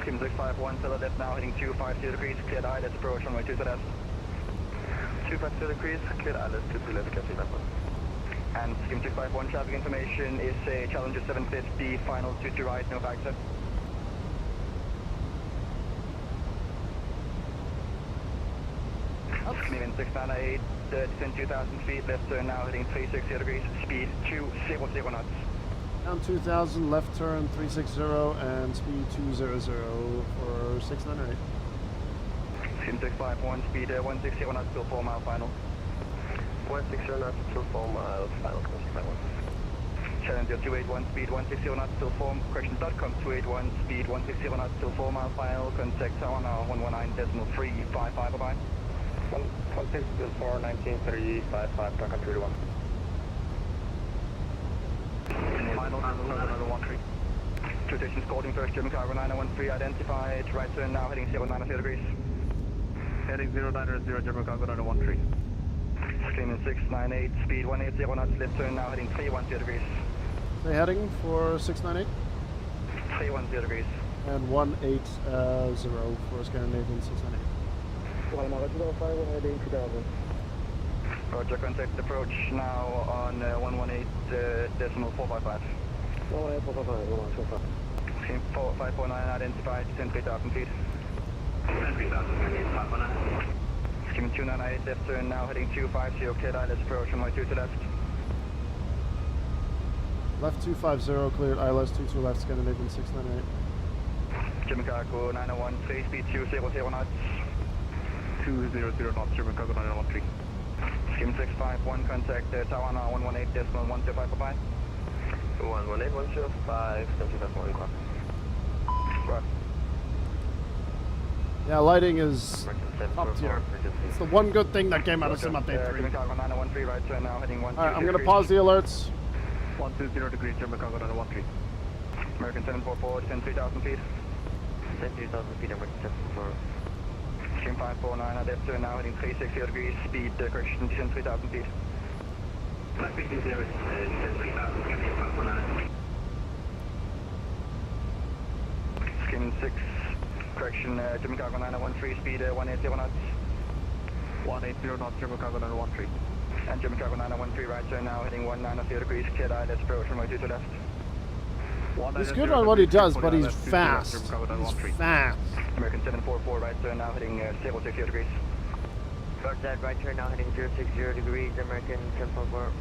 Skim 651, to the left now, heading 250 degrees, cleared island approach runway 2 to left. 250 degrees, cleared island 2 to left, catching that one. And Skim 651, traffic information is a Challenger 750, final 2 to right, no factor. Scandinavian 698, descend 2,000 feet, left turn now, heading 360 degrees, speed 200 knots. Down 2,000, left turn 360, and speed 200 for 698. Skim 651, speed 160 knots till 4 mile final. 160 knots till 4 miles, final, Challenger 281, speed 160 knots till 4, correction, Dotcom 281, speed 160 knots till 4 mile final, contact tower now 119.355, bye-bye. 164, 19.355, Dotcom 281. Final, another 13. Two stations calling first, German cargo 9013 identified, right turn now heading 090 degrees. Heading 090, German cargo 9013. Screaming 698, speed 180 knots, left turn now heading 310 degrees. Say heading for 698? 310 degrees. And 180 for Scandinavian 698. Heading 2000. Roger, contact approach now on 118.455. 118.455, Scheme 549 identified, descend 3,000 feet. 3,000 Scheme 298, left turn now heading 250, cleared island approach on my 2 to left. Left 250, cleared ILS 2 to left, Scandinavian 698. German cargo 9013, speed 200 knots. 200 knots, German cargo 9013. Skim 651, contact tower now 118.105, bye-bye. 118.105, 75.1. Right. Yeah, lighting is up tier. It's the one good thing that came out of Sim Update 3. German cargo 9013, right turn now heading 120. Alright, I'm gonna pause the alerts. 120 degrees, German cargo 9013. American 744, descend 3,000 feet. Descend 3,000 feet, American 744. Skim 549, left turn now heading 360 degrees, speed correction, descend 3,000 feet. Left 50 descend 3,000 feet, 549. Skim 6, correction, German cargo 9013, speed 180 knots. 180 knots, German cargo 9013. And German cargo 9013, right turn now heading 190 degrees, cleared island approach from my 2 to left. He's good on what he does, but he's fast. He's fast. American 744, right turn now heading 060 degrees. Start that right turn now heading 060 degrees, American 744.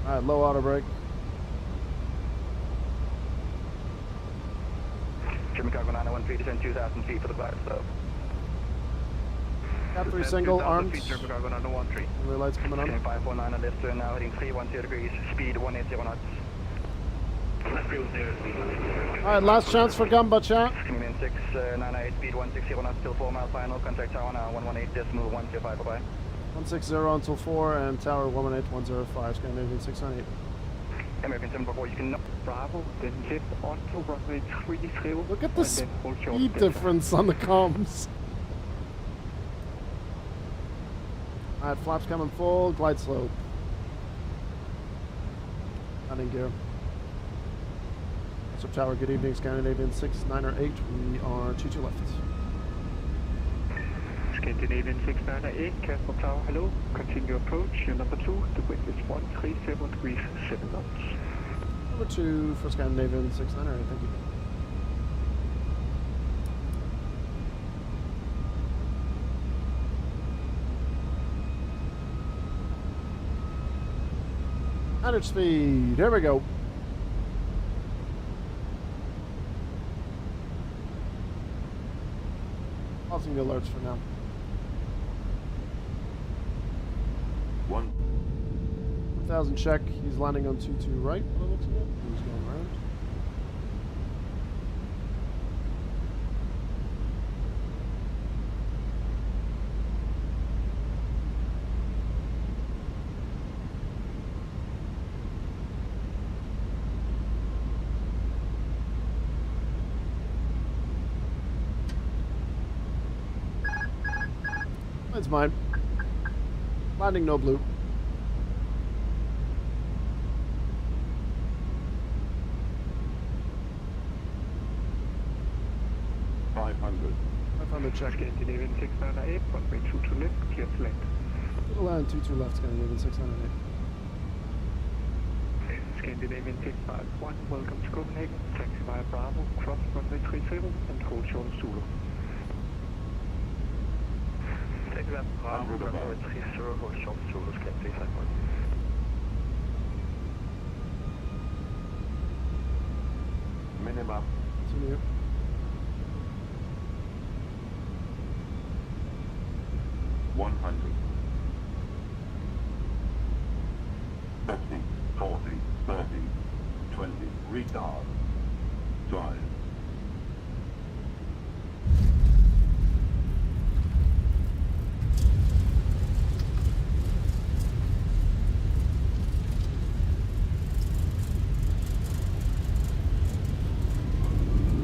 Alright, low auto brake. German cargo 9013, descend 2,000 feet for the glide slope. Cat 3 single, armed. German cargo 9013. Rear lights coming on. 549 on left turn now heading 310 degrees, speed 180 knots. Alright, last chance for Gumba, chat. Scandinavian 698, speed 160 knots till 4 mile final, contact tower now 118.105, bye bye. 160 until 4 and tower 118.105, Scandinavian 698. American 744, you can knock Bravo, then left onto runway 30. Look at the and then hold short speed Delta. difference on the comms. Alright, flaps coming full, glide slope. Landing gear. What's up, tower? Good evening, Scandinavian 698. We are 22 left. Scandinavian 698, Casper Tower, hello. Continue approach, you're number 2. The wind is 137 degrees, 7 knots. Number 2 for Scandinavian 698, thank you. Manage speed, here we go. Pausing the alerts for now. 1,000 check. He's landing on 22 right, by the looks of it. He's going around. That's mine. Landing no blue. Check. Scandinavian 698, runway 22 left, clear to land. Little land 22 left, Scandinavian 698. Scandinavian 651, welcome to Copenhagen. Taxi via Bravo, cross runway 30 and hold short of Zulu. Taxi via Bravo, runway 30, hold short of Zulu, Scan 351. Minimum. Continue. Retard. Drive.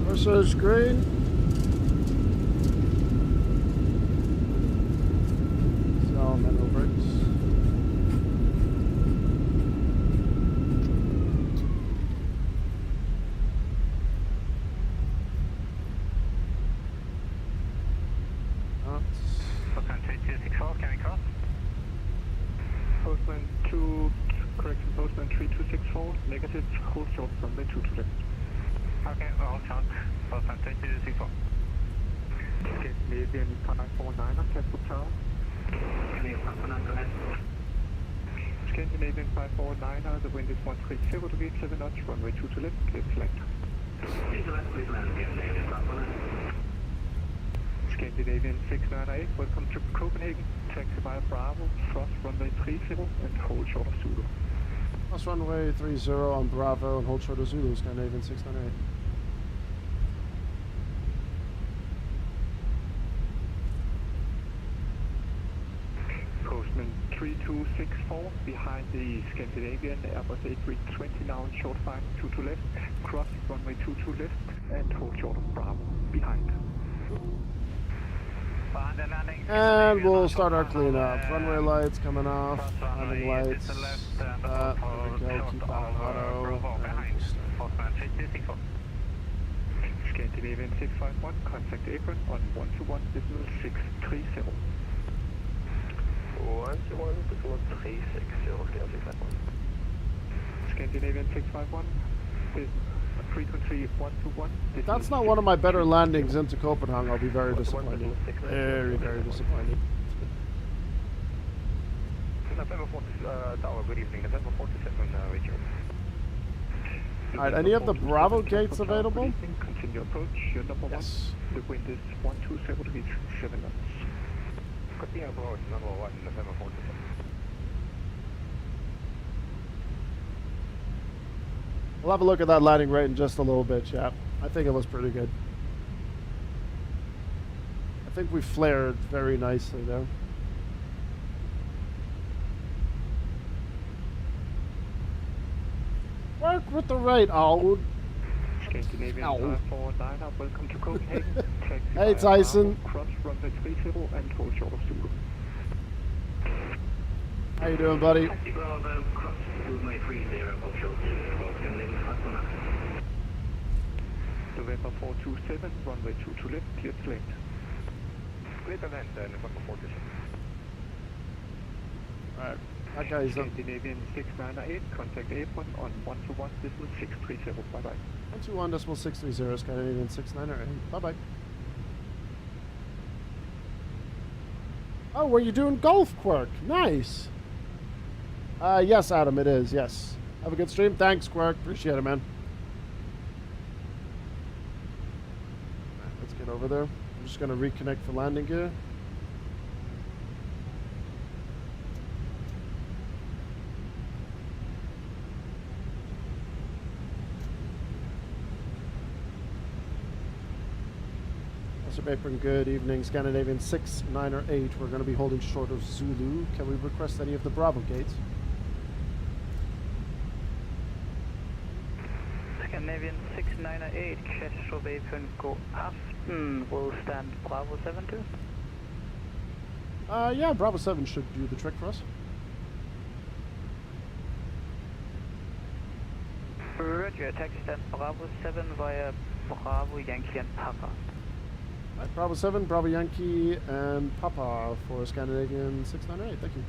Versus green. So, manual brakes. Postman 2, correction, Postman 3264, negative, hold short runway 22 left. Okay, hold short, Postman 3264. Scandinavian 549 on Casper Tower. Scandinavian 549, the wind is 130 degrees, 7 knots, runway 22 left, clear to land. Scandinavian 698, welcome to Copenhagen. Taxi via Bravo, cross runway 30 and hold short of Zulu. Cross runway 30 on Bravo and hold short of Zulu, Scandinavian 698. Postman 3264, behind the Scandinavian Airbus A320, now in short fine, 22 left, cross runway 22 left and hold short of Bravo, behind. And we'll start our cleanup. Runway lights coming off, landing lights. There we go, keep on auto. Scandinavian 651, contact apron on 121.630. 121.360, Scandinavian 651, frequency 121. That's not one of my better landings into Copenhagen. I'll be very disappointed. Very, very disappointed. November 40, Tower, good evening. November 47, Richard. Alright, any of the Bravo gates available? Continue approach, you're number 1. The wind is 127 degrees, 7 knots. Continue approach, number 1, November 47. We'll have a look at that landing rate in just a little bit, chap. I think it was pretty good. I think we flared very nicely there. Quirk with the right out. Scandinavian Ow. 549, welcome to Copenhagen. Taxi Hey, via Tyson. Bravo, cross runway 30 and hold short of Zulu. How you doing, buddy? Taxi Bravo, cross runway 30, hold short, Scandinavian 549. November 427, runway 22 left, clear to left. Clear to land, November 427. Alright. That guy's up. Scandinavian 698, contact Apron on 121.630, bye-bye. 121.630, Scandinavian 698. Bye-bye. Oh, were you doing golf, Quirk? Nice. Yes, Adam, it is, yes. Have a good stream. Thanks, Quirk. Appreciate it, man. Alright, let's get over there. I'm just going to reconnect for landing gear. Apron, good evening. Scandinavian 6, 9, or 8. We're going to be holding short of Zulu. Can we request any of the Bravo gates? Scandinavian 6, 9, or 8. Kastrup Apron, go aften. Will stand Bravo 72. Yeah, Bravo 7 should do the trick for us. Roger, taxi stand Bravo 7 via Bravo Yankee and Papa. Right, Bravo 7, Bravo Yankee, and Papa for Scandinavian 698. Thank you.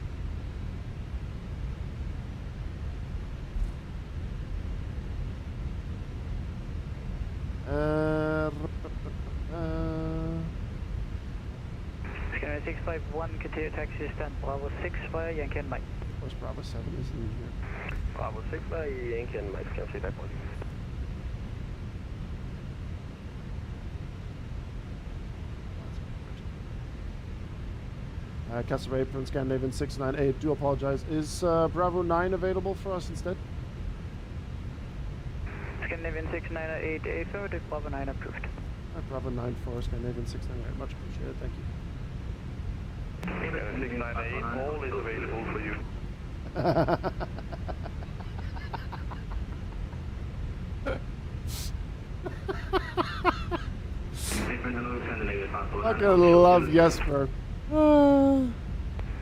Scandinavian 651, continue taxi stand Bravo 6 via Yankee and Mike. Of course, Bravo 7 is in here. Bravo 6 via Yankee and Mike, can see that one. Castle Apron, Scandinavian 698. Do apologize. Is Bravo 9 available for us instead? Scandinavian 698, affirmative, Bravo 9 approved. Bravo 9 for Scandinavian 698. Much appreciated. Thank you. 698, all is available for you. I gotta love Jesper.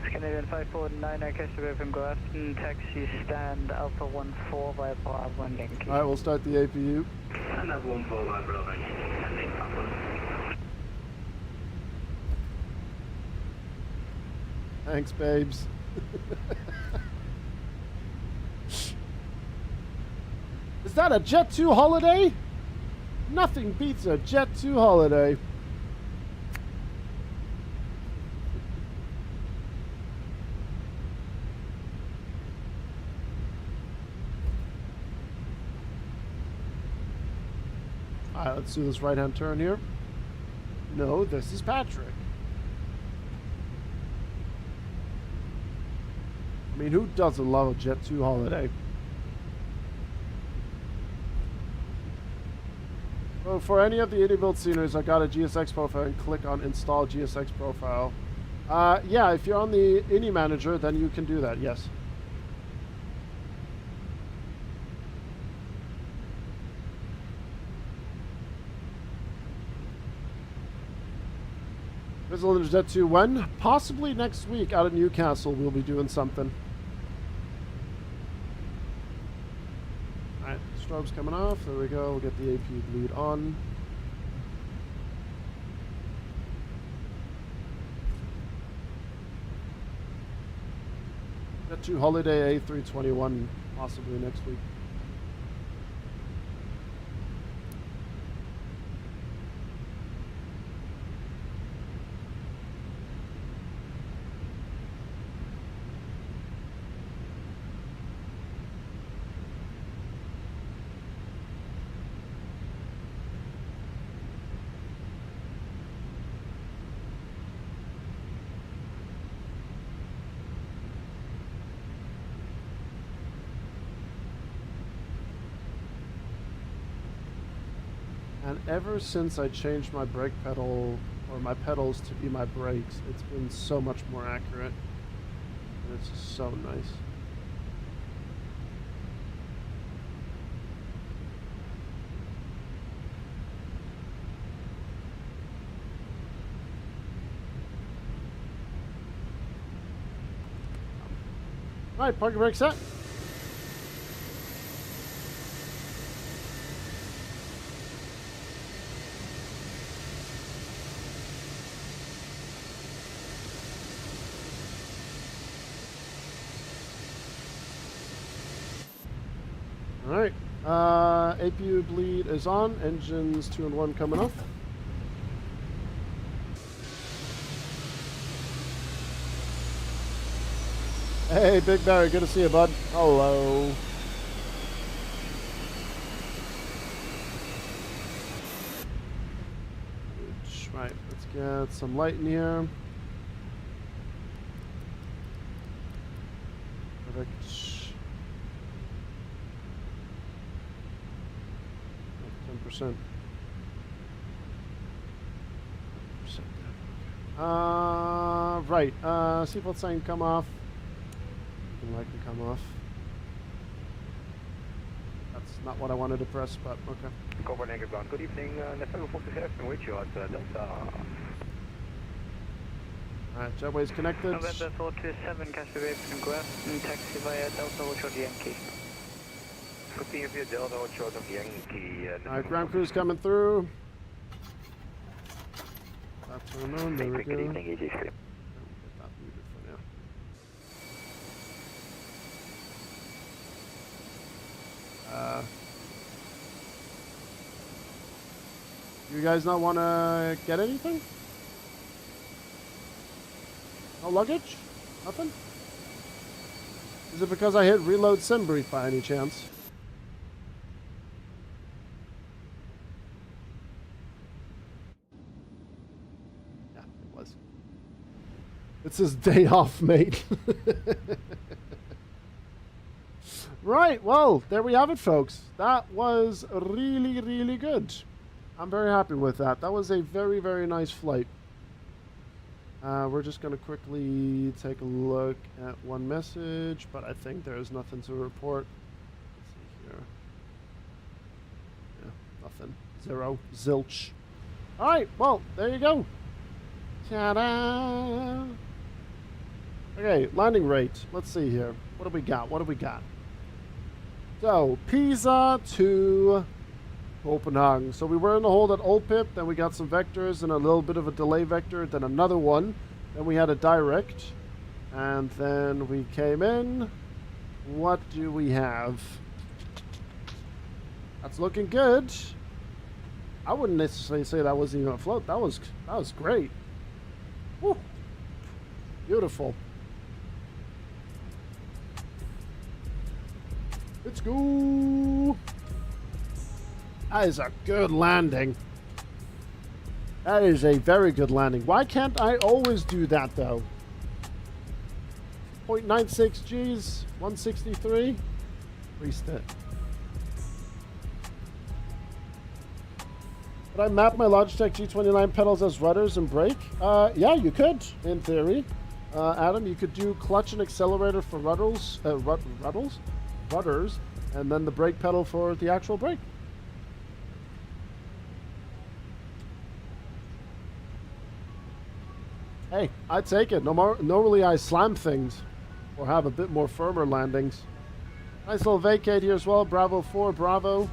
Scandinavian 549, Kastrup Apron, go aften. Taxi stand Alpha 14 via Bravo and Yankee. Alright, we'll start the APU. And Alpha 14 via Bravo and Yankee. Thanks, babes. Is that a Jet 2 holiday? Nothing beats a Jet 2 holiday. Alright, let's do this right-hand turn here. No, this is Patrick. I mean, who doesn't love a Jet 2 holiday? So for any of the Indie Build sceners, I got a GSX profile and click on Install GSX Profile. Yeah, if you're on the Indie Manager, then you can do that, yes. Grizzle Jet 2 when? Possibly next week out at Newcastle we'll be doing something. Alright, strobe's coming off. There we go. We'll get the AP bleed on. Jet 2 Holiday A321 possibly next week. And ever since I changed my brake pedal, or my pedals to be my brakes, it's been so much more accurate. And it's so nice. Alright, parking brake set. Alright, APU bleed is on, engines 2 and 1 coming off. Hey, Big Barry, good to see you, bud. Hello. Right, let's get some light in here. Perfect. 10%. Right. Seatbelt sign come off. Light can come off. That's not what I wanted to press, but okay. Copenhagen ground. Good evening. November 47 with you at Delta. Alright, jetway's connected. November 47, Casper Vapor West, and taxi via Delta Hotel Yankee. Continue via Delta Hotel Yankee. Alright, ground crew's coming through. That's turned on. There we go. Good evening, EG Stream. You guys not want to get anything? No luggage? Nothing? Is it because I hit reload sim brief by any chance? Yeah, it was. It's his day off, mate. Right, well, there we have it, folks. That was really, really good. I'm very happy with that. That was a very, very nice flight. We're just going to quickly take a look at one message, but I think there's nothing to report. Let's see here. Yeah, nothing. Zero. Zilch. All right, well, there you go. Ta-da! Okay, landing rate. Let's see here. What do we got? What do we got? So, Pisa to Copenhagen. So we were in the hold at Old Pip, then we got some vectors and a little bit of a delay vector, then another one. Then we had a direct, and then we came in. What do we have? That's looking good. I wouldn't necessarily say that wasn't even a float. That was great. Woo. Beautiful. Let's go. That is a good landing. That is a very good landing. Why can't I always do that, though? 0.96 Gs, 163. Reset. Could I map my Logitech G29 pedals as rudders and brake? Yeah, you could, in theory. Adam, you could do clutch and accelerator for rudders, and then the brake pedal for the actual brake. Hey, I take it. Normally I slam things or have a bit more firmer landings. Nice little vacate here as well. Bravo 4, Bravo.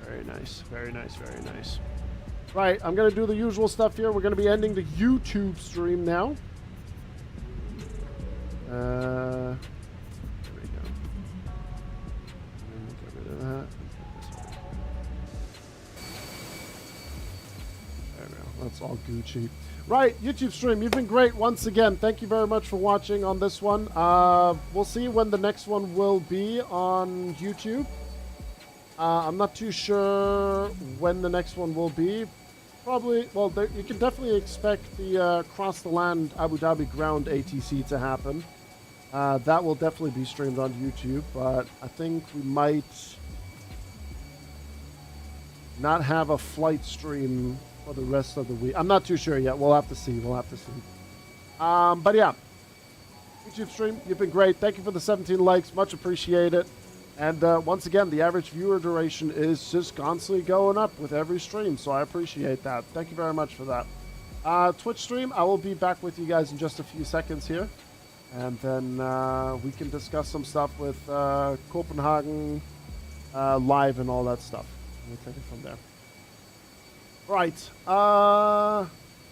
Very nice, very nice, very nice. Right, I'm going to do the usual stuff here. We're going to be ending the YouTube stream now. There we go. Get rid of that. There we go. That's all Gucci. Right, YouTube stream, you've been great once again. Thank you very much for watching on this one. We'll see when the next one will be on YouTube. I'm not too sure when the next one will be. Probably, well, you can definitely expect the Cross the Land Abu Dhabi ground ATC to happen. That will definitely be streamed on YouTube, but I think we might not have a flight stream for the rest of the week. I'm not too sure yet. We'll have to see. We'll have to see. But yeah, YouTube stream, you've been great. Thank you for the 17 likes. Much appreciated. And once again, the average viewer duration is just constantly going up with every stream, so I appreciate that. Thank you very much for that. Twitch stream, I will be back with you guys in just a few seconds here. And then we can discuss some stuff with Copenhagen live and all that stuff. We'll take it from there. Right.